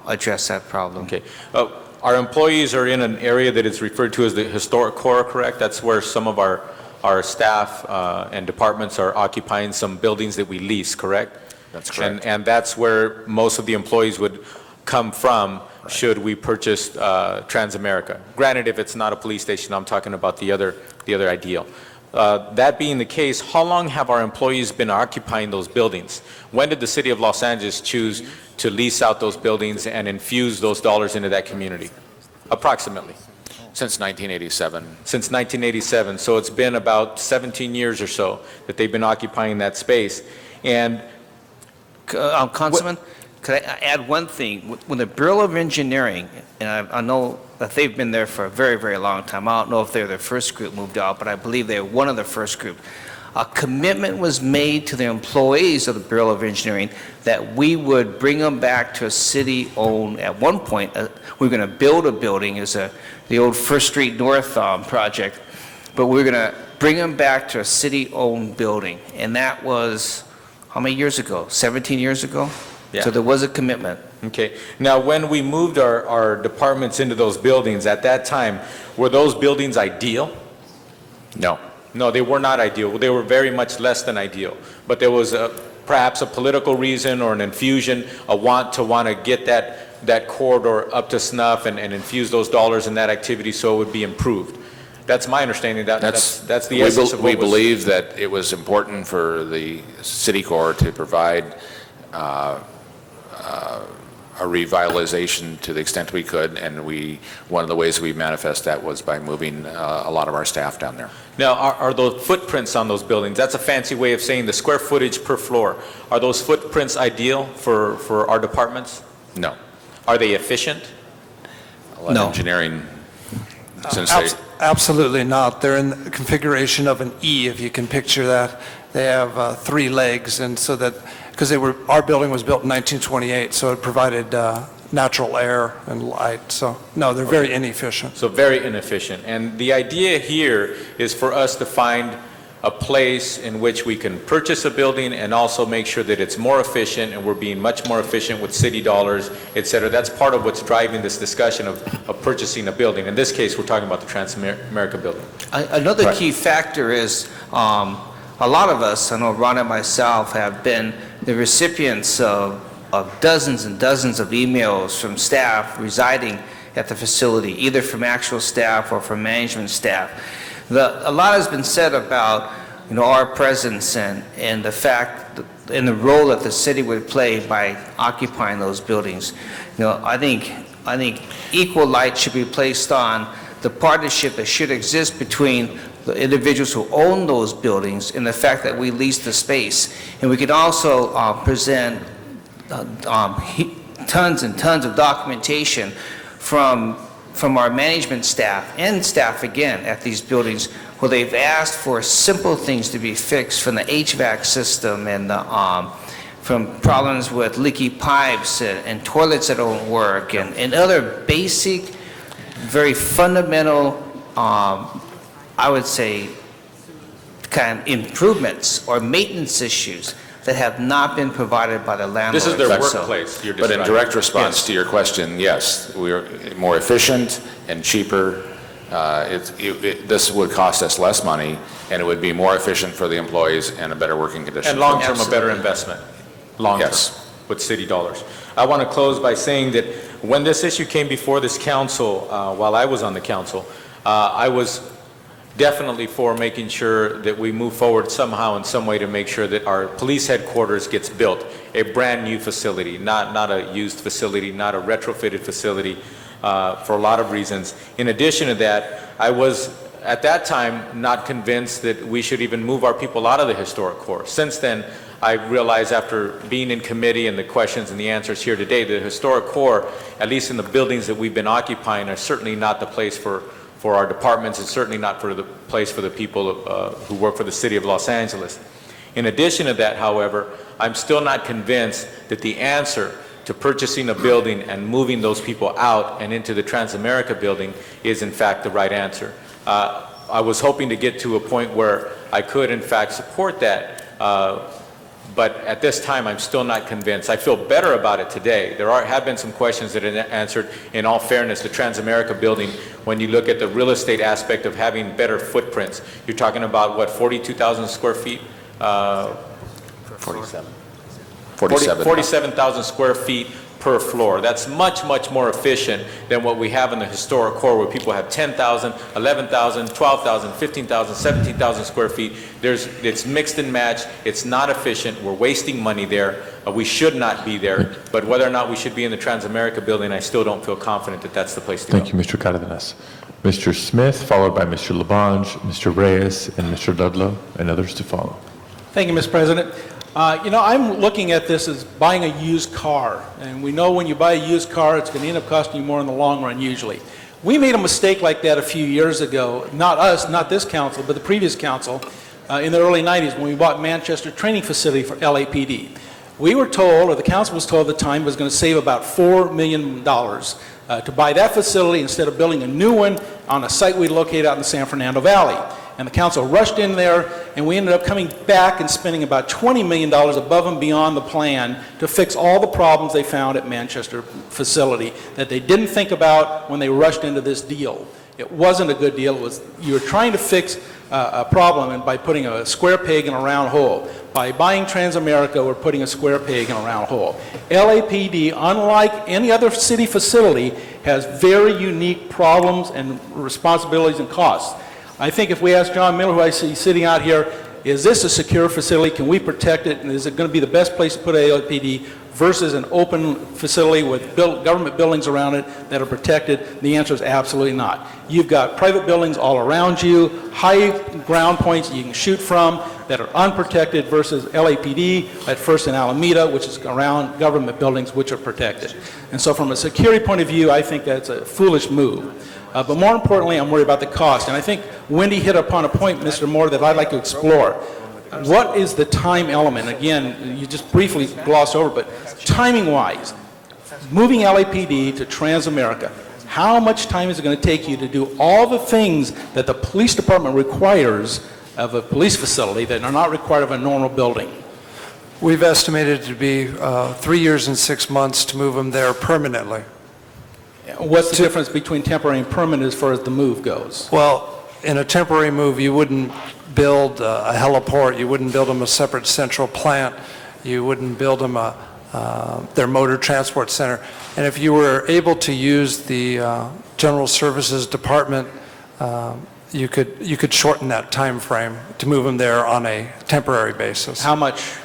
address that problem. Okay. Our employees are in an area that is referred to as the historic core, correct? That's where some of our staff and departments are occupying some buildings that we lease, correct? That's correct. And that's where most of the employees would come from should we purchase Transamerica. Granted, if it's not a police station, I'm talking about the other ideal. That being the case, how long have our employees been occupying those buildings? When did the city of Los Angeles choose to lease out those buildings and infuse those dollars into that community? Approximately. Since 1987. Since 1987. So it's been about 17 years or so that they've been occupying that space. And Councilman, could I add one thing? When the Bureau of Engineering, and I know that they've been there for a very, very long time. I don't know if they're the first group moved out, but I believe they're one of the first group. A commitment was made to the employees of the Bureau of Engineering that we would bring them back to a city-owned, at one point, we were going to build a building, as the old First Street North project, but we were going to bring them back to a city-owned building. And that was, how many years ago? 17 years ago? Yeah. So there was a commitment. Okay. Now, when we moved our departments into those buildings, at that time, were those buildings ideal? No. No, they were not ideal. They were very much less than ideal. But there was perhaps a political reason or an infusion, a want to get that corridor up to snuff and infuse those dollars in that activity so it would be improved. That's my understanding. That's the essence of what we believe that it was important for the city core to provide a revitalization to the extent we could, and one of the ways we manifest that was by moving a lot of our staff down there. Now, are those footprints on those buildings, that's a fancy way of saying the square footage per floor, are those footprints ideal for our departments? No. Are they efficient? I'll let engineering, since Absolutely not. They're in the configuration of an E, if you can picture that. They have 3 legs, and so that, because our building was built in 1928, so it provided natural air and light. So, no, they're very inefficient. So very inefficient. And the idea here is for us to find a place in which we can purchase a building and also make sure that it's more efficient and we're being much more efficient with city dollars, et cetera. That's part of what's driving this discussion of purchasing a building. In this case, we're talking about the Transamerica building. Another Right. key factor is a lot of us, I know Ron and myself, have been the recipients of dozens and dozens of emails from staff residing at the facility, either from actual staff or from management staff. A lot has been said about, our presence and the fact and the role that the city would play by occupying those buildings. I think equal light should be placed on the partnership that should exist between the individuals who own those buildings and the fact that we lease the space. And we can also present tons and tons of documentation from our management staff and staff again at these buildings where they've asked for simple things to be fixed from the HVAC system and from problems with leaky pipes and toilets that don't work and other basic, very fundamental, I would say, kind of improvements or maintenance issues that have not been provided by the landlord. This is their themselves. workplace you're But in describing. direct response Yes. to your question, yes, we are more efficient and cheaper. This would cost us less money, and it would be more efficient for the employees and a better working condition. And long-term, a better Absolutely. investment, long-term, Yes. with city dollars. I want to close by saying that when this issue came before this council, while I was on the council, I was definitely for making sure that we move forward somehow in some way to make sure that our police headquarters gets built, a brand-new facility, not a used facility, not a retrofitted facility, for a lot of reasons. In addition to that, I was, at that time, not convinced that we should even move our people out of the historic core. Since then, I realized after being in committee and the questions and the answers here today, the historic core, at least in the buildings that we've been occupying, are certainly not the place for our departments, and certainly not for the place for the people who work for the city of Los Angeles. In addition to that, however, I'm still not convinced that the answer to purchasing a building and moving those people out and into the Transamerica building is in fact the right answer. I was hoping to get to a point where I could in fact support that, but at this time I'm still not convinced. I feel better about it today. There have been some questions that are answered. In all fairness, the Transamerica building, when you look at the real estate aspect of having better footprints, you're talking about what, 42,000 square feet? 47,000 square feet per floor. That's much, much more efficient than what we have in the historic core, where people have 10,000, 11,000, 12,000, 15,000, 17,000 square feet. It's mixed and matched. It's not efficient. We're wasting money there. We should not be there. But whether or not we should be in the Transamerica building, I still don't feel confident that that's the place to go. Thank you, Mr. Cardenas. Mr. Smith, followed by Mr. Labange, Mr. Reyes, and Mr. Ludlow, and others to follow. Thank you, Mr. President. I'm looking at this as buying a used car, and we know when you buy a used car, it's going to end up costing you more in the long run usually. We made a mistake like that a few years ago, not us, not this council, but the previous council, in the early 90s when we bought Manchester Training Facility for LAPD. We were told, or the council was told at the time, it was going to save about $4 million to buy that facility instead of building a new one on a site we located out in the San Fernando Valley. And the council rushed in there, and we ended up coming back and spending about $20 million above and beyond the plan to fix all the problems they found at Manchester facility that they didn't think about when they rushed into this deal. It wasn't a good deal. You were trying to fix a problem and by putting a square peg in a round hole. By buying Transamerica, we're putting a square peg in a round hole. LAPD, unlike any other city facility, has very unique problems and responsibilities and costs. I think if we ask John Miller, who I see sitting out here, is this a secure facility? Can we protect it? And is it going to be the best place to put LAPD versus an open facility with government buildings around it that are protected? The answer is absolutely not. You've got private buildings all around you, high ground points that you can shoot from that are unprotected versus LAPD at First and Alameda, which is around government buildings which are protected. And so from a security point of view, I think that's a foolish move. But more importantly, I'm worried about the cost. And I think Wendy hit upon a point, Mr. Moore, that I'd like to explore. What is the time element? Again, you just briefly glossed over, but timing-wise, moving LAPD to Transamerica, how much time is it going to take you to do all the things that the police department requires of a police facility that are not required of a normal building? We've estimated it to be 3 years and 6 months to move them there permanently. What's the difference between temporary and permanent as far as the move goes? Well, in a temporary move, you wouldn't build a heliport, you wouldn't build them a separate central plant, you wouldn't build them their motor transport center. And if you were able to use the General Services Department, you could shorten that time frame to move them there on a temporary basis. How much?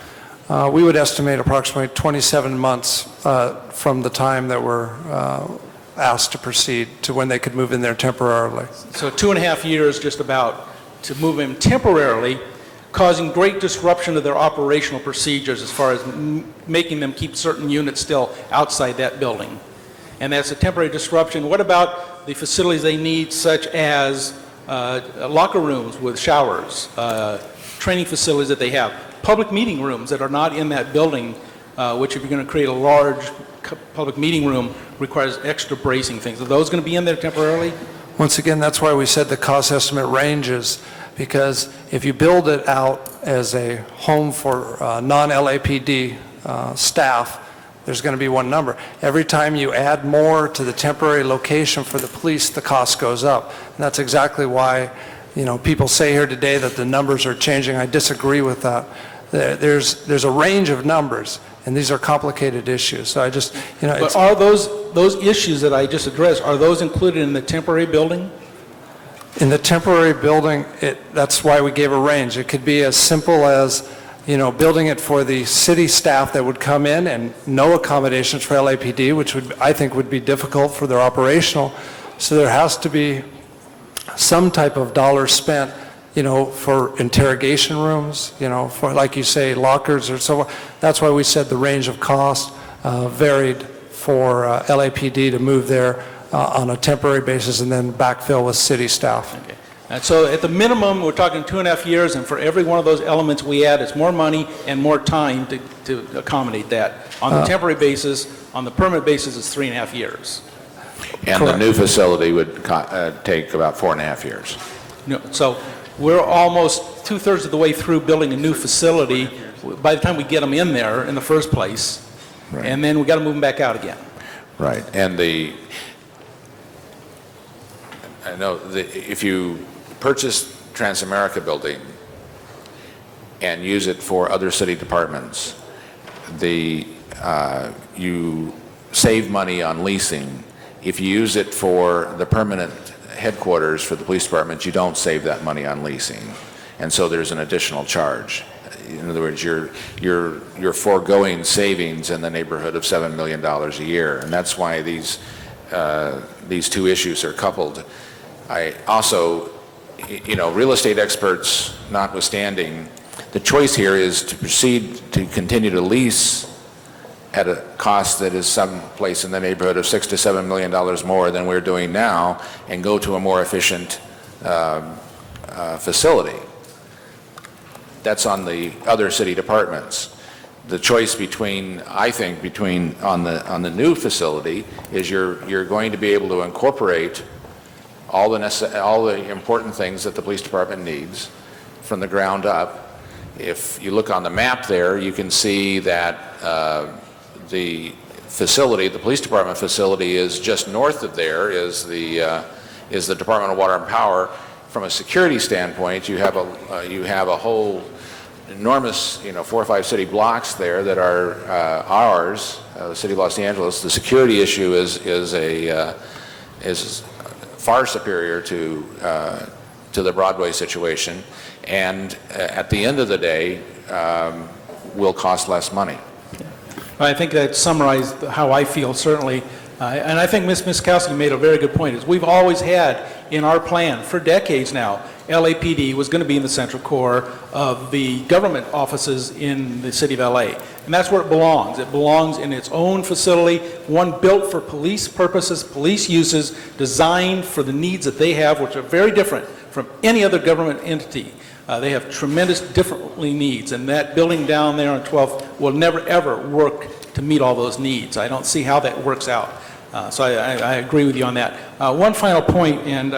We would estimate approximately 27 months from the time that we're asked to proceed to when they could move in there temporarily. So 2.5 years just about to move in temporarily, causing great disruption to their operational procedures as far as making them keep certain units still outside that building. And that's a temporary disruption. What about the facilities they need, such as locker rooms with showers, training facilities that they have, public meeting rooms that are not in that building, which if you're going to create a large public meeting room requires extra bracing things. Are those going to be in there temporarily? Once again, that's why we said the cost estimate ranges, because if you build it out as a home for non-LAPD staff, there's going to be one number. Every time you add more to the temporary location for the police, the cost goes up. And that's exactly why, people say here today that the numbers are changing. I disagree with that. There's a range of numbers, and these are complicated issues. So I just, But are those issues that I just addressed, are those included in the temporary building? in the temporary building, that's why we gave a range. It could be as simple as, building it for the city staff that would come in and no accommodations for LAPD, which I think would be difficult for their operational. So there has to be some type of dollar spent, for interrogation rooms, for, like you say, lockers or so on. That's why we said the range of cost varied for LAPD to move there on a temporary basis and then backfill with city staff. Okay. And so at the minimum, we're talking 2.5 years, and for every one of those elements we add, it's more money and more time to accommodate that. On the temporary basis, on the permanent basis, it's 3.5 years. And Correct. the new facility would take about 4.5 years. No, so we're almost 2/3 of the way through building a new facility by the time we get them in there in the first place. Right. And then we got to move them back out again. Right. And I know if you purchase Transamerica building and use it for other city departments, you save money on leasing. If you use it for the permanent headquarters for the police department, you don't save that money on leasing. And so there's an additional charge. In other words, you're foregoing savings in the neighborhood of $7 million a year. And that's why these two issues are coupled. I also, real estate experts notwithstanding, the choice here is to proceed to continue to lease at a cost that is someplace in the neighborhood of $6 to $7 million more than we're doing now, and go to a more efficient facility. That's on the other city departments. The choice on the new facility is you're going to be able to incorporate all the important things that the police department needs from the ground up. If you look on the map there, you can see that the police department facility is just north of there is the Department of Water and Power. From a security standpoint, you have a whole enormous, 4 or 5 city blocks there that are ours, the city of Los Angeles. The security issue is far superior to the Broadway situation, and at the end of the day, will cost less money. I think that summarized how I feel, certainly. And I think Ms. Miskowski made a very good point. Is we've always had in our plan for decades now, LAPD was going to be in the central core of the government offices in the city of LA. And that's where it belongs. It belongs in its own facility, one built for police purposes, police uses, designed for the needs that they have, which are very different from any other government entity. They have tremendous differently needs, and that building down there on 12th will never ever work to meet all those needs. I don't see how that works out. So I agree with you on that. One final point, and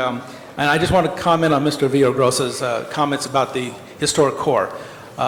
And I just want to comment on Mr. Villagrosa's comments about the historic core.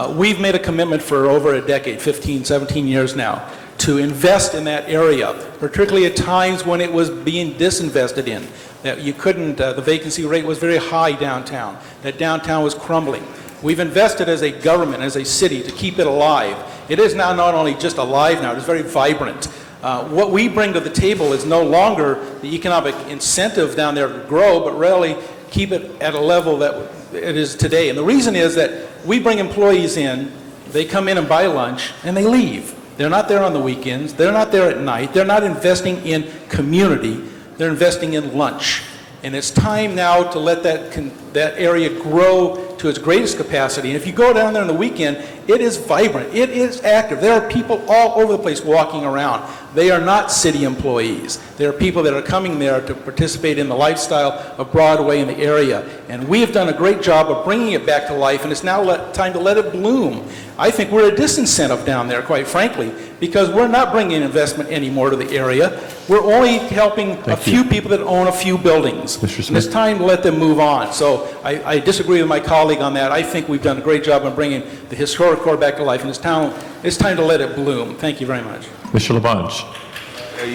We've made a commitment for over a decade, 15, 17 years now, to invest in that area, particularly at times when it was being disinvested in. That you couldn't, the vacancy rate was very high downtown, that downtown was crumbling. We've invested as a government, as a city, to keep it alive. It is now not only just alive now, it is very vibrant. What we bring to the table is no longer the economic incentive down there to grow, but really keep it at a level that it is today. And the reason is that we bring employees in, they come in and buy lunch, and they leave. They're not there on the weekends, they're not there at night, they're not investing in community, they're investing in lunch. And it's time now to let that area grow to its greatest capacity. And if you go down there on the weekend, it is vibrant, it is active. There are people all over the place walking around. They are not city employees. They are people that are coming there to participate in the lifestyle of Broadway in the area. And we have done a great job of bringing it back to life, and it's now time to let it bloom. I think we're a disincentive down there, quite frankly, because we're not bringing investment anymore to the area. We're only helping a few people that own a few buildings. Mr. Smith. And it's time to let them move on. So I disagree with my colleague on that. I think we've done a great job in bringing the historic core back to life, and it's time to let it bloom. Thank you very much. Mr. Labange.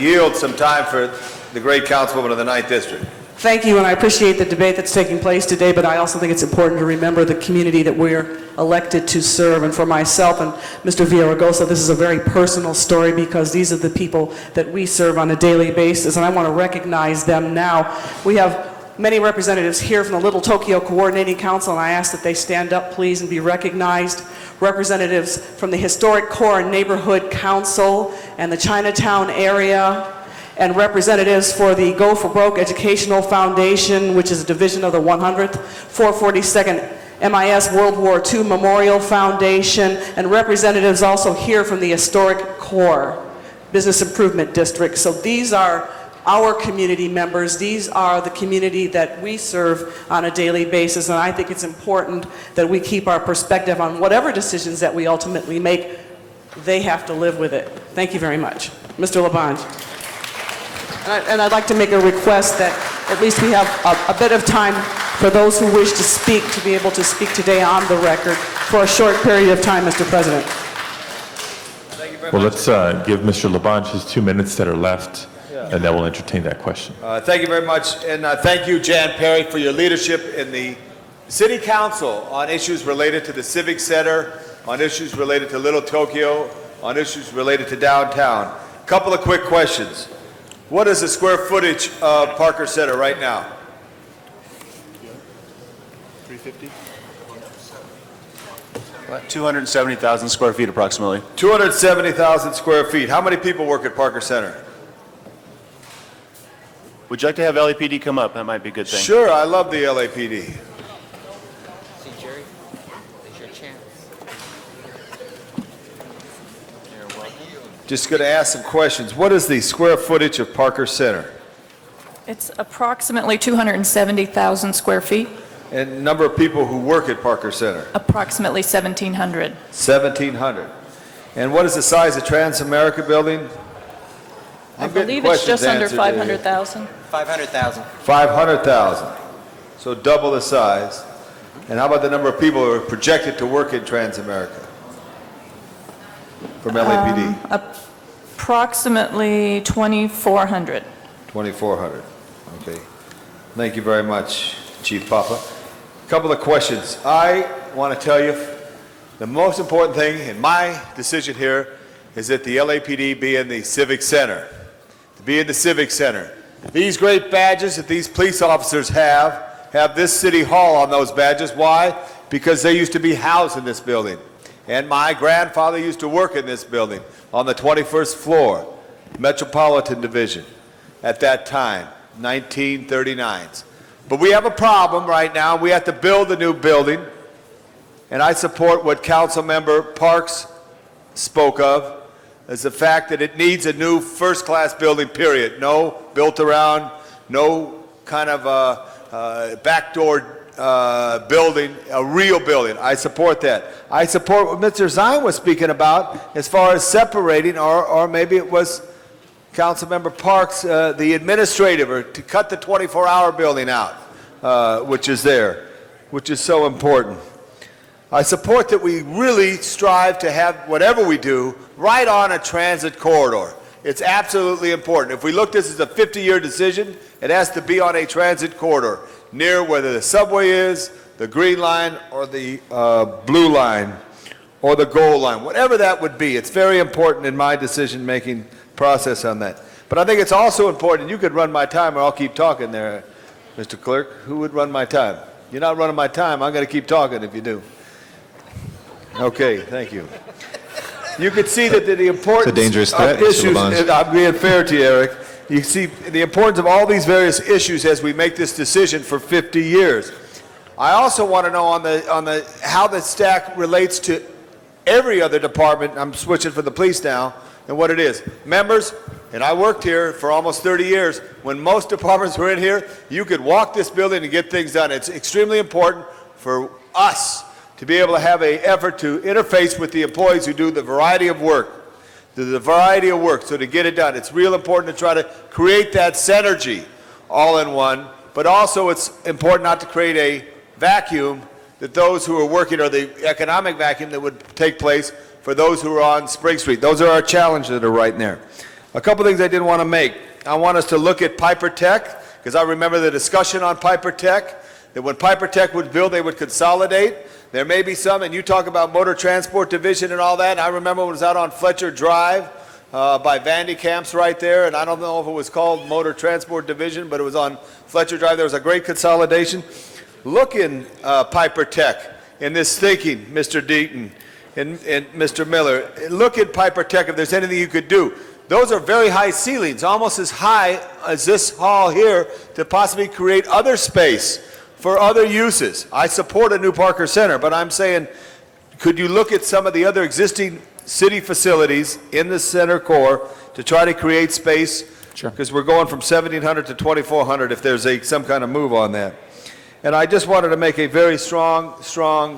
Yield some time for the great councilwoman of the 9th District. Thank you, and I appreciate the debate that's taking place today, but I also think it's important to remember the community that we're elected to serve. And for myself and Mr. Villagrosa, this is a very personal story because these are the people that we serve on a daily basis, and I want to recognize them now. We have many representatives here from the Little Tokyo Coordinating Council, and I ask that they stand up, please, and be recognized. Representatives from the Historic Core and Neighborhood Council and the Chinatown area, and representatives for the Go for Broke Educational Foundation, which is a division of the 100th, 442nd MIS World War II Memorial Foundation, and representatives also here from the Historic Core Business Improvement District. So these are our community members. These are the community that we serve on a daily basis, and I think it's important that we keep our perspective on whatever decisions that we ultimately make. They have to live with it. Thank you very much. Mr. Labange. And I'd like to make a request that at least we have a bit of time for those who wish to speak to be able to speak today on the record for a short period of time, Mr. President. Well, let's give Mr. Labange his 2 minutes that are left, and then we'll entertain that question. Thank you very much, and thank you, Jan Perry, for your leadership in the City Council on issues related to the Civic Center, on issues related to Little Tokyo, on issues related to downtown. A couple of quick questions. What is the square footage of Parker Center right now? 350? 270,000 square feet approximately. 270,000 square feet. How many people work at Parker Center? Would you like to have LAPD come up? That might be a good thing. Sure, I love the LAPD. See, Jerry, it's your chance. Just going to ask some questions. What is the square footage of Parker Center? It's approximately 270,000 square feet, And number of people who work at Parker Center? approximately 1,700. 1,700. And what is the size of Transamerica building? I I'm getting believe it's just questions under answered today. 500,000. 500,000. 500,000. So double the size. And how about the number of people who are projected to work in Transamerica from LAPD? Approximately 2,400. 2,400. Okay. Thank you very much, Chief Papa. A couple of questions. I want to tell you the most important thing in my decision here is that the LAPD be in the Civic Center. To be in the Civic Center. These great badges that these police officers have this City Hall on those badges. Why? Because they used to be housed in this building. And my grandfather used to work in this building on the 21st floor, Metropolitan Division, at that time, 1939. But we have a problem right now. We have to build a new building. And I support what Councilmember Parks spoke of, is the fact that it needs a new first-class building, period. No built around, no kind of backdoor building, a real building. I support that. I support what Mr. Zine was speaking about as far as separating, or maybe it was Councilmember Parks, the administrative, or to cut the 24-hour building out. which is there, which is so important. I support that we really strive to have whatever we do right on a transit corridor. It's absolutely important. If we look at this as a 50-year decision, it has to be on a transit corridor near whether the subway is, the green line, or the blue line, or the gold line, whatever that would be. It's very important in my decision-making process on that. But I think it's also important, you could run my time or I'll keep talking there, Mr. Clerk. Who would run my time? You're not running my time. I'm going to keep talking if you do. Okay, thank you. You could see that the importance It's a dangerous threat, of Mr. issues, Labange. I'm being fair to you, Eric. You see the importance of all these various issues as we make this decision for 50 years. I also want to know on the how the stack relates to every other department. I'm switching for the police now, and what it is. Members, and I worked here for almost 30 years, when most departments were in here, you could walk this building and get things done. It's extremely important for us to be able to have an effort to interface with the employees who do the variety of work. So to get it done, it's real important to try to create that synergy all in one, but also it's important not to create a vacuum that those who are working, or the economic vacuum that would take place for those who are on Spring Street. Those are our challenges that are right in there. A couple things I did want to make. I want us to look at Piper Tech, because I remember the discussion on Piper Tech, that when Piper Tech would build, they would consolidate. There may be some, and you talk about Motor Transport Division and all that, and I remember when it was out on Fletcher Drive by Vandy Camps right there, and I don't know if it was called Motor Transport Division, but it was on Fletcher Drive. There was a great consolidation. Look in Piper Tech in this thinking, Mr. Deaton and Mr. Miller. Look at Piper Tech if there's anything you could do. Those are very high ceilings, almost as high as this hall here, to possibly create other space for other uses. I support a new Parker Center, but I'm saying, could you look at some of the other existing city facilities in the center core to try to create space? Sure. Because we're going from 1,700 to 2,400 if there's some kind of move on that. And I just wanted to make a very strong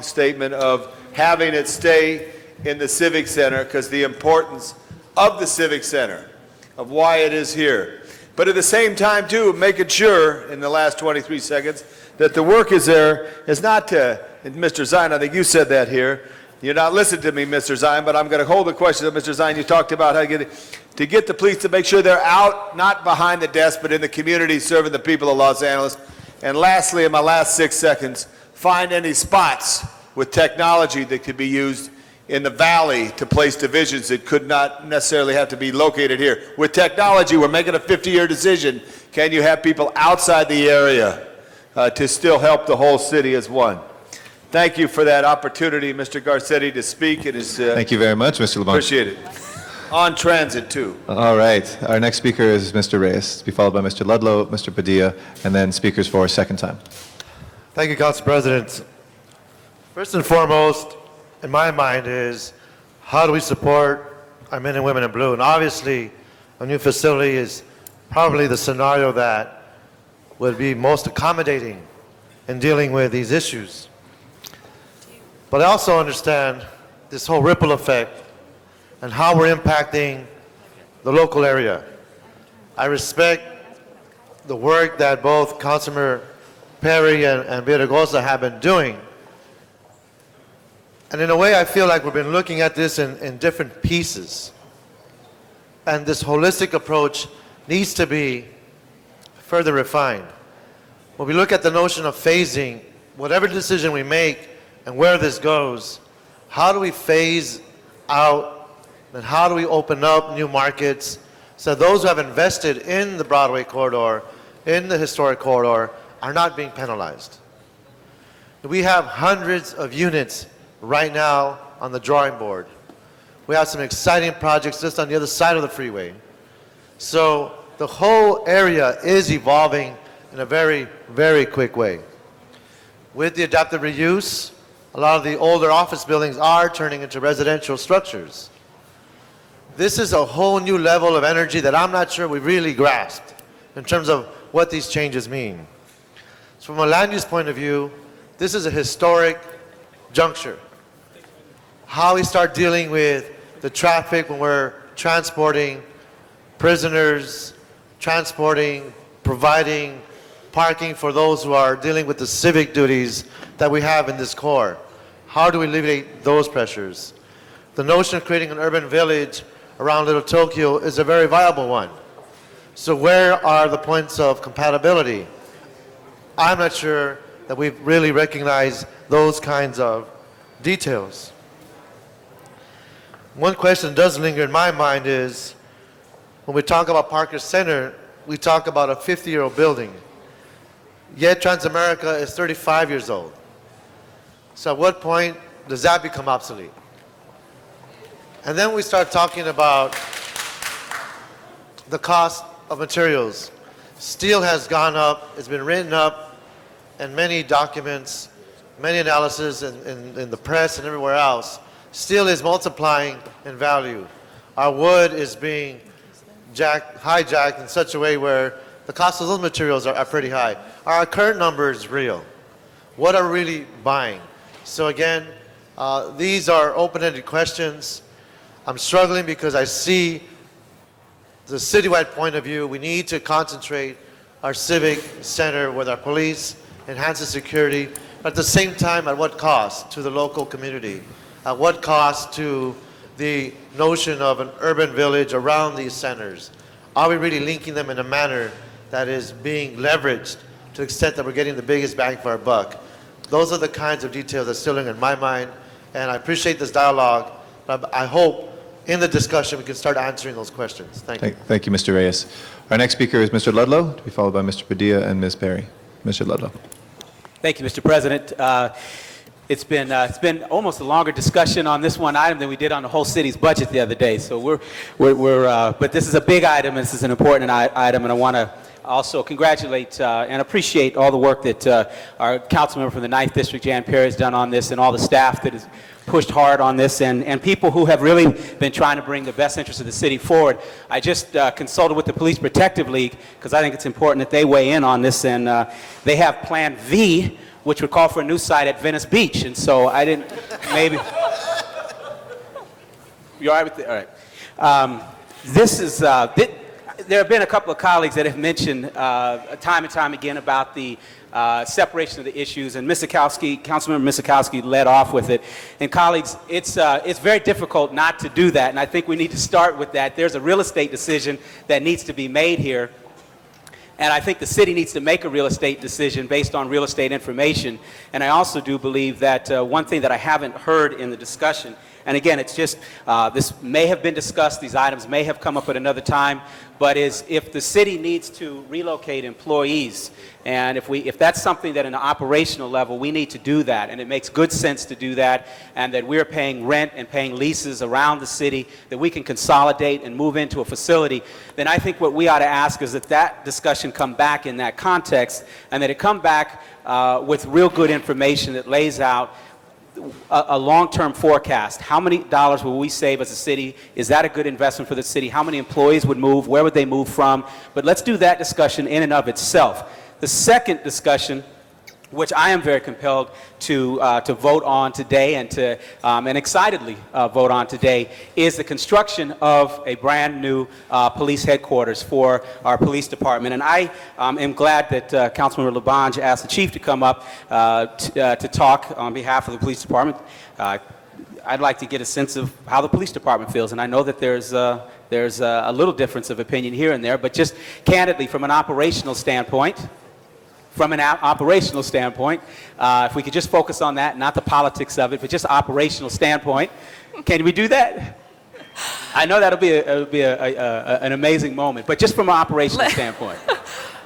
statement of having it stay in the Civic Center, because the importance of the Civic Center, of why it is here. But at the same time, too, making sure, in the last 23 seconds, that the work is there is not to, and Mr. Zine, I think you said that here. You're not listening to me, Mr. Zine, but I'm going to hold the question of Mr. Zine. You talked about how to get the police to make sure they're out, not behind the desk, but in the community serving the people of Los Angeles. And lastly, in my last 6 seconds, find any spots with technology that could be used in the valley to place divisions that could not necessarily have to be located here. With technology, we're making a 50-year decision. Can you have people outside the area to still help the whole city as one? Thank you for that opportunity, Mr. Garcetti, to speak. It is, Thank you very much, Mr. Labange. appreciate it. On transit, too. All right. Our next speaker is Mr. Reyes, to be followed by Mr. Ludlow, Mr. Padilla, and then speakers for a second time. Thank you, Council President. First and foremost, in my mind, is how do we support our men and women in blue? And obviously, a new facility is probably the scenario that would be most accommodating in dealing with these issues. But I also understand this whole ripple effect and how we're impacting the local area. I respect the work that both Councilor Perry and Villaraigosa have been doing. And in a way, I feel like we've been looking at this in different pieces. And this holistic approach needs to be further refined. When we look at the notion of phasing, whatever decision we make and where this goes, how do we phase out and how do we open up new markets so those who have invested in the Broadway corridor, in the historic corridor, are not being penalized? We have hundreds of units right now on the drawing board. We have some exciting projects just on the other side of the freeway. So the whole area is evolving in a very, very quick way. With the adaptive reuse, a lot of the older office buildings are turning into residential structures. This is a whole new level of energy that I'm not sure we really grasped in terms of what these changes mean. So from a land use point of view, this is a historic juncture. How we start dealing with the traffic when we're transporting prisoners, providing parking for those who are dealing with the civic duties that we have in this core. How do we alleviate those pressures? The notion of creating an urban village around Little Tokyo is a very viable one. So where are the points of compatibility? I'm not sure that we've really recognized those kinds of details. One question that does linger in my mind is, when we talk about Parker Center, we talk about a 50-year-old building. Yet Transamerica is 35 years old. So at what point does that become obsolete? And then we start talking about the cost of materials. Steel has gone up, it's been written up, and many documents, many analysis in the press and everywhere else. Steel is multiplying in value. Our wood is being hijacked in such a way where the cost of those materials are pretty high. Are our current numbers real? What are we really buying? So again, these are open-ended questions. I'm struggling because I see the citywide point of view. We need to concentrate our civic center with our police, enhance the security, but at the same time, at what cost to the local community? At what cost to the notion of an urban village around these centers? Are we really linking them in a manner that is being leveraged to the extent that we're getting the biggest bang for our buck? Those are the kinds of details that still linger in my mind, and I appreciate this dialogue, but I hope in the discussion we can start answering those questions. Thank you. Thank you, Mr. Reyes. Our next speaker is Mr. Ludlow, to be followed by Mr. Padilla and Ms. Perry. Mr. Ludlow. Thank you, Mr. President. It's been almost a longer discussion on this one item than we did on the whole city's budget the other day. So but this is a big item, and this is an important item, and I want to also congratulate and appreciate all the work that our council member from the 9th District, Jan Perry, has done on this, and all the staff that has pushed hard on this, and people who have really been trying to bring the best interest of the city forward. I just consulted with the Police Protective League, because I think it's important that they weigh in on this, and they have Plan V, which would call for a new site at Venice Beach, and so I didn't, maybe, you all right with it? All right. This is, there have been a couple of colleagues that have mentioned time and time again about the separation of the issues, and Councilmember Misakowski led off with it. And colleagues, it's very difficult not to do that, and I think we need to start with that. There's a real estate decision that needs to be made here, and I think the city needs to make a real estate decision based on real estate information. And I also do believe that one thing that I haven't heard in the discussion, and again, it's just, this may have been discussed, these items may have come up at another time, but is if the city needs to relocate employees, and if that's something that in an operational level, we need to do that, and it makes good sense to do that, and that we're paying rent and paying leases around the city, that we can consolidate and move into a facility, then I think what we ought to ask is that discussion come back in that context, and that it come back with real good information that lays out a long-term forecast. How many dollars will we save as a city? Is that a good investment for the city? How many employees would move? Where would they move from? But let's do that discussion in and of itself. The second discussion, which I am very compelled to vote on today and excitedly vote on today, is the construction of a brand new police headquarters for our police department. And I am glad that Councilmember Labange asked the chief to come up to talk on behalf of the police department. I'd like to get a sense of how the police department feels, and I know that there's a little difference of opinion here and there, but just candidly from an operational standpoint, if we could just focus on that, not the politics of it, but just operational standpoint. Can we do that? I know that'll be an amazing moment, but just from an operational standpoint.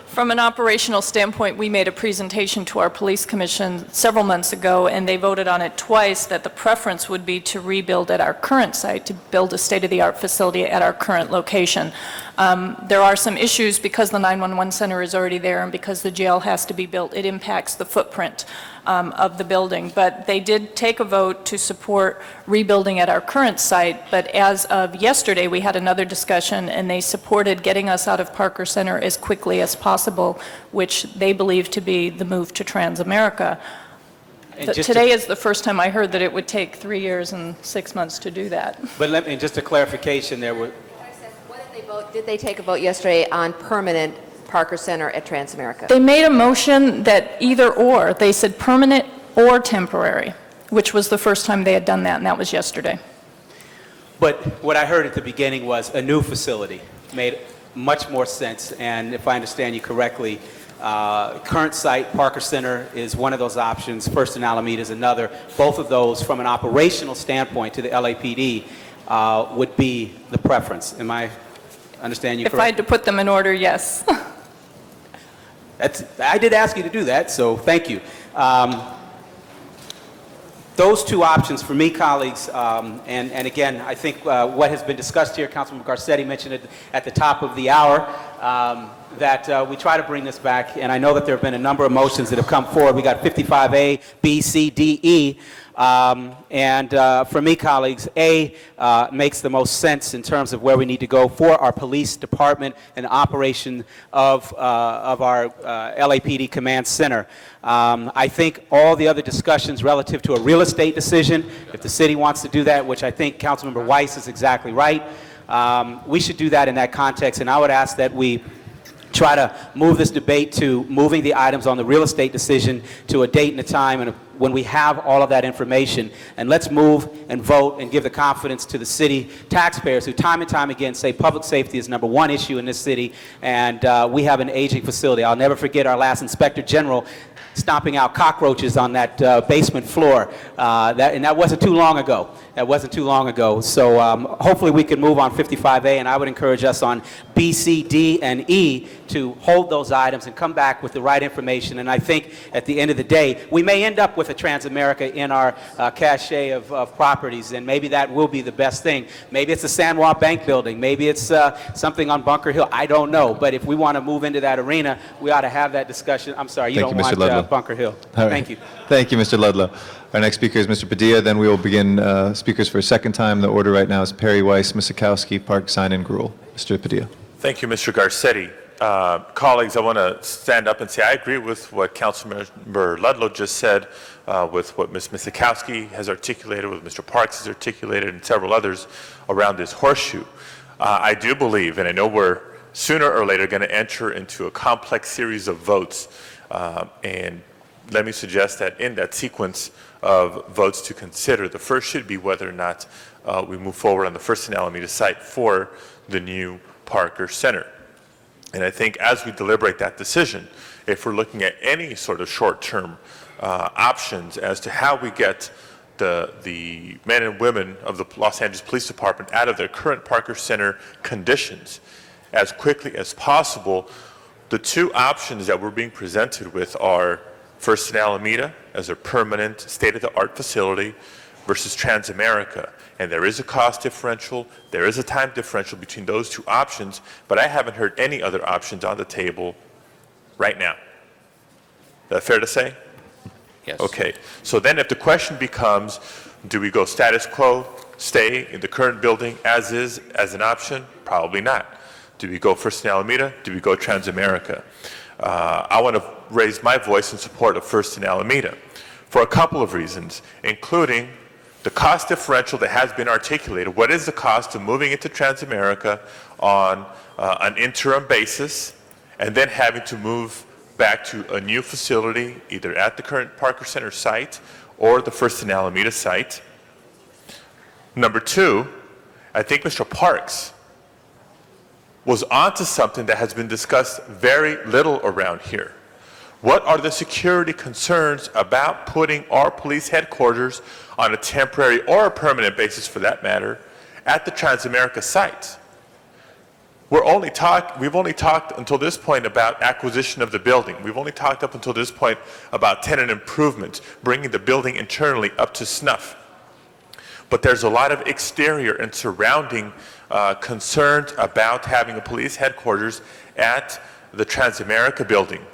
From an operational standpoint, we made a presentation to our police commission several months ago, and they voted on it twice, that the preference would be to rebuild at our current site, to build a state-of-the-art facility at our current location. There are some issues because the 911 center is already there and because the jail has to be built. It impacts the footprint of the building, but they did take a vote to support rebuilding at our current site. But as of yesterday, we had another discussion, and they supported getting us out of Parker Center as quickly as possible, which they believe to be the move to Transamerica. Today is the first time I heard that it would take 3 years and 6 months to do that. But just a clarification there. Did they take a vote yesterday on permanent Parker Center at Transamerica? They made a motion that either or, they said permanent or temporary, which was the first time they had done that, and that was yesterday. But what I heard at the beginning was a new facility made much more sense, and if I understand you correctly, current site, Parker Center, is one of those options. First and Alameda is another. Both of those, from an operational standpoint to the LAPD, would be the preference. Am I understanding you If I correctly? had to put them in order, yes. I did ask you to do that, so thank you. Those two options for me, colleagues, and again, I think what has been discussed here, Councilman Garcetti mentioned it at the top of the hour, that we try to bring this back, and I know that there have been a number of motions that have come forward. We got 55A, B, C, D, E, and for me, colleagues, A makes the most sense in terms of where we need to go for our police department and operation of our LAPD command center. I think all the other discussions relative to a real estate decision, if the city wants to do that, which I think Councilmember Weiss is exactly right, we should do that in that context, and I would ask that we try to move this debate to moving the items on the real estate decision to a date and a time and when we have all of that information. And let's move and vote and give the confidence to the city taxpayers who time and time again say public safety is #1 issue in this city, and we have an aging facility. I'll never forget our last Inspector General stomping out cockroaches on that basement floor. And that wasn't too long ago. That wasn't too long ago. So hopefully we can move on 55A, and I would encourage us on B, C, D, and E to hold those items and come back with the right information. And I think at the end of the day, we may end up with a Transamerica in our cache of properties, and maybe that will be the best thing. Maybe it's the San Juan Bank building. Maybe it's something on Bunker Hill. I don't know. But if we want to move into that arena, we ought to have that discussion. I'm sorry, you Thank don't you, Mr. want Ludlow. Bunker Hill. All right. Thank you. Thank you, Mr. Ludlow. Our next speaker is Mr. Padilla. Then we will begin speakers for a second time. The order right now is Perry, Weiss, Misakowski, Park, Sign, and Gruhl. Mr. Padilla. Thank you, Mr. Garcetti. Colleagues, I want to stand up and say I agree with what Councilmember Ludlow just said, with what Ms. Misakowski has articulated, what Mr. Parks has articulated, and several others around this horseshoe. I do believe, and I know we're sooner or later going to enter into a complex series of votes, and let me suggest that in that sequence of votes to consider, the first should be whether or not we move forward on the First and Alameda site for the new Parker Center. And I think as we deliberate that decision, if we're looking at any sort of short-term options as to how we get the men and women of the Los Angeles Police Department out of their current Parker Center conditions as quickly as possible, the two options that we're being presented with are First and Alameda as a permanent state-of-the-art facility versus Transamerica. And there is a cost differential, there is a time differential between those two options, but I haven't heard any other options on the table right now. Is that fair to say? Yes. Okay. So then if the question becomes, do we go status quo, stay in the current building as is, as an option? Probably not. Do we go First and Alameda? Do we go Transamerica? I want to raise my voice in support of First and Alameda for a couple of reasons, including the cost differential that has been articulated. What is the cost of moving into Transamerica on an interim basis and then having to move back to a new facility, either at the current Parker Center site or the First and Alameda site? Number two, I think Mr. Parks was onto something that has been discussed very little around here. What are the security concerns about putting our police headquarters on a temporary or a permanent basis, for that matter, at the Transamerica site? We've only talked until this point about acquisition of the building. We've only talked up until this point about tenant improvements, bringing the building internally up to snuff. But there's a lot of exterior and surrounding concerns about having a police headquarters at the Transamerica building.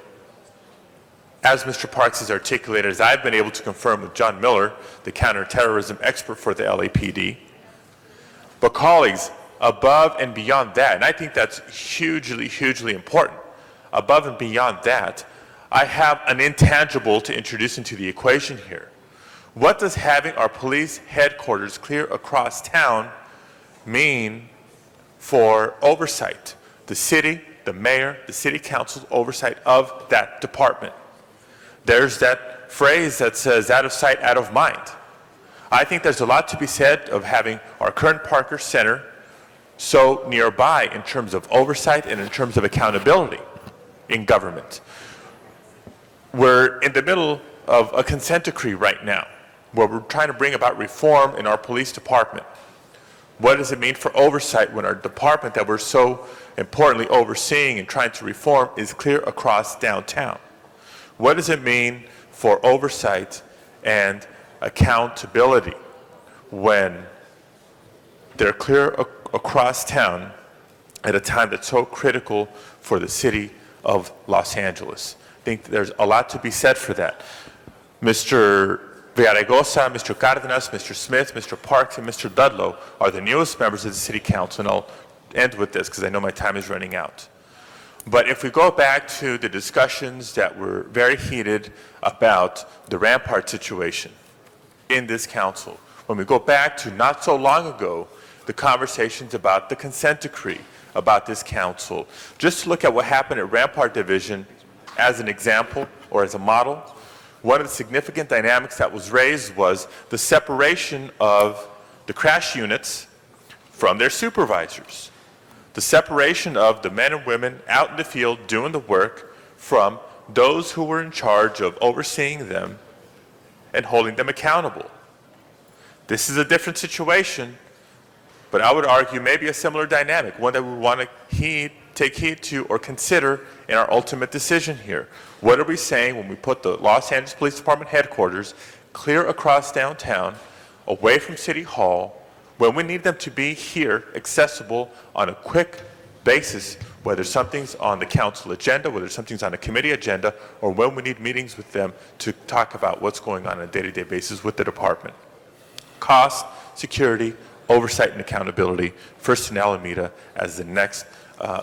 As Mr. Parks has articulated, as I've been able to confirm with John Miller, the counterterrorism expert for the LAPD. But colleagues, above and beyond that, and I think that's hugely, hugely important, above and beyond that, I have an intangible to introduce into the equation here. What does having our police headquarters clear across town mean for oversight? The city, the mayor, the city council's oversight of that department. There's that phrase that says out of sight, out of mind. I think there's a lot to be said of having our current Parker Center so nearby in terms of oversight and in terms of accountability in government. We're in the middle of a consent decree right now where we're trying to bring about reform in our police department. What does it mean for oversight when our department that we're so importantly overseeing and trying to reform is clear across downtown? What does it mean for oversight and accountability when they're clear across town at a time that's so critical for the city of Los Angeles? I think there's a lot to be said for that. Mr. Villaraigosa, Mr. Cardenas, Mr. Smith, Mr. Parks, and Mr. Dudlow are the newest members of the City Council, and I'll end with this because I know my time is running out. But if we go back to the discussions that were very heated about the Rampart situation in this council, when we go back to not so long ago, the conversations about the consent decree about this council, just to look at what happened at Rampart Division as an example or as a model, one of the significant dynamics that was raised was the separation of the crash units from their supervisors. The separation of the men and women out in the field doing the work from those who were in charge of overseeing them and holding them accountable. This is a different situation, but I would argue maybe a similar dynamic, one that we want to take heed to or consider in our ultimate decision here. What are we saying when we put the Los Angeles Police Department headquarters clear across downtown, away from City Hall, when we need them to be here, accessible on a quick basis, whether something's on the council agenda, whether something's on a committee agenda, or when we need meetings with them to talk about what's going on a day-to-day basis with the department. Cost, security, oversight, and accountability, first in Alameda as the next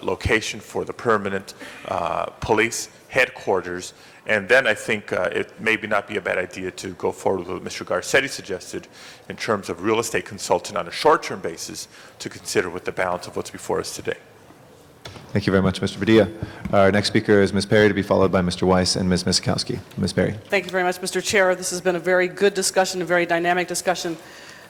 location for the permanent police headquarters. And then I think it maybe not be a bad idea to go forward with what Mr. Garcetti suggested in terms of real estate consultant on a short-term basis to consider with the balance of what's before us today. Thank you very much, Mr. Padilla. Our next speaker is Ms. Perry, to be followed by Mr. Weiss and Ms. Miskowski. Ms. Perry. Thank you very much, Mr. Chair. This has been a very good discussion, a very dynamic discussion.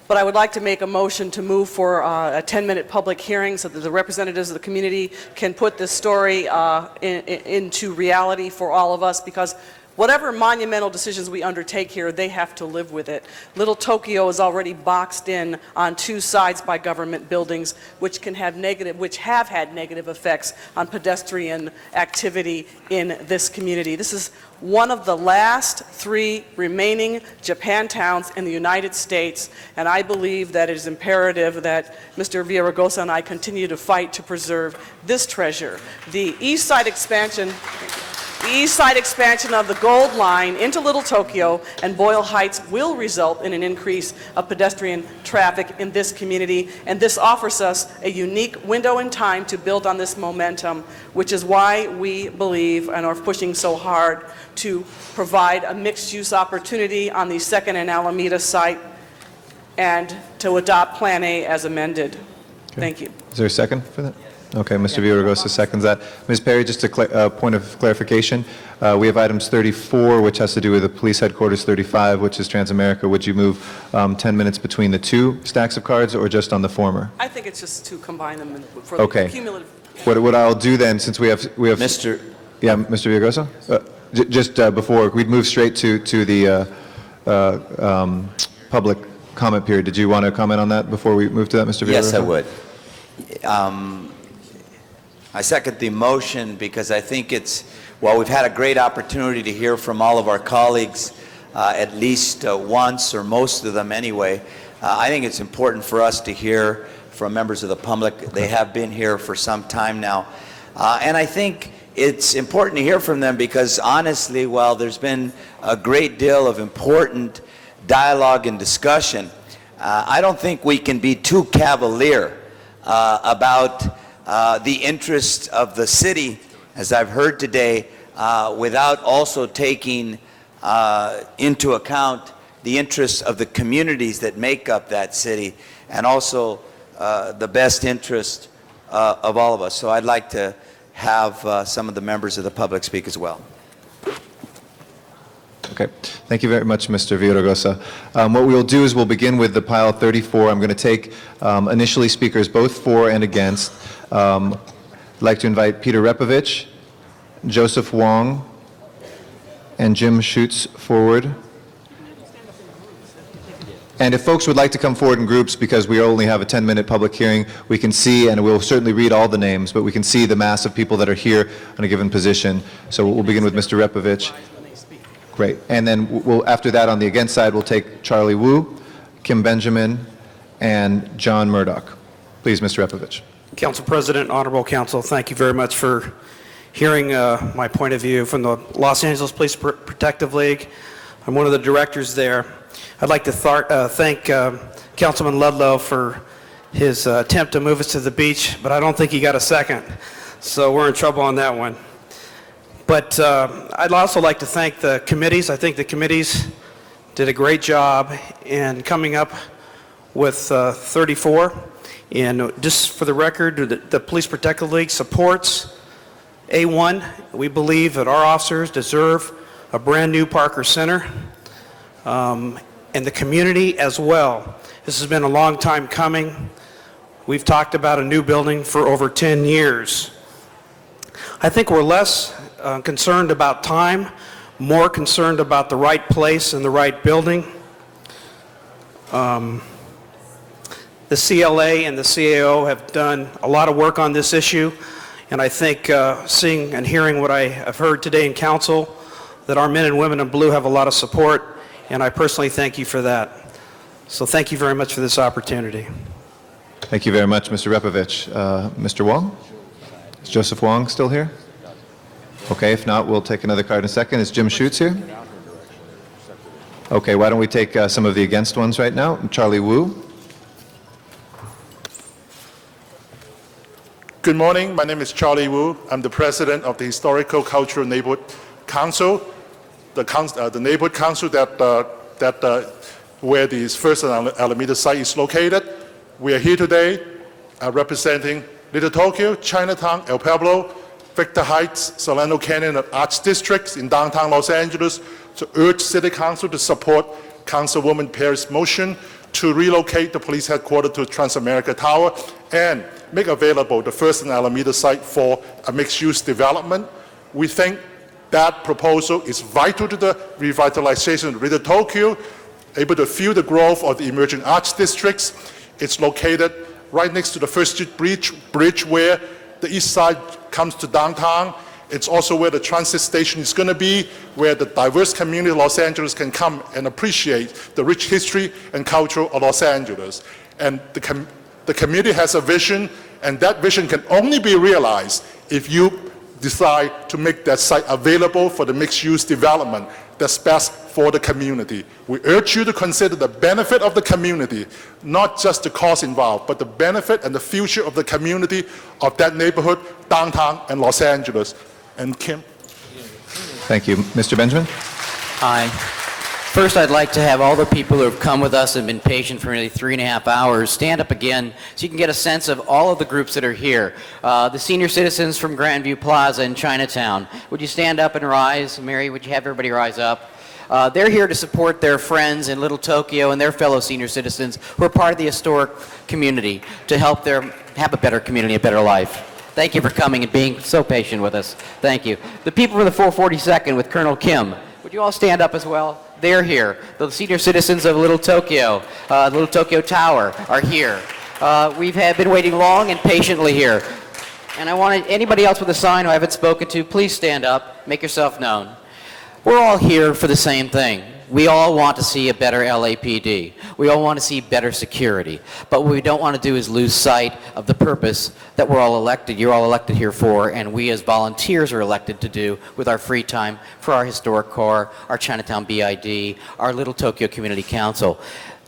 But I would like to make a motion to move for a 10-minute public hearing so that the representatives of the community can put this story into reality for all of us, because whatever monumental decisions we undertake here, they have to live with it. Little Tokyo is already boxed in on two sides by government buildings, which have had negative effects on pedestrian activity in this community. This is one of the last 3 remaining Japantowns in the United States, and I believe that it is imperative that Mr. Villaraigosa and I continue to fight to preserve this treasure. The east side expansion of the Gold Line into Little Tokyo and Boyle Heights will result in an increase of pedestrian traffic in this community, and this offers us a unique window in time to build on this momentum, which is why we believe and are pushing so hard to provide a mixed-use opportunity on the 2nd and Alameda site and to adopt Plan A as amended. Okay. Thank you. Is there a second for that? Okay, Mr. Villaraigosa seconds that. Ms. Perry, just a point of clarification. We have items 34, which has to do with the police headquarters, 35, which is Transamerica. Would you move 10 minutes between the 2 stacks of cards or just on the former? I think it's just to combine them for Okay. the cumulative. What I'll do then, since we have Mr. Yeah, Mr. Villaraigosa? Just before, we'd move straight to the public comment period. Did you want to comment on that before we move to that, Mr. Villaraigosa? Yes, I would. I second the motion because I think while we've had a great opportunity to hear from all of our colleagues at least once, or most of them anyway, I think it's important for us to hear from members of the public. They have been here for some time now. And I think it's important to hear from them because honestly, while there's been a great deal of important dialogue and discussion, I don't think we can be too cavalier about the interests of the city, as I've heard today, without also taking into account the interests of the communities that make up that city, and also the best interest of all of us. So I'd like to have some of the members of the public speak as well. Okay. Thank you very much, Mr. Villaraigosa. What we'll do is we'll begin with the pile 34. I'm going to take initially speakers both for and against. I'd like to invite Peter Repovich, Joseph Wong, and Jim Schutz forward. And if folks would like to come forward in groups, because we only have a 10-minute public hearing, we can see, and we'll certainly read all the names, but we can see the mass of people that are here on a given position. So we'll begin with Mr. Repovich. Great. And then after that, on the against side, we'll take Charlie Wu, Kim Benjamin, and John Murdoch. Please, Mr. Repovich. Council President, Honorable Council, thank you very much for hearing my point of view from the Los Angeles Police Protective League. I'm one of the directors there. I'd like to thank Councilman Ludlow for his attempt to move us to the beach, but I don't think he got a second, so we're in trouble on that one. But I'd also like to thank the committees. I think the committees did a great job in coming up with 34. And just for the record, the Police Protective League supports A1. We believe that our officers deserve a brand new Parker Center, and the community as well. This has been a long time coming. We've talked about a new building for over 10 years. I think we're less concerned about time, more concerned about the right place and the right building. The CLA and the CAO have done a lot of work on this issue, and I think seeing and hearing what I have heard today in council, that our men and women in blue have a lot of support, and I personally thank you for that. So thank you very much for this opportunity. Thank you very much, Mr. Repovich. Mr. Wong? Is Joseph Wong still here? Okay, if not, we'll take another card in a second. Is Jim Schutz here? Okay, why don't we take some of the against ones right now? Charlie Wu? Good morning. My name is Charlie Wu. I'm the president of the Historical Cultural Neighborhood Council, the neighborhood council where the First and Alameda site is located. We are here today representing Little Tokyo, Chinatown, El Pueblo, Victor Heights, Solano Canyon, and Arts Districts in downtown Los Angeles to urge City Council to support Councilwoman Perry's motion to relocate the police headquarters to Transamerica Tower and make available the First and Alameda site for a mixed-use development. We think that proposal is vital to the revitalization of Little Tokyo, able to fuel the growth of the emerging arts districts. It's located right next to the First Street Bridge where the east side comes to downtown. It's also where the transit station is going to be, where the diverse community of Los Angeles can come and appreciate the rich history and culture of Los Angeles. And the community has a vision, and that vision can only be realized if you decide to make that site available for the mixed-use development that's best for the community. We urge you to consider the benefit of the community, not just the cost involved, but the benefit and the future of the community of that neighborhood, downtown, and Los Angeles. And Kim? Thank you. Mr. Benjamin? Hi. First, I'd like to have all the people who have come with us and been patient for nearly 3.5 hours stand up again so you can get a sense of all of the groups that are here. The senior citizens from Grandview Plaza in Chinatown. Would you stand up and rise? Mary, would you have everybody rise up? They're here to support their friends in Little Tokyo and their fellow senior citizens who are part of the historic community to help them have a better community, a better life. Thank you for coming and being so patient with us. Thank you. The people from the 442nd with Colonel Kim, would you all stand up as well? They're here. The senior citizens of Little Tokyo, Little Tokyo Tower are here. We've been waiting long and patiently here. And I wanted anybody else with a sign who I haven't spoken to, please stand up, make yourself known. We're all here for the same thing. We all want to see a better LAPD. We all want to see better security. But what we don't want to do is lose sight of the purpose that we're all elected, you're all elected here for, and we as volunteers are elected to do with our free time for our historic core, our Chinatown BID, our Little Tokyo Community Council.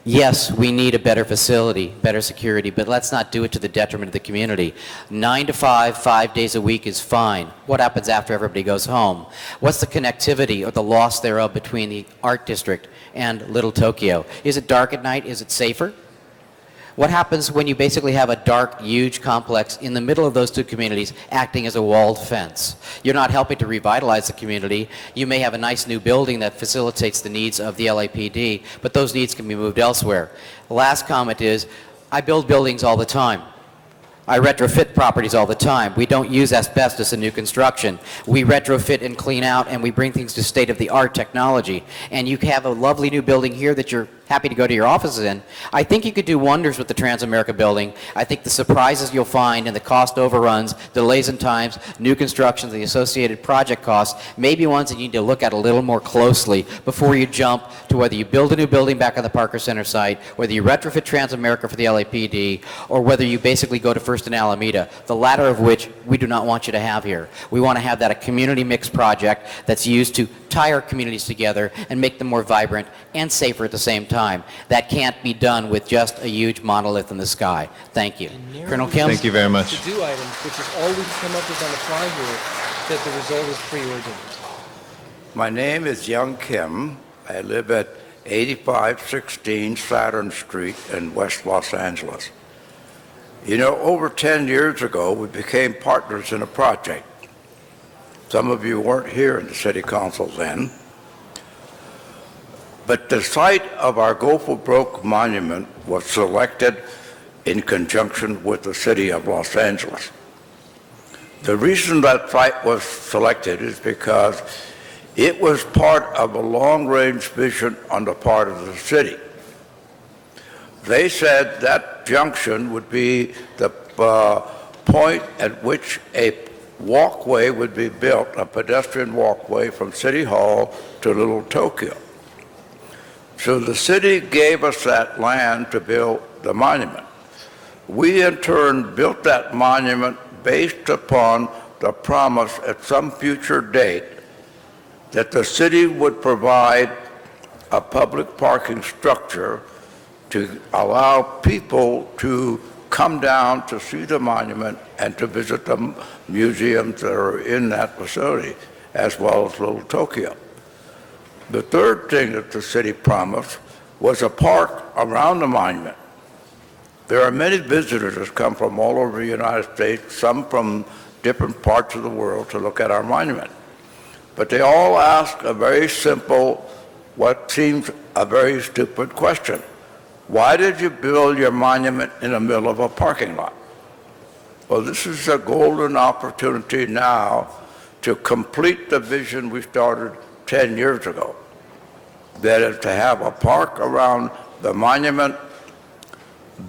Yes, we need a better facility, better security, but let's not do it to the detriment of the community. 9 to 5, 5 days a week is fine. What happens after everybody goes home? What's the connectivity or the loss thereof between the art district and Little Tokyo? Is it dark at night? Is it safer? What happens when you basically have a dark, huge complex in the middle of those two communities acting as a walled fence? You're not helping to revitalize the community. You may have a nice new building that facilitates the needs of the LAPD, but those needs can be moved elsewhere. The last comment is, I build buildings all the time. I retrofit properties all the time. We don't use asbestos in new construction. We retrofit and clean out, and we bring things to state-of-the-art technology. And you have a lovely new building here that you're happy to go to your offices in. I think you could do wonders with the Transamerica building. I think the surprises you'll find and the cost overruns, delays in times, new constructions, the associated project costs may be ones that you need to look at a little more closely before you jump to whether you build a new building back on the Parker Center site, whether you retrofit Transamerica for the LAPD, or whether you basically go to First and Alameda, the latter of which we do not want you to have here. We want to have that a community mix project that's used to tie our communities together and make them more vibrant and safer at the same time. That can't be done with just a huge monolith in the sky. Thank you. Colonel Kim? Thank you very much. To-do items, which is all we've come up with on the fly here, that the result is preordained. My name is Young Kim. I live at 8516 Saturn Street in West Los Angeles. You know, over 10 years ago, we became partners in a project. Some of you weren't here in the city council then. But the site of our Gopher Brook Monument was selected in conjunction with the city of Los Angeles. The reason that site was selected is because it was part of a long-range vision on the part of the city. They said that junction would be the point at which a walkway would be built, a pedestrian walkway from City Hall to Little Tokyo. So the city gave us that land to build the monument. We in turn built that monument based upon the promise at some future date that the city would provide a public parking structure to allow people to come down to see the monument and to visit the museums that are in that facility, as well as Little Tokyo. The third thing that the city promised was a park around the monument. There are many visitors that come from all over the United States, some from different parts of the world to look at our monument. But they all ask a very simple, what seems a very stupid question. Why did you build your monument in the middle of a parking lot? Well, this is a golden opportunity now to complete the vision we started 10 years ago. That is to have a park around the monument,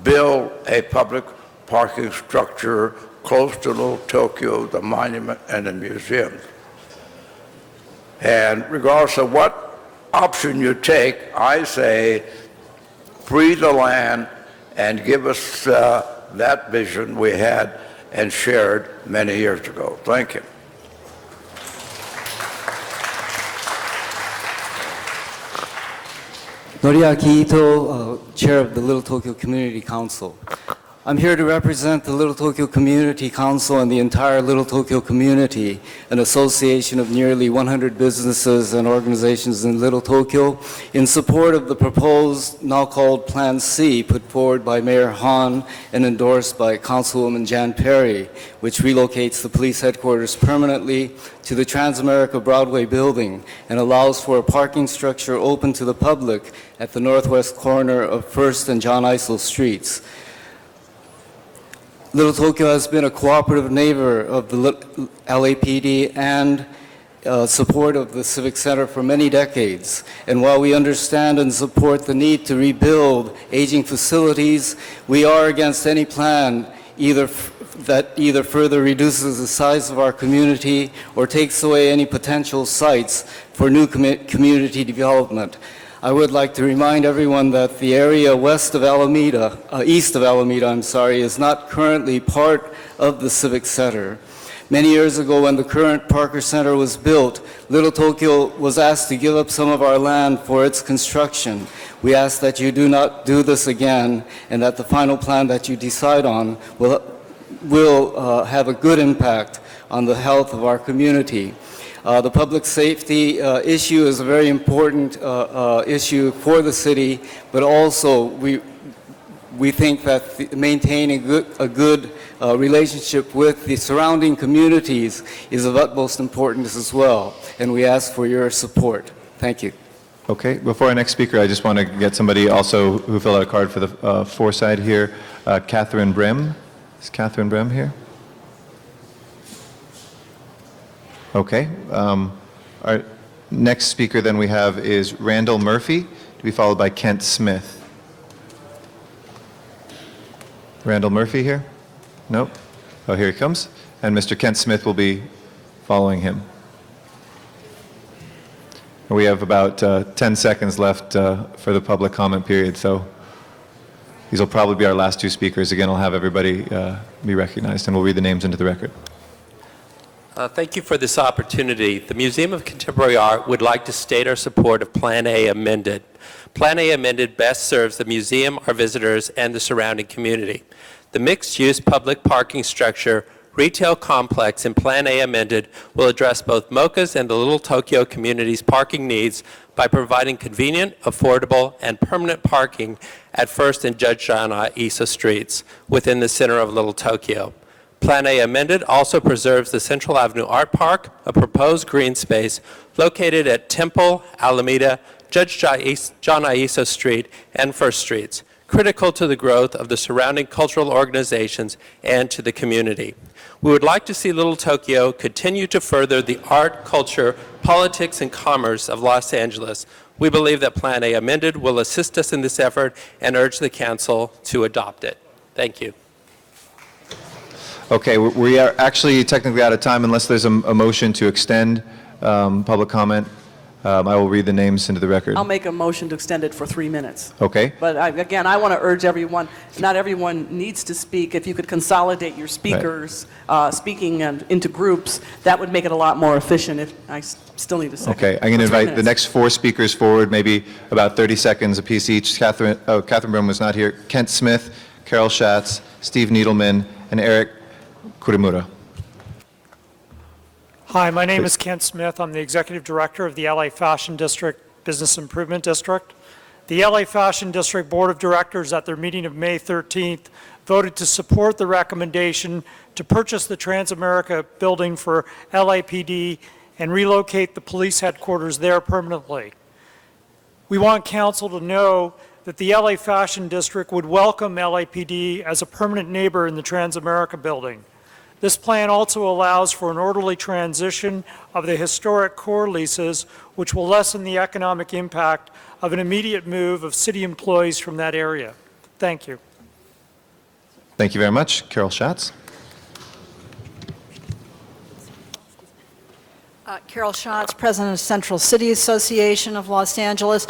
build a public parking structure close to Little Tokyo, the monument, and the museum. And regardless of what option you take, I say, free the land and give us that vision we had and shared many years ago. Thank you. Noriaki Ito, Chair of the Little Tokyo Community Council. I'm here to represent the Little Tokyo Community Council and the entire Little Tokyo community, an association of nearly 100 businesses and organizations in Little Tokyo, in support of the proposed, now called Plan C, put forward by Mayor Han and endorsed by Councilwoman Jan Perry, which relocates the police headquarters permanently to the Transamerica Broadway building and allows for a parking structure open to the public at the northwest corner of First and John Eisel Streets. Little Tokyo has been a cooperative neighbor of the LAPD and support of the Civic Center for many decades. And while we understand and support the need to rebuild aging facilities, we are against any plan that either further reduces the size of our community or takes away any potential sites for new community development. I would like to remind everyone that the area east of Alameda, is not currently part of the Civic Center. Many years ago, when the current Parker Center was built, Little Tokyo was asked to give up some of our land for its construction. We ask that you do not do this again, and that the final plan that you decide on will have a good impact on the health of our community. The public safety issue is a very important issue for the city, but also we think that maintaining a good relationship with the surrounding communities is of utmost importance as well, and we ask for your support. Thank you. Okay, before our next speaker, I just want to get somebody also who filled out a card for the for side here. Catherine Brim. Is Catherine Brim here? Okay. Our next speaker then we have is Randall Murphy, to be followed by Kent Smith. Randall Murphy here? Nope. Oh, here he comes. And Mr. Kent Smith will be following him. We have about 10 seconds left for the public comment period, so these will probably be our last two speakers. Again, I'll have everybody be recognized, and we'll read the names into the record. Thank you for this opportunity. The Museum of Contemporary Art would like to state our support of Plan A amended. Plan A amended best serves the museum, our visitors, and the surrounding community. The mixed-use public parking structure retail complex in Plan A amended will address both MoCA's and the Little Tokyo community's parking needs by providing convenient, affordable, and permanent parking at First and Judge John Issa streets within the center of Little Tokyo. Plan A amended also preserves the Central Avenue Art Park, a proposed green space located at Temple, Alameda, Judge John Issa Street, and First Streets, critical to the growth of the surrounding cultural organizations and to the community. We would like to see Little Tokyo continue to further the art, culture, politics, and commerce of Los Angeles. We believe that Plan A amended will assist us in this effort and urge the council to adopt it. Thank you. Okay, we are actually technically out of time unless there's a motion to extend public comment. I will read the names into the record. I'll make a motion to extend it for 3 minutes. Okay. But again, I want to urge everyone, not everyone needs to speak. If you could consolidate your speakers, speaking into groups, that would make it a lot more efficient. If I still need a second. Okay, I'm going to invite the next 4 speakers forward, maybe about 30 seconds apiece each. Catherine Brim was not here. Kent Smith, Carol Schatz, Steve Needleman, and Eric Kurimura. Hi, my name is Kent Smith. I'm the Executive Director of the LA Fashion District Business Improvement District. The LA Fashion District Board of Directors at their meeting of May 13th voted to support the recommendation to purchase the Transamerica building for LAPD and relocate the police headquarters there permanently. We want council to know that the LA Fashion District would welcome LAPD as a permanent neighbor in the Transamerica building. This plan also allows for an orderly transition of the historic core leases, which will lessen the economic impact of an immediate move of city employees from that area. Thank you. Thank you very much. Carol Schatz. Carol Schatz, President of Central City Association of Los Angeles.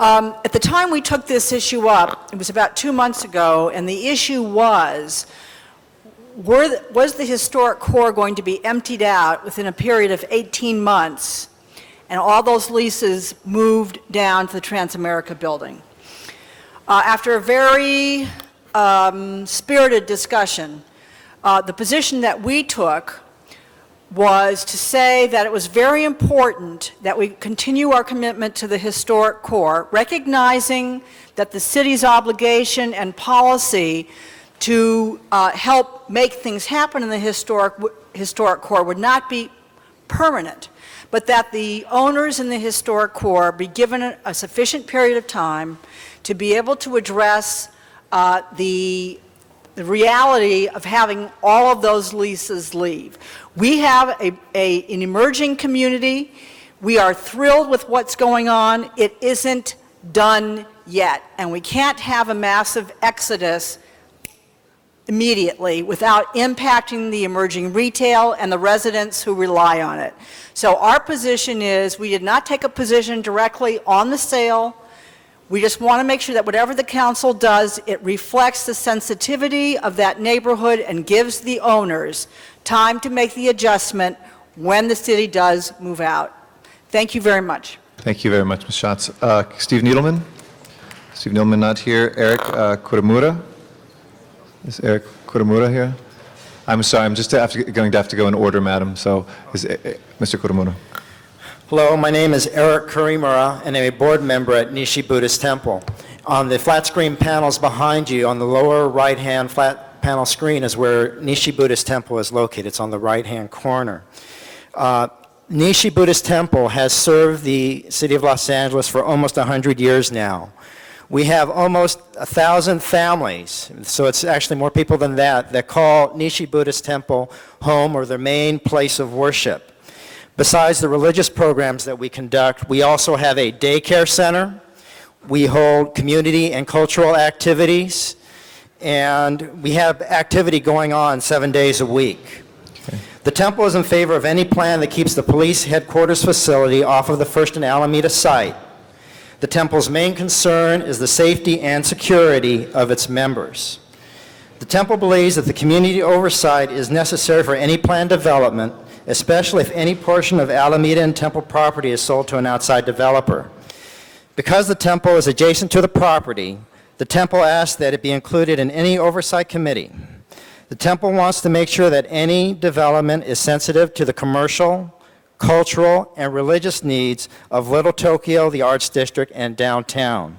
At the time we took this issue up, it was about 2 months ago, and the issue was the historic core going to be emptied out within a period of 18 months and all those leases moved down to the Transamerica building? After a very spirited discussion, the position that we took was to say that it was very important that we continue our commitment to the historic core, recognizing that the city's obligation and policy to help make things happen in the historic core would not be permanent, but that the owners in the historic core be given a sufficient period of time to be able to address the reality of having all of those leases leave. We have an emerging community. We are thrilled with what's going on. It isn't done yet, and we can't have a massive exodus immediately without impacting the emerging retail and the residents who rely on it. So our position is we did not take a position directly on the sale. We just want to make sure that whatever the council does, it reflects the sensitivity of that neighborhood and gives the owners time to make the adjustment when the city does move out. Thank you very much. Thank you very much, Ms. Schatz. Steve Needleman? Steve Needleman not here. Eric Kurimura? Is Eric Kurimura here? I'm sorry, I'm just going to have to go in order, madam. So, is Mr. Kurimura? Hello, my name is Eric Kurimura, and I'm a board member at Nishi Buddhist Temple. On the flat screen panels behind you, on the lower right-hand flat panel screen is where Nishi Buddhist Temple is located. It's on the right-hand corner. Nishi Buddhist Temple has served the city of Los Angeles for almost 100 years now. We have almost 1,000 families, so it's actually more people than that call Nishi Buddhist Temple home or their main place of worship. Besides the religious programs that we conduct, we also have a daycare center. We hold community and cultural activities, and we have activity going on 7 days a week. The temple is in favor of any plan that keeps the police headquarters facility off of the First and Alameda site. The temple's main concern is the safety and security of its members. The temple believes that the community oversight is necessary for any planned development, especially if any portion of Alameda and Temple property is sold to an outside developer. Because the temple is adjacent to the property, the temple asks that it be included in any oversight committee. The temple wants to make sure that any development is sensitive to the commercial, cultural, and religious needs of Little Tokyo, the Arts District, and downtown.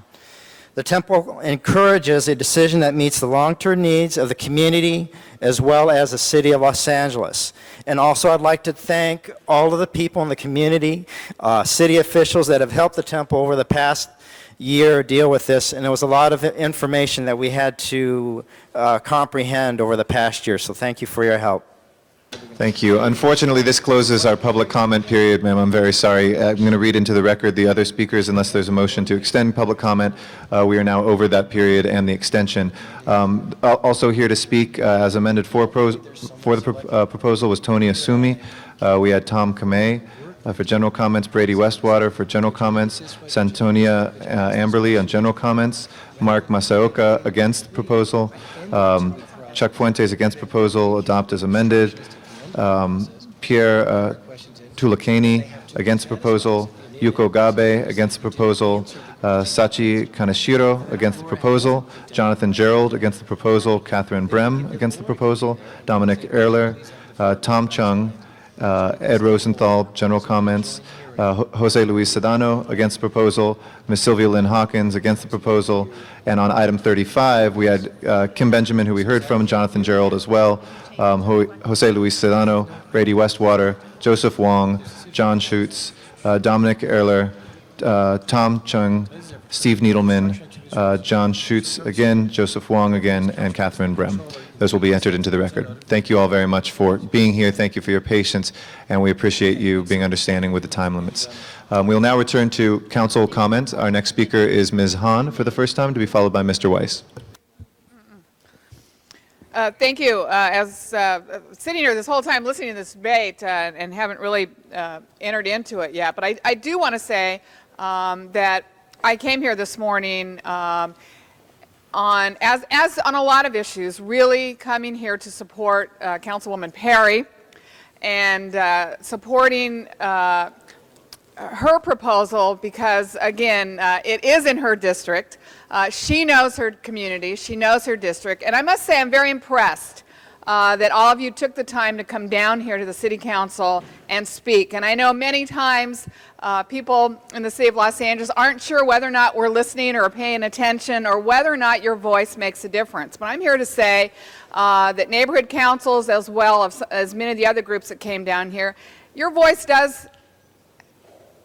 The temple encourages a decision that meets the long-term needs of the community as well as the city of Los Angeles. And also I'd like to thank all of the people in the community, city officials that have helped the temple over the past year deal with this, and there was a lot of information that we had to comprehend over the past year, so thank you for your help. Thank you. Unfortunately, this closes our public comment period, ma'am. I'm very sorry. I'm going to read into the record the other speakers unless there's a motion to extend public comment. We are now over that period and the extension. Also here to speak as amended for the proposal was Tony Asumi. We had Tom Kamei. For general comments, Brady Westwater. For general comments, Santonia Amberly on general comments. Mark Masaoka against the proposal. Chuck Fuentes against proposal, adopt as amended. Pierre Tulakani against proposal. Yuko Gabe against the proposal. Sachi Kaneshiro against the proposal. Jonathan Gerald against the proposal. Catherine Brem against the proposal. Dominic Erler. Tom Chung. Ed Rosenthal, general comments. Jose Luis Sedano against the proposal. Ms. Sylvia Lynn Hawkins against the proposal. And on item 35, we had Kim Benjamin, who we heard from, Jonathan Gerald as well, Jose Luis Sedano, Brady Westwater, Joseph Wong, John Schutz, Dominic Erler, Tom Chung, Steve Needleman, John Schutz again, Joseph Wong again, and Catherine Brem. Those will be entered into the record. Thank you all very much for being here. Thank you for your patience, and we appreciate you being understanding with the time limits. We'll now return to council comment. Our next speaker is Ms. Han for the first time, to be followed by Mr. Weiss. Thank you. As sitting here this whole time listening to this debate and haven't really entered into it yet, but I do want to say that I came here this morning as on a lot of issues, really coming here to support Councilwoman Perry and supporting her proposal because, again, it is in her district. She knows her community. She knows her district. And I must say I'm very impressed that all of you took the time to come down here to the City Council and speak. And I know many times people in the City of Los Angeles aren't sure whether or not we're listening or paying attention or whether or not your voice makes a difference. But I'm here to say that neighborhood councils, as well as many of the other groups that came down here, your voice does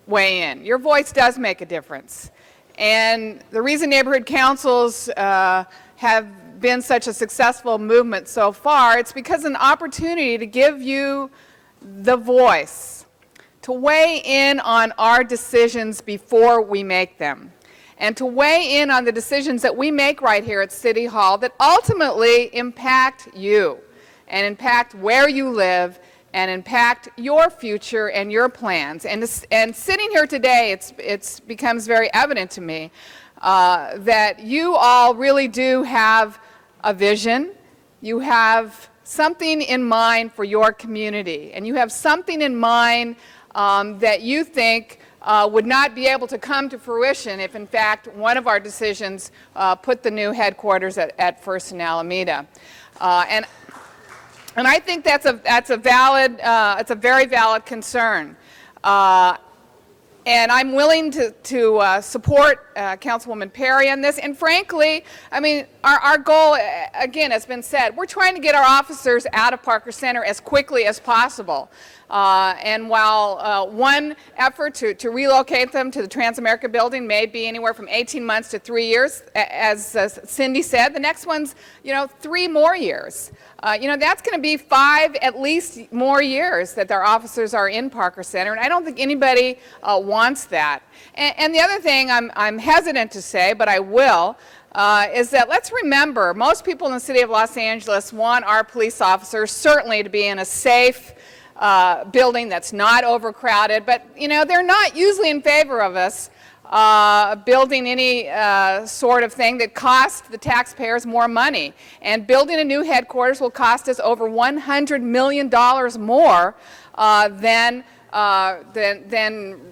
weigh in. Your voice does make a difference. And the reason neighborhood councils have been such a successful movement so far, it's because an opportunity to give you the voice, to weigh in on our decisions before we make them, and to weigh in on the decisions that we make right here at City Hall that ultimately impact you and impact where you live and impact your future and your plans. And sitting here today, it becomes very evident to me that you all really do have a vision. You have something in mind for your community, and you have something in mind that you think would not be able to come to fruition if, in fact, one of our decisions put the new headquarters at First and Alameda. And I think that's a valid, it's a very valid concern. And I'm willing to support Councilwoman Perry on this. And frankly, I mean, our goal, again, has been said, we're trying to get our officers out of Parker Center as quickly as possible. And while one effort to relocate them to the Transamerica building may be anywhere from 18 months to 3 years, as Cindy said, the next one's, 3 more years. That's going to be 5 at least more years that their officers are in Parker Center, and I don't think anybody wants that. And the other thing I'm hesitant to say, but I will, is that let's remember, most people in the city of Los Angeles want our police officers certainly to be in a safe building that's not overcrowded, but they're not usually in favor of us building any sort of thing that costs the taxpayers more money. And building a new headquarters will cost us over $100 million more than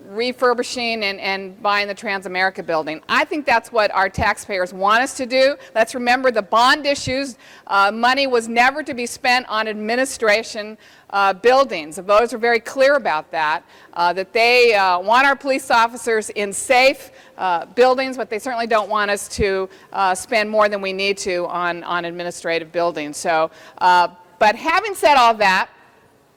refurbishing and buying the Transamerica building. I think that's what our taxpayers want us to do. Let's remember the bond issues. Money was never to be spent on administration buildings. The voters are very clear about that, that they want our police officers in safe buildings, but they certainly don't want us to spend more than we need to on administrative buildings. So, but having said all that,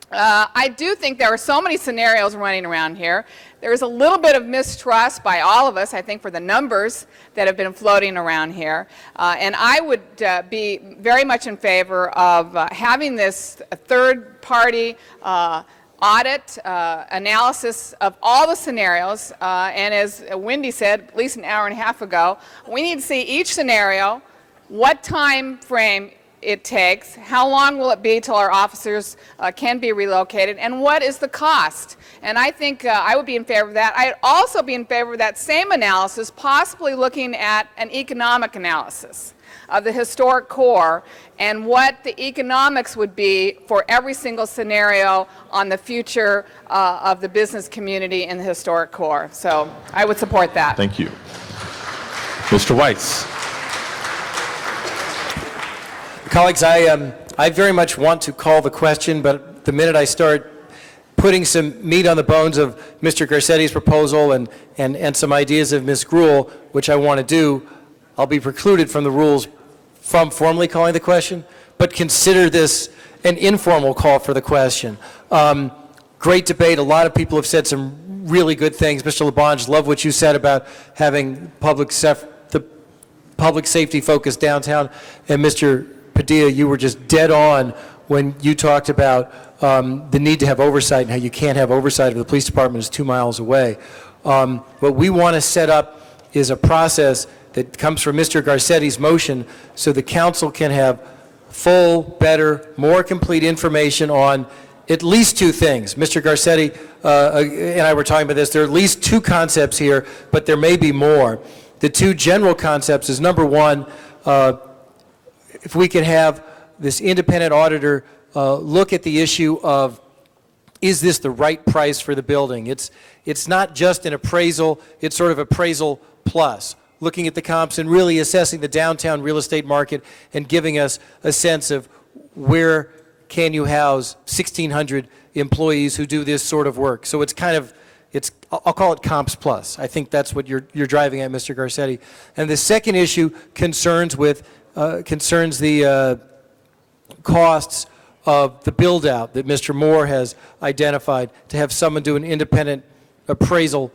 I do think there are so many scenarios running around here. There's a little bit of mistrust by all of us, I think, for the numbers that have been floating around here. And I would be very much in favor of having this third-party audit analysis of all the scenarios. And as Wendy said at least an hour and a half ago, we need to see each scenario, what time frame it takes, how long will it be till our officers can be relocated, and what is the cost? And I think I would be in favor of that. I'd also be in favor of that same analysis, possibly looking at an economic analysis of the historic core and what the economics would be for every single scenario on the future of the business community in the historic core. So I would support that. Thank you. Mr. Weiss. Colleagues, I very much want to call the question, but the minute I start putting some meat on the bones of Mr. Garcetti's proposal and some ideas of Ms. Gruhl, which I want to do, I'll be precluded from the rules from formally calling the question, but consider this an informal call for the question. Great debate. A lot of people have said some really good things. Mr. Labange, love what you said about having the public safety focused downtown, and Mr. Padilla, you were just dead on when you talked about the need to have oversight and how you can't have oversight if the police department is 2 miles away. What we want to set up is a process that comes from Mr. Garcetti's motion so the council can have full, better, more complete information on at least 2 things. Mr. Garcetti and I were talking about this. There are at least 2 concepts here, but there may be more. The 2 general concepts is, number one, if we could have this independent auditor look at the issue of, is this the right price for the building? It's not just an appraisal, it's sort of appraisal plus, looking at the comps and really assessing the downtown real estate market and giving us a sense of where can you house 1,600 employees who do this sort of work. So it's kind of, I'll call it comps plus. I think that's what you're driving at, Mr. Garcetti. And the second issue concerns the costs of the build-out that Mr. Moore has identified, to have someone do an independent appraisal,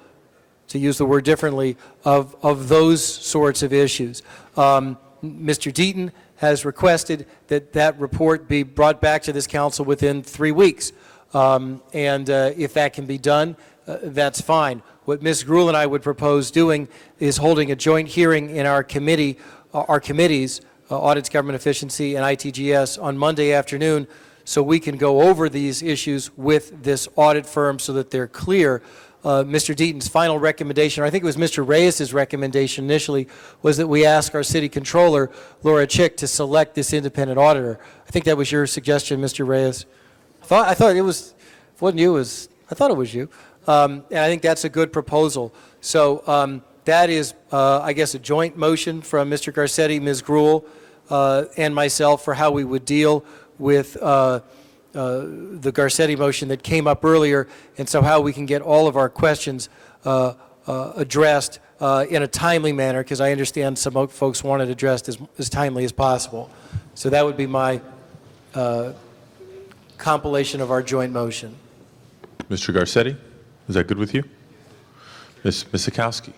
to use the word differently, of those sorts of issues. Mr. Deaton has requested that that report be brought back to this council within 3 weeks. If that can be done, that's fine. What Ms. Gruhl and I would propose doing is holding a joint hearing in our committee, our committees, Audits, Government Efficiency, and ITGS, on Monday afternoon, so we can go over these issues with this audit firm so that they're clear. Mr. Deaton's final recommendation, or I think it was Mr. Reyes's recommendation initially, was that we ask our city controller, Laura Chick, to select this independent auditor. I think that was your suggestion, Mr. Reyes. I thought it was, if it wasn't you, I thought it was you. And I think that's a good proposal. So that is, I guess, a joint motion from Mr. Garcetti, Ms. Gruhl, and myself for how we would deal with the Garcetti motion that came up earlier, and so how we can get all of our questions addressed in a timely manner, because I understand some folks want it addressed as timely as possible. So that would be my compilation of our joint motion. Mr. Garcetti, is that good with you? Ms. Sikowski?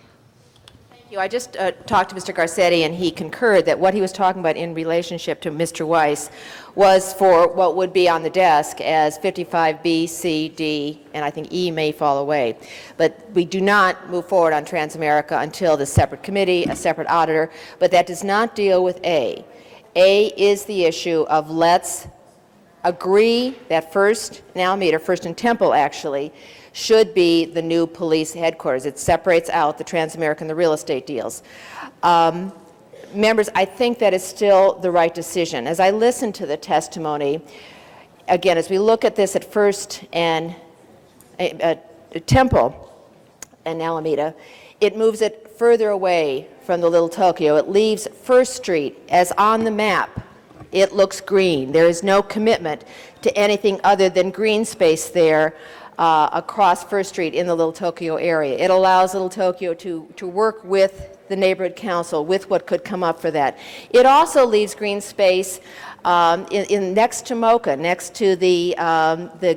Thank you. I just talked to Mr. Garcetti, and he concurred that what he was talking about in relationship to Mr. Weiss was for what would be on the desk as 55B, C, D, and I think E may fall away. But we do not move forward on Transamerica until the separate committee, a separate auditor, but that does not deal with A. A is the issue of let's agree that First in Alameda, First in Temple actually, should be the new police headquarters. It separates out the Transamerica and the real estate deals. Members, I think that is still the right decision. As I listen to the testimony, again, as we look at this at First and Temple and Alameda, it moves it further away from the Little Tokyo. It leaves First Street as on the map. It looks green. There is no commitment to anything other than green space there across First Street in the Little Tokyo area. It allows Little Tokyo to work with the neighborhood council with what could come up for that. It also leaves green space in next to MoCA, next to the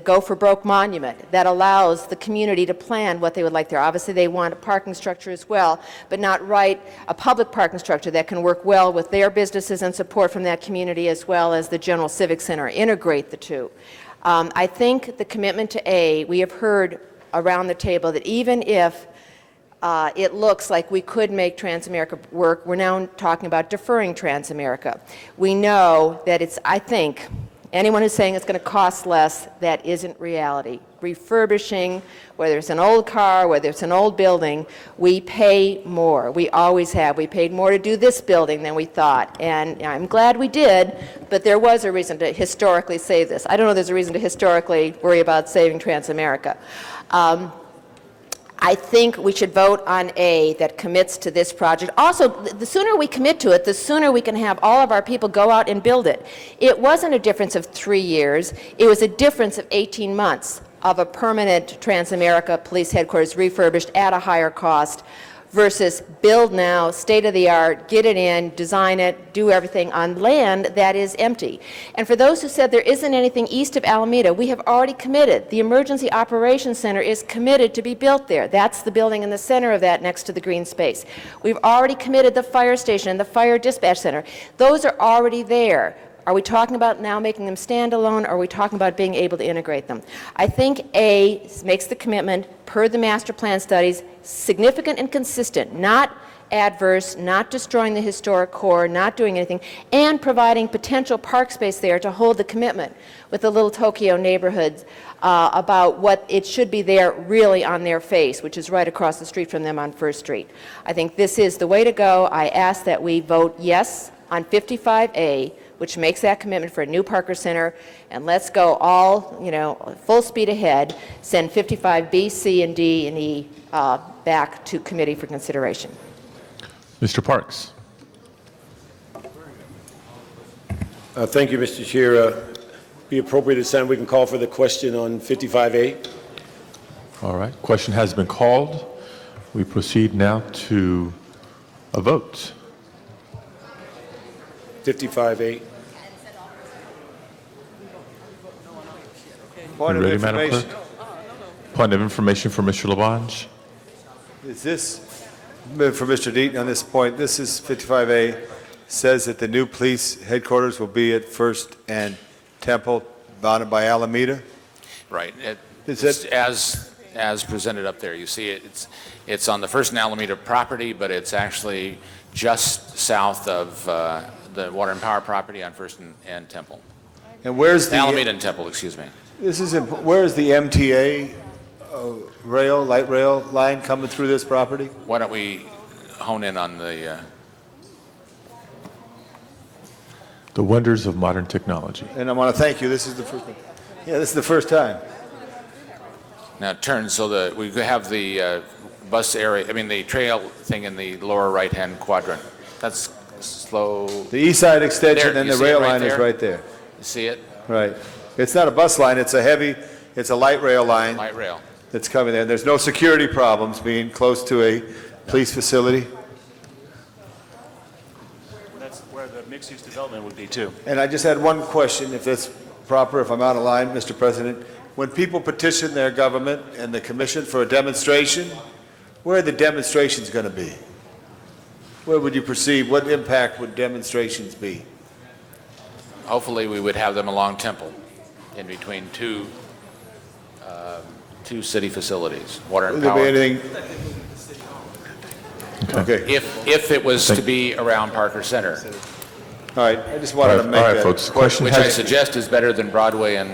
Go for Broke monument, that allows the community to plan what they would like there. Obviously, they want a parking structure as well, but not right a public parking structure that can work well with their businesses and support from that community, as well as the General Civic Center. Integrate the two. I think the commitment to A, we have heard around the table that even if it looks like we could make Transamerica work, we're now talking about deferring Transamerica. We know that it's, I think, anyone who's saying it's going to cost less, that isn't reality. Refurbishing, whether it's an old car, whether it's an old building, we pay more. We always have. We paid more to do this building than we thought. And I'm glad we did, but there was a reason to historically save this. I don't know if there's a reason to historically worry about saving Transamerica. I think we should vote on A that commits to this project. Also, the sooner we commit to it, the sooner we can have all of our people go out and build it. It wasn't a difference of 3 years. It was a difference of 18 months of a permanent Transamerica Police Headquarters refurbished at a higher cost versus build now, state-of-the-art, get it in, design it, do everything on land that is empty. And for those who said there isn't anything east of Alameda, we have already committed. The Emergency Operations Center is committed to be built there. That's the building in the center of that next to the green space. We've already committed the fire station and the fire dispatch center. Those are already there. Are we talking about now making them standalone, or are we talking about being able to integrate them? I think A makes the commitment, per the master plan studies, significant and consistent, not adverse, not destroying the historic core, not doing anything, and providing potential park space there to hold the commitment with the Little Tokyo neighborhoods about what it should be there really on their face, which is right across the street from them on First Street. I think this is the way to go. I ask that we vote yes on 55A, which makes that commitment for a new Parker Center, and let's go all, full speed ahead, send 55B, C, and D, and E back to committee for consideration. Mr. Parks? Thank you, Mr. Chair. Be appropriate this time we can call for the question on 55A. All right, question has been called. We proceed now to a vote. 55A. Point of information. Point of information for Mr. Labange. Is this, for Mr. Deaton on this point, this is 55A, says that the new police headquarters will be at First and Temple, bounded by Alameda? Right. Is It's it- as presented up there. You see it's on the First and Alameda property, but it's actually just south of the Water and Power property on First and Temple. And where's the... Alameda and Temple, excuse me. This is, where is the MTA rail, light rail line coming through this property? Why don't we hone in on the wonders of modern technology. And I want to thank you, this is the first, this is the first time. now turn so that we have the bus area, the trail thing in the lower right-hand quadrant. That's slow. The east side extension There, and you the see it rail right line is there? right there. You see it? Right. It's not a bus line, it's a light rail line. Light rail. that's coming there. There's no security problems being close to a police facility. That's where the mixed-use development would be, too. And I just had one question, if that's proper, if I'm out of line, Mr. President. When people petition their government and the commission for a demonstration, where are the demonstrations going to be? Where would you perceive, what impact would demonstrations be? Hopefully, we would have them along Temple, in between two city facilities, water and Would there power. be anything? Okay. If it was to be around Parker Center. All right, I just wanted to make All right, that folks, the question Which I has, suggest is better than Broadway and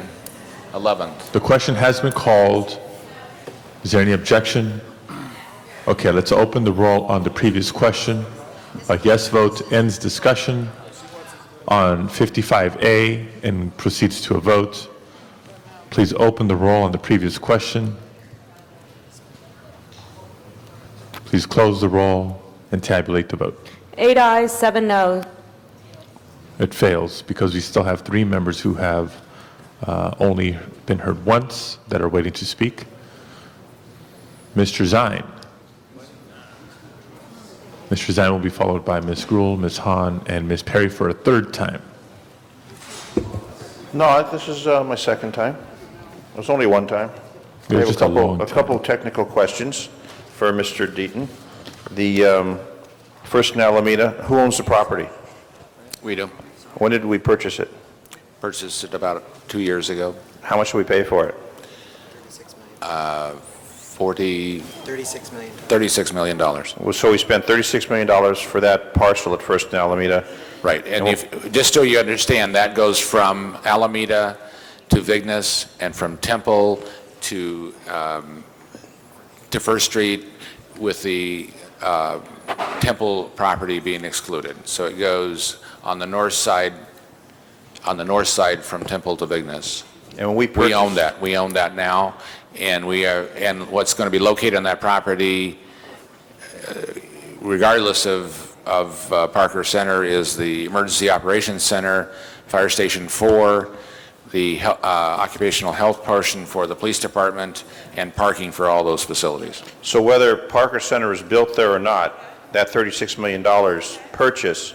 11th. the question has been called. Is there any objection? Okay, let's open the roll on the previous question. A yes vote ends discussion on 55A and proceeds to a vote. Please open the roll on the previous question. Please close the roll and tabulate the vote. 8 ayes, 7 no. It fails because we still have 3 members who have only been heard once that are waiting to speak. Mr. Zine. Mr. Zine will be followed by Ms. Gruhl, Ms. Hahn, and Ms. Perry for a 3rd time. No, this is my 2nd time. It was only 1 time. It was just a long a couple technical questions for Mr. Deaton. The First in Alameda, who owns the property? We do. When did we purchase it? Purchased it about 2 years ago. How much did we pay for it? $36 million. So we spent $36 million for that parcel at First in Alameda. Right, and just so you understand, that goes from Alameda to Vignes and from Temple to First Street, with the Temple property being excluded. So it goes on the north side from Temple to Vignes. And when we own that. We own that now, and what's going to be located on that property, regardless of Parker Center, is the Emergency Operations Center, Fire Station 4, the occupational health portion for the police department, and parking for all those facilities. So whether Parker Center is built there or not, that $36 million purchase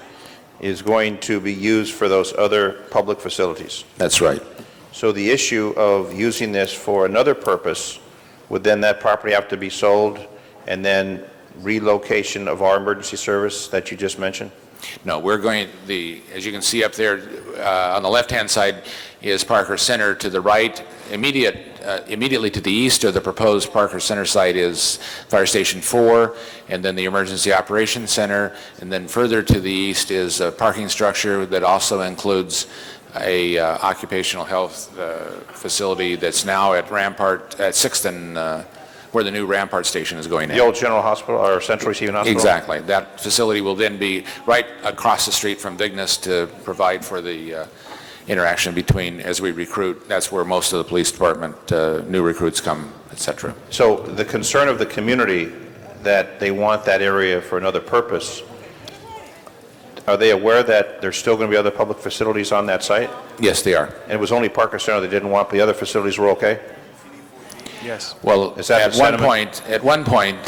is going to be used for those other public facilities. That's right. So the issue of using this for another purpose, would then that property have to be sold and then relocation of our emergency service that you just mentioned? No, we're going, as you can see up there, on the left-hand side is Parker Center. To the right, immediately to the east of the proposed Parker Center site is Fire Station 4, and then the Emergency Operations Center, and then further to the east is a parking structure that also includes a occupational health facility that's now at Rampart, at 6th and where the new Rampart station is going in. The old General Hospital or Central Receiving Hospital? Exactly. That facility will then be right across the street from Vignes to provide for the interaction between, as we recruit, that's where most of the police department new recruits come, et cetera. So the concern of the community that they want that area for another purpose, are they aware that there's still going to be other public facilities on that site? Yes, they are. And it was only Parker Center that didn't want, the other facilities were okay? Yes. Well, Is that at the one sentiment? point,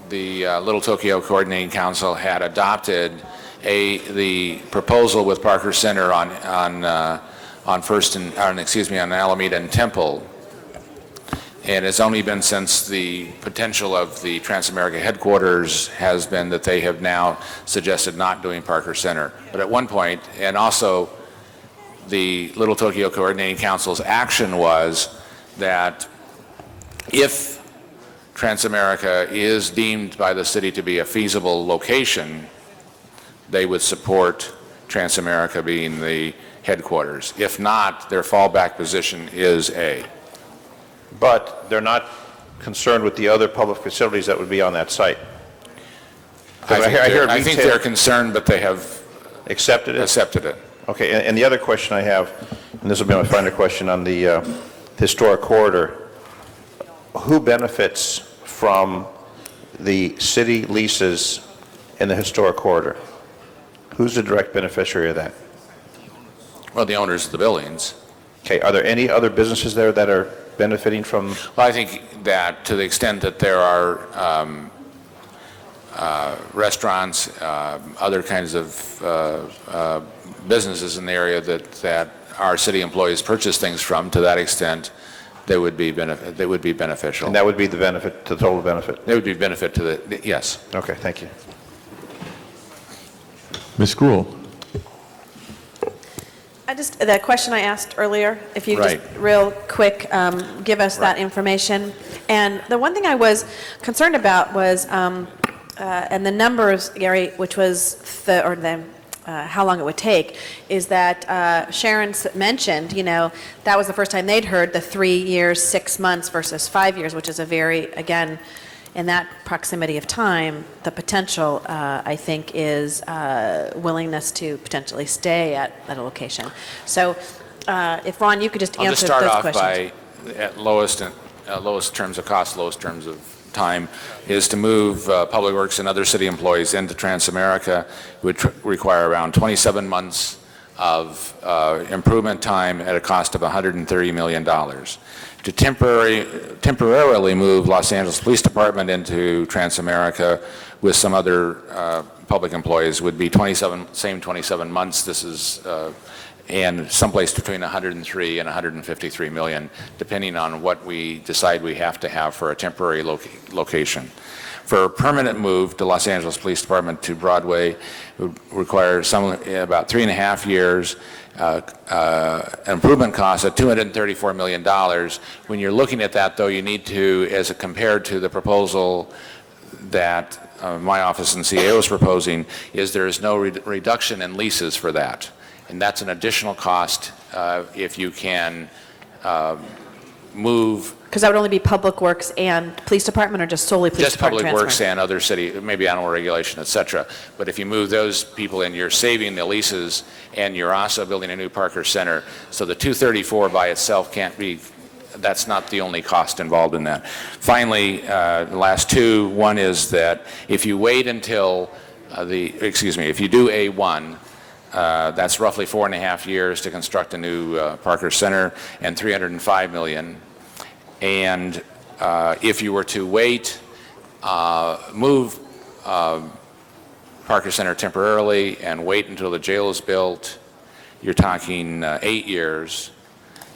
the Little Tokyo Coordinating Council had adopted the proposal with Parker Center on Alameda and Temple, and it's only been since the potential of the Transamerica headquarters has been that they have now suggested not doing Parker Center. But at one point, and also the Little Tokyo Coordinating Council's action was that if Transamerica is deemed by the city to be a feasible location, they would support Transamerica being the headquarters. If not, their fallback position is A. But they're not concerned with the other public facilities that would be on that site? I think they're concerned, but they have accepted it? Accepted it. Okay, and the other question I have, and this will be my final question on the historic corridor, who benefits from the city leases in the historic corridor? Who's the direct beneficiary of that? Well, the owners of the buildings. Okay, are there any other businesses there that are benefiting from? Well, I think that to the extent that there are restaurants, other kinds of businesses in the area that our city employees purchase things from, to that extent, they would be beneficial. And that would be the benefit, the total benefit? They would be benefit to the, yes. Okay, thank you. Ms. Gruhl. The question I asked earlier, if you just real quick give us that information. And the one thing I was concerned about was, and the numbers, Gary, which was how long it would take, is that Sharon mentioned, that was the first time they'd heard the 3 years, 6 months versus 5 years, which is a very, again, in that proximity of time, the potential, I think, is willingness to potentially stay at a location. So if, Ron, you could just answer those questions. I'll just start off by, at lowest terms of cost, lowest terms of time, is to move Public Works and other city employees into Transamerica. It would require around 27 months of improvement time at a cost of $130 million. To temporarily move Los Angeles Police Department into Transamerica with some other public employees would be 27 months. This is and someplace between 103 and 153 million, depending on what we decide we have to have for a temporary location. For a permanent move to Los Angeles Police Department to Broadway, it would require about 3.5 years, improvement costs at $234 million. When you're looking at that, though, you need to, as compared to the proposal that my office and CAO is proposing, is there is no reduction in leases for that. And that's an additional cost if you can move. Because that would only be Public Works and Police Department, or just solely Police Department? Just Public Works and other city, maybe animal regulation, et cetera. But if you move those people in, you're saving the leases, and you're also building a new Parker Center. So the 234 by itself can't be, that's not the only cost involved in that. Finally, the last two, one is that if you wait until if you do A1, that's roughly 4.5 years to construct a new Parker Center, and $305 million. And if you were to wait, move Parker Center temporarily and wait until the jail is built, you're talking 8 years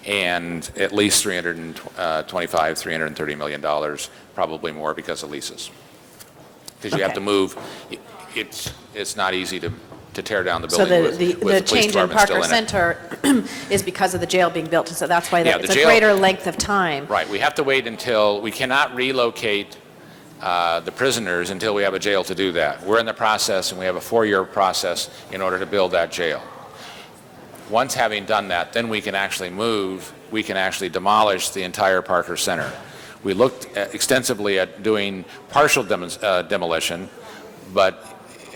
and at least $330 million, probably more because of leases. Because you have to move. It's not easy to tear down the building so the change in Parker it. Center is because of the jail being built, so that's why it's jail, a greater length of time. Right. We have to wait until, we cannot relocate the prisoners until we have a jail to do that. We're in the process, and we have a 4-year process in order to build that jail. Once having done that, then we can actually demolish the entire Parker Center. We looked extensively at doing partial demolition, but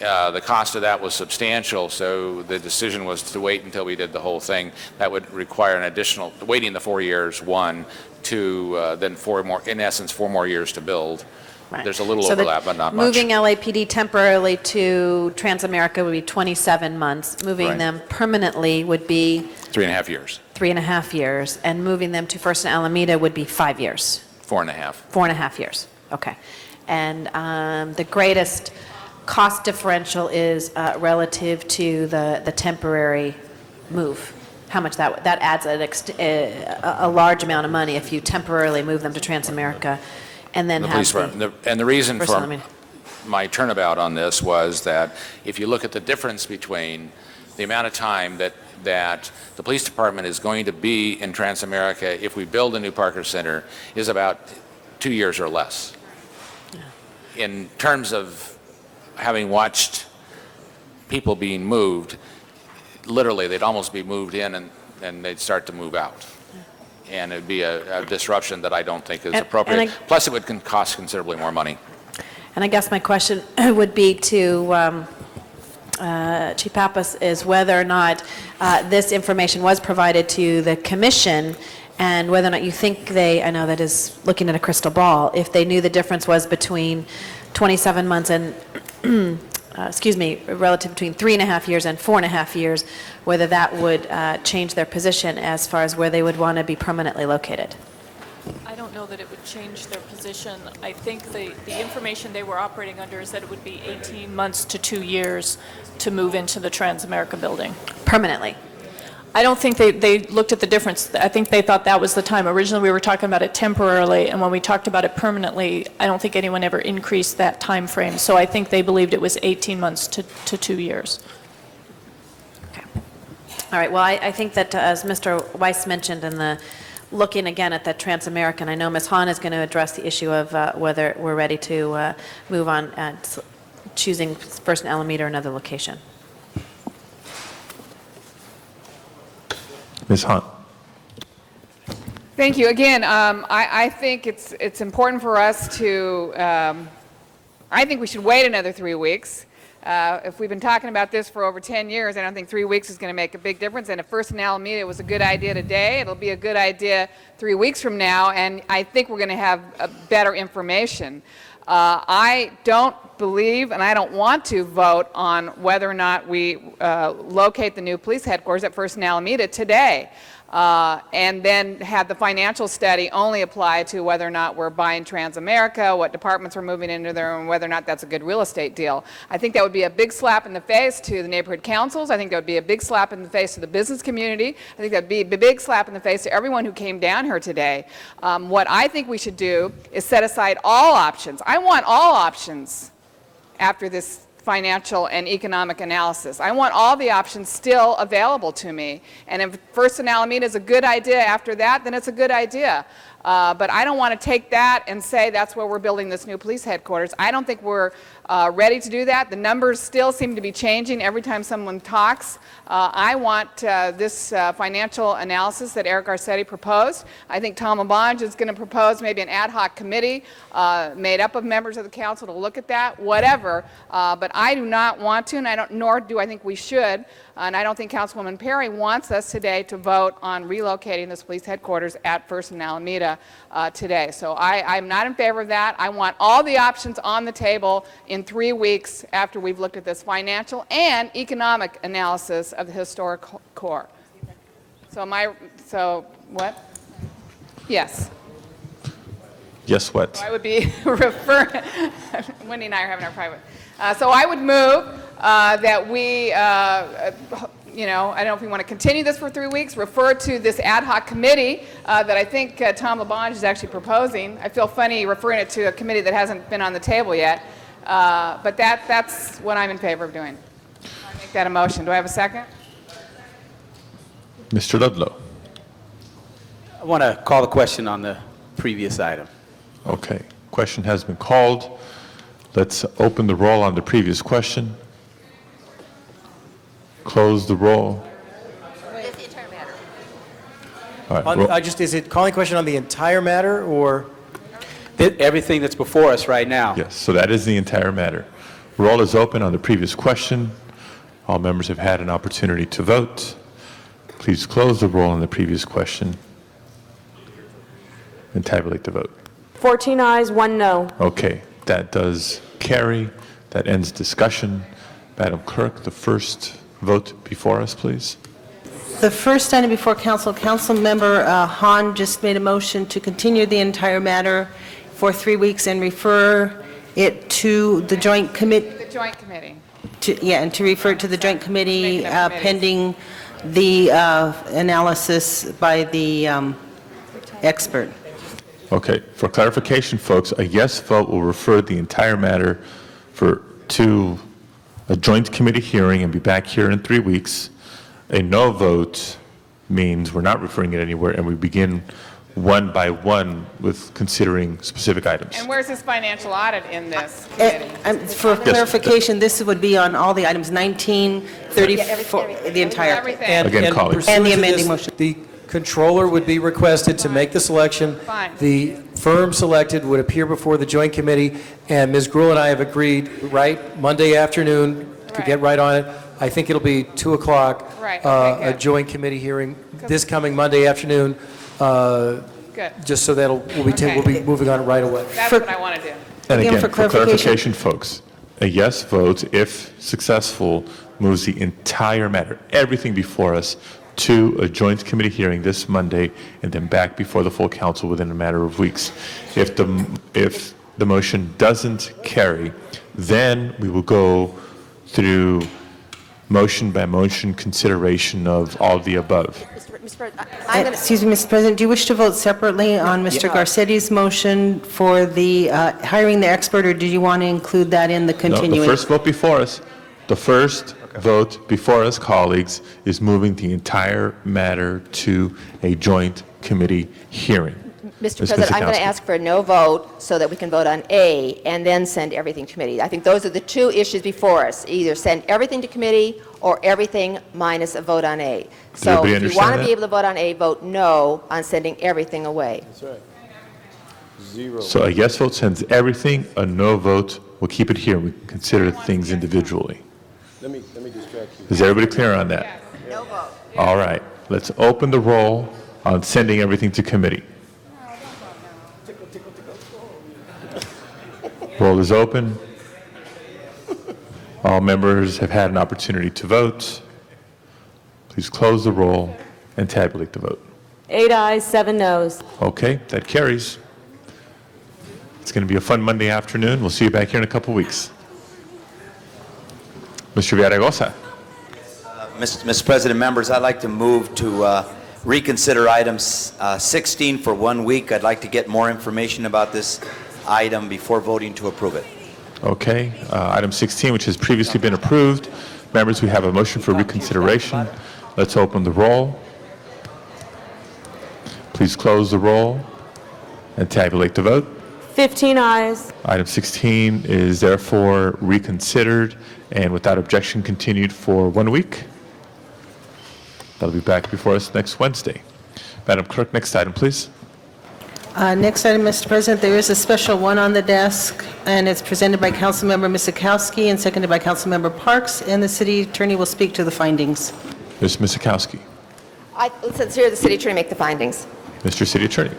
the cost of that was substantial, so the decision was to wait until we did the whole thing. That would require an additional, waiting the 4 years, 1, 2, then 4 more, in essence, 4 more years to build. Right. There's a little overlap, but not much. Moving LAPD temporarily to Transamerica would be 27 months. Moving them permanently would be 3.5 years. 3.5 years. And moving them to First and Alameda would be 5 years. 4.5. 4.5 years. Okay. And the greatest cost differential is relative to the temporary move. How much that adds a large amount of money if you temporarily move them to Transamerica, and then and the reason for my turnabout on this was that if you look at the difference between the amount of time that the police department is going to be in Transamerica if we build a new Parker Center is about 2 years or less. Yeah. In terms of having watched people being moved, literally they'd almost be moved in and they'd start to move out. And it'd be a disruption that I don't think is appropriate. Plus, it would cost considerably more money. And I guess my question would be to Chief Pappas is whether or not this information was provided to the commission, and whether or not you think I know that is looking at a crystal ball, if they knew the difference was between 27 months and relative between 3.5 years and 4.5 years, whether that would change their position as far as where they would want to be permanently located. know that it would change their position. I think the information they were operating under is that it would be 18 months to 2 years to move into the Transamerica building. Permanently. I don't think they looked at the difference. I think they thought that was the time. Originally, we were talking about it temporarily, and when we talked about it permanently, I don't think anyone ever increased that time frame. So I think they believed it was 18 months to 2 years. All right, well, I think that as Mr. Weiss mentioned in the looking again at that Transamerican, I know Ms. Hahn is going to address the issue of whether we're ready to move on choosing first in Alameda or another location. Ms. Hunt. Thank you. Again, I think it's important for us to, I think we should wait another 3 weeks. If we've been talking about this for over 10 years, I don't think 3 weeks is going to make a big difference. And if First in Alameda was a good idea today, it'll be a good idea 3 weeks from now, and I think we're going to have better information. I don't believe, and I don't want to vote on whether or not we locate the new police headquarters at First in Alameda today. And then have the financial study only apply to whether or not we're buying Transamerica, what departments we're moving into there, and whether or not that's a good real estate deal. I think that would be a big slap in the face to the neighborhood councils. I think that would be a big slap in the face to the business community. I think that would be a big slap in the face to everyone who came down here today. What I think we should do is set aside all options. I want all options after this financial and economic analysis. I want all the options still available to me. And if First in Alameda is a good idea after that, then it's a good idea. But I don't want to take that and say that's where we're building this new police headquarters. I don't think we're ready to do that. The numbers still seem to be changing every time someone talks. I want this financial analysis that Eric Garcetti proposed. I think Tom LaBonge is going to propose maybe an ad hoc committee made up of members of the council to look at that, whatever. But I do not want to, and nor do I think we should, and I don't think Councilwoman Perry wants us today to vote on relocating this police headquarters at First in Alameda today. So I'm not in favor of that. I want all the options on the table in 3 weeks after we've looked at this financial and economic analysis of the historic core. So what? Yes. Yes, what? So I would be referring, Wendy and I are having our private. So I would move that we, you know, I don't know if we want to continue this for 3 weeks, refer to this ad hoc committee that I think Tom LaBonge is actually proposing. I feel funny referring it to a committee that hasn't been on the table yet, but that's what I'm in favor of doing. I make that a motion. Do I have a second? Mr. Ludlow. I want to call the question on the previous item. Okay. Question has been called. Let's open the roll on the previous question. Close the roll. All right, Is it calling question on the entire matter, or? Everything that's before us right now. Yes, so that is the entire matter. Roll is open on the previous question. All members have had an opportunity to vote. Please close the roll on the previous question and tabulate the vote. 14 ayes, 1 no. Okay, that does carry. That ends discussion. Madam Clerk, the first vote before us, please. The first item before council, Councilmember Hahn just made a motion to continue the entire matter for 3 weeks and refer it to the joint committee. The joint committee. And to refer it to the joint committee pending the analysis by the expert. Okay, for clarification, folks, a yes vote will refer the entire matter to a joint committee hearing and be back here in 3 weeks. A no vote means we're not referring it anywhere, and we begin one by one with considering specific items. And where's this financial audit in this committee? For clarification, this would be on all the items, 19, 34, the entire. Again, colleagues. And the Pursuant to amending this, motion. The controller would be requested to make the selection. Fine. The firm selected would appear before the joint committee, and Ms. Gruhl and I have agreed, right, Monday afternoon, to get right on it. I think it'll be 2 o'clock. Right, okay, A good. joint committee hearing this coming Monday afternoon. Good. Just so that we'll be moving on right away. That's what I want to do. And Again, again, for for clarification- clarification, folks, a yes vote, if successful, moves the entire matter, everything before us, to a joint committee hearing this Monday, and then back before the full council within a matter of weeks. If the motion doesn't carry, then we will go through motion by motion consideration of all the above. Mr. President, I'm going to... Excuse me, Mr. President, do you wish to vote separately on Mr. Garcetti's motion for the hiring the expert, or do you want to include that in the No, continuing? the first vote before us, vote before us, colleagues, is moving the entire matter to a joint committee hearing. Mr. Ms. President, I'm going to Misikowski. ask for a no vote so that we can vote on A and then send everything to committee. I think those are the two issues before us. Either send everything to committee or everything minus a vote on A. So everybody if you understand want to that? be able to vote on A, vote no on sending everything away. That's right. Zero. So a yes vote sends everything, a no vote will keep it here. We can consider things individually. Let me distract you. Is everybody clear on that? No vote. All right, let's open the roll on sending everything to committee. Roll is open. All members have had an opportunity to vote. Please close the roll and tabulate the vote. 8 ayes, 7 noes. Okay, that carries. It's going to be a fun Monday afternoon. We'll see you back here in a couple weeks. Mr. Villaraigosa. Mr. President, members, I'd like to move to reconsider items 16 for 1 week. I'd like to get more information about this item before voting to approve it. Okay, item 16, which has previously been approved. Members, we have a motion for reconsideration. Let's open the roll. Please close the roll and tabulate the vote. 15 ayes. Item 16 is therefore reconsidered and without objection continued for 1 week. That'll be back before us next Wednesday. Madam Clerk, next item, please. Next item, Mr. President, there is a special one on the desk, and it's presented by Councilmember Misikowski and seconded by Councilmember Parks, and the city attorney will speak to the findings. Ms. Misikowski. Let's hear the city attorney make the findings. Mr. City Attorney.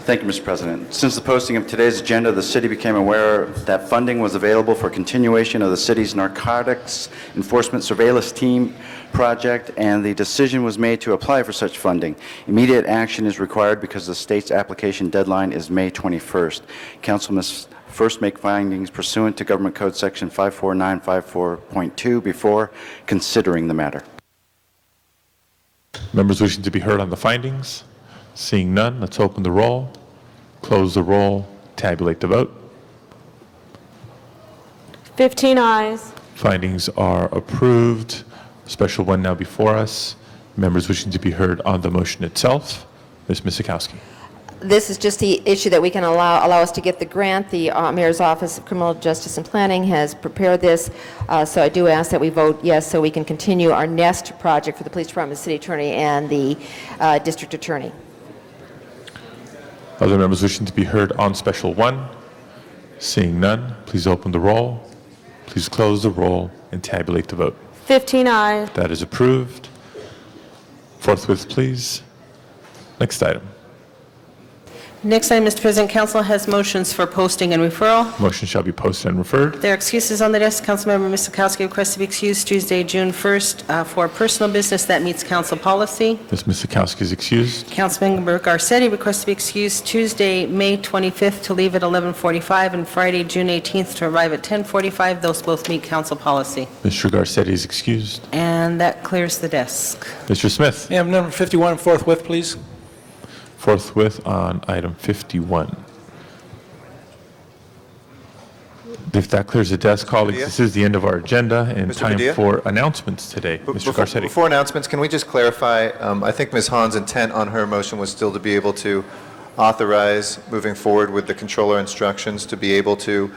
Thank you, Mr. President. Since the posting of today's agenda, the city became aware that funding was available for continuation of the city's narcotics enforcement surveillance team project, and the decision was made to apply for such funding. Immediate action is required because the state's application deadline is May 21st. Council must first make findings pursuant to Government Code Section 54954.2 before considering the matter. Members wishing to be heard on the findings? Seeing none, let's open the roll, close the roll, tabulate the vote. 15 ayes. Findings are approved. Special one now before us. Members wishing to be heard on the motion itself. Ms. Misikowski. This is just the issue that we can allow us to get the grant. The Mayor's Office of Criminal Justice and Planning has prepared this, so I do ask that we vote yes so we can continue our NEST project for the Police Department, City Attorney, and the District Attorney. Other members wishing to be heard on special one? Seeing none, please open the roll, please close the roll, and tabulate the vote. 15 ayes. That is approved. Forthwith, please. Next item. Next item, Mr. President, council has motions for posting and referral. Motion shall be posted and referred. There are excuses on the desk. Councilmember Misikowski requests to be excused Tuesday, June 1st for personal business that meets council policy. Ms. Misikowski is excused. Councilmember Garcetti requests to be excused Tuesday, May 25th to leave at 11:45 and Friday, June 18th to arrive at 10:45. Those both meet council policy. Mr. Garcetti is excused. And that clears the desk. Mr. Smith. Item number 51, forthwith, please. Forthwith on item 51. If that clears the desk, colleagues, this is the end of our agenda and Mr. time Padilla? for announcements today. Mr. Garcetti. Before announcements, can we just clarify, I think Ms. Hahn's intent on her motion was still to be able to authorize moving forward with the controller instructions to be able to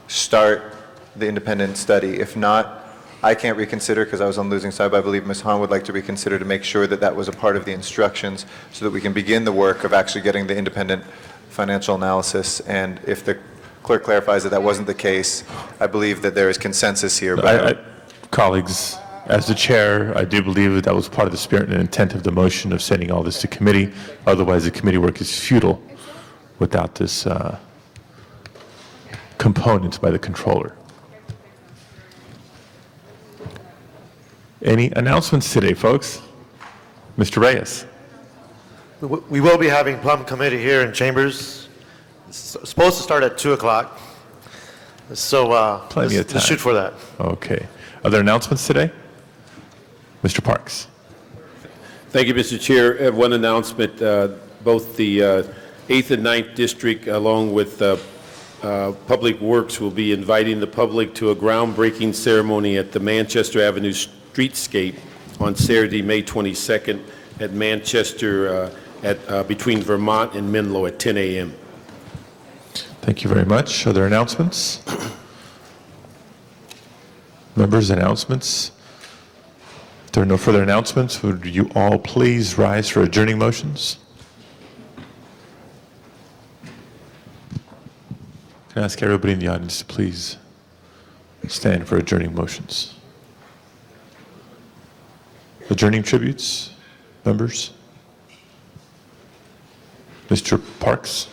start the independent study. If not, I can't reconsider because I was on the losing side, but I believe Ms. Hahn would like to reconsider to make sure that that was a part of the instructions so that we can begin the work of actually getting the independent financial analysis. And if the clerk clarifies that that wasn't the case, I believe that there is consensus here. Colleagues, as the chair, I do believe that that was part of the spirit and intent of the motion of sending all this to committee. Otherwise, the committee work is futile without this component by the controller. Any announcements today, folks? Mr. Reyes. We will be having Plum Committee here in Chambers. It's supposed to start at 2 o'clock. So Plenty of time. let's shoot for that. Okay. Other announcements today? Mr. Parks. Thank you, Mr. Chair. I have one announcement. Both the 8th and 9th District, along with Public Works, will be inviting the public to a groundbreaking ceremony at the Manchester Avenue Streetscape on Saturday, May 22nd at Manchester, between Vermont and Menlo at 10 a.m. Thank you very much. Other announcements? Members, announcements? If there are no further announcements, would you all please rise for adjourning motions? Can I ask everybody in the audience to please stand for adjourning motions? Adjourning tributes, members? Mr. Parks?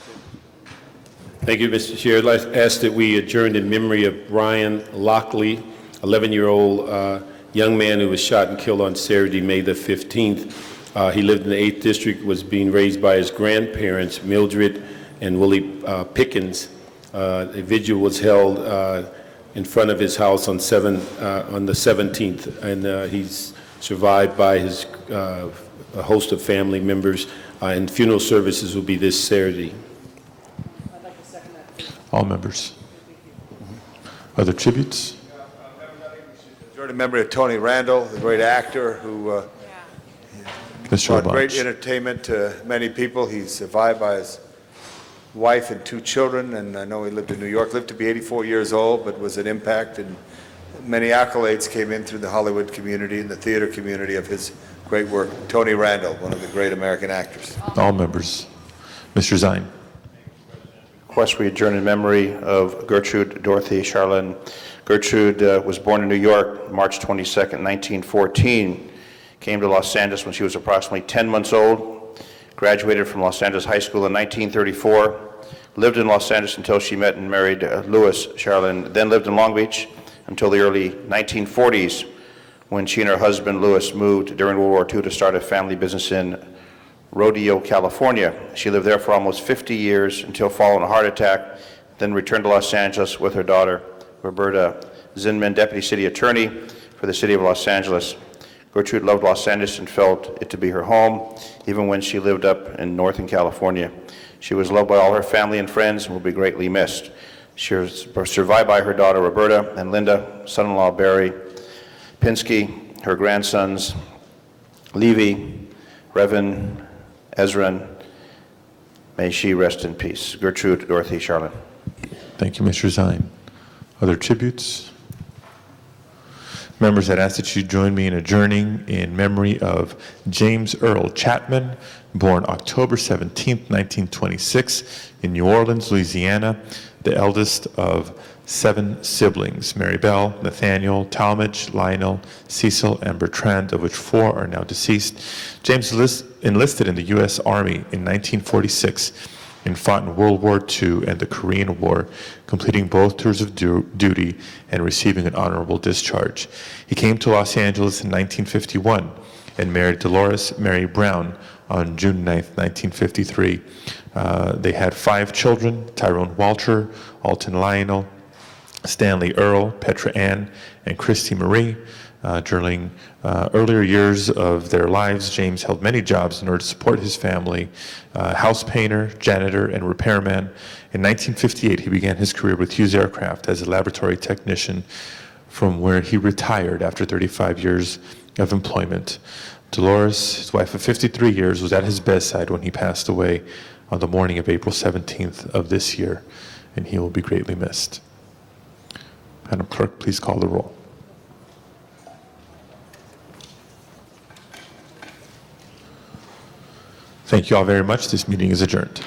Thank you, Mr. Chair. I'd like to ask that we adjourn in memory of Brian Lockley, 11-year-old young man who was shot and killed on Saturday, May the 15th. He lived in the 8th District, was being raised by his grandparents, Mildred and Willie Pickens. A vigil was held in front of his house on the 17th, and he's survived by his a host of family members, and funeral services will be this Saturday. All members. Other tributes? In memory of Tony Randall, the great actor who brought great entertainment to many people. He's survived by his wife and 2 children, and I know he lived in New York, lived to be 84 years old, but was an impact, and many accolades came in through the Hollywood community and the theater community of his great work. Tony Randall, one of the great American actors. All members. Mr. Zine. Request we adjourn in memory of Gertrude Dorothy Charlin. Gertrude was born in New York, March 22nd, 1914. Came to Los Angeles when she was approximately 10 months old. Graduated from Los Angeles High School in 1934. Lived in Los Angeles until she met and married Louis Charlin. Then lived in Long Beach until the early 1940s, when she and her husband Louis moved during World War II to start a family business in Rodeo, California. She lived there for almost 50 years until following a heart attack, then returned to Los Angeles with her daughter, Roberta Zinman, Deputy City Attorney for the City of Los Angeles. Gertrude loved Los Angeles and felt it to be her home, even when she lived up in Northern California. She was loved by all her family and friends and will be greatly missed. She was survived by her daughter, Roberta, and Linda, son-in-law, Barry Pinsky, her grandsons, Levy, Revan, Ezran. May she rest in peace. Gertrude Dorothy Charlin. Thank you, Mr. Zine. Other tributes? Members, I'd ask that you join me in adjourning in memory of James Earl Chapman, born October 17, 1926, in New Orleans, Louisiana, the eldest of 7 siblings, Mary Bell, Nathaniel, Talmadge, Lionel, Cecil, and Bertrand, of which 4 are now deceased. James enlisted in the U.S. Army in 1946 and fought in World War II and the Korean War, completing both tours of duty and receiving an honorable discharge. He came to Los Angeles in 1951 and married Dolores Mary Brown on June 9, 1953. They had 5 children: Tyrone Walter, Alton Lionel, Stanley Earl, Petra Ann, and Christy Marie. During earlier years of their lives, James held many jobs in order to support his family: house painter, janitor, and repairman. In 1958, he began his career with Hughes Aircraft as a laboratory technician, from where he retired after 35 years of employment. Dolores, his wife of 53 years, was at his bedside when he passed away on the morning of April 17th of this year, and he will be greatly missed. Madam Clerk, please call the roll. Thank you all very much. This meeting is adjourned.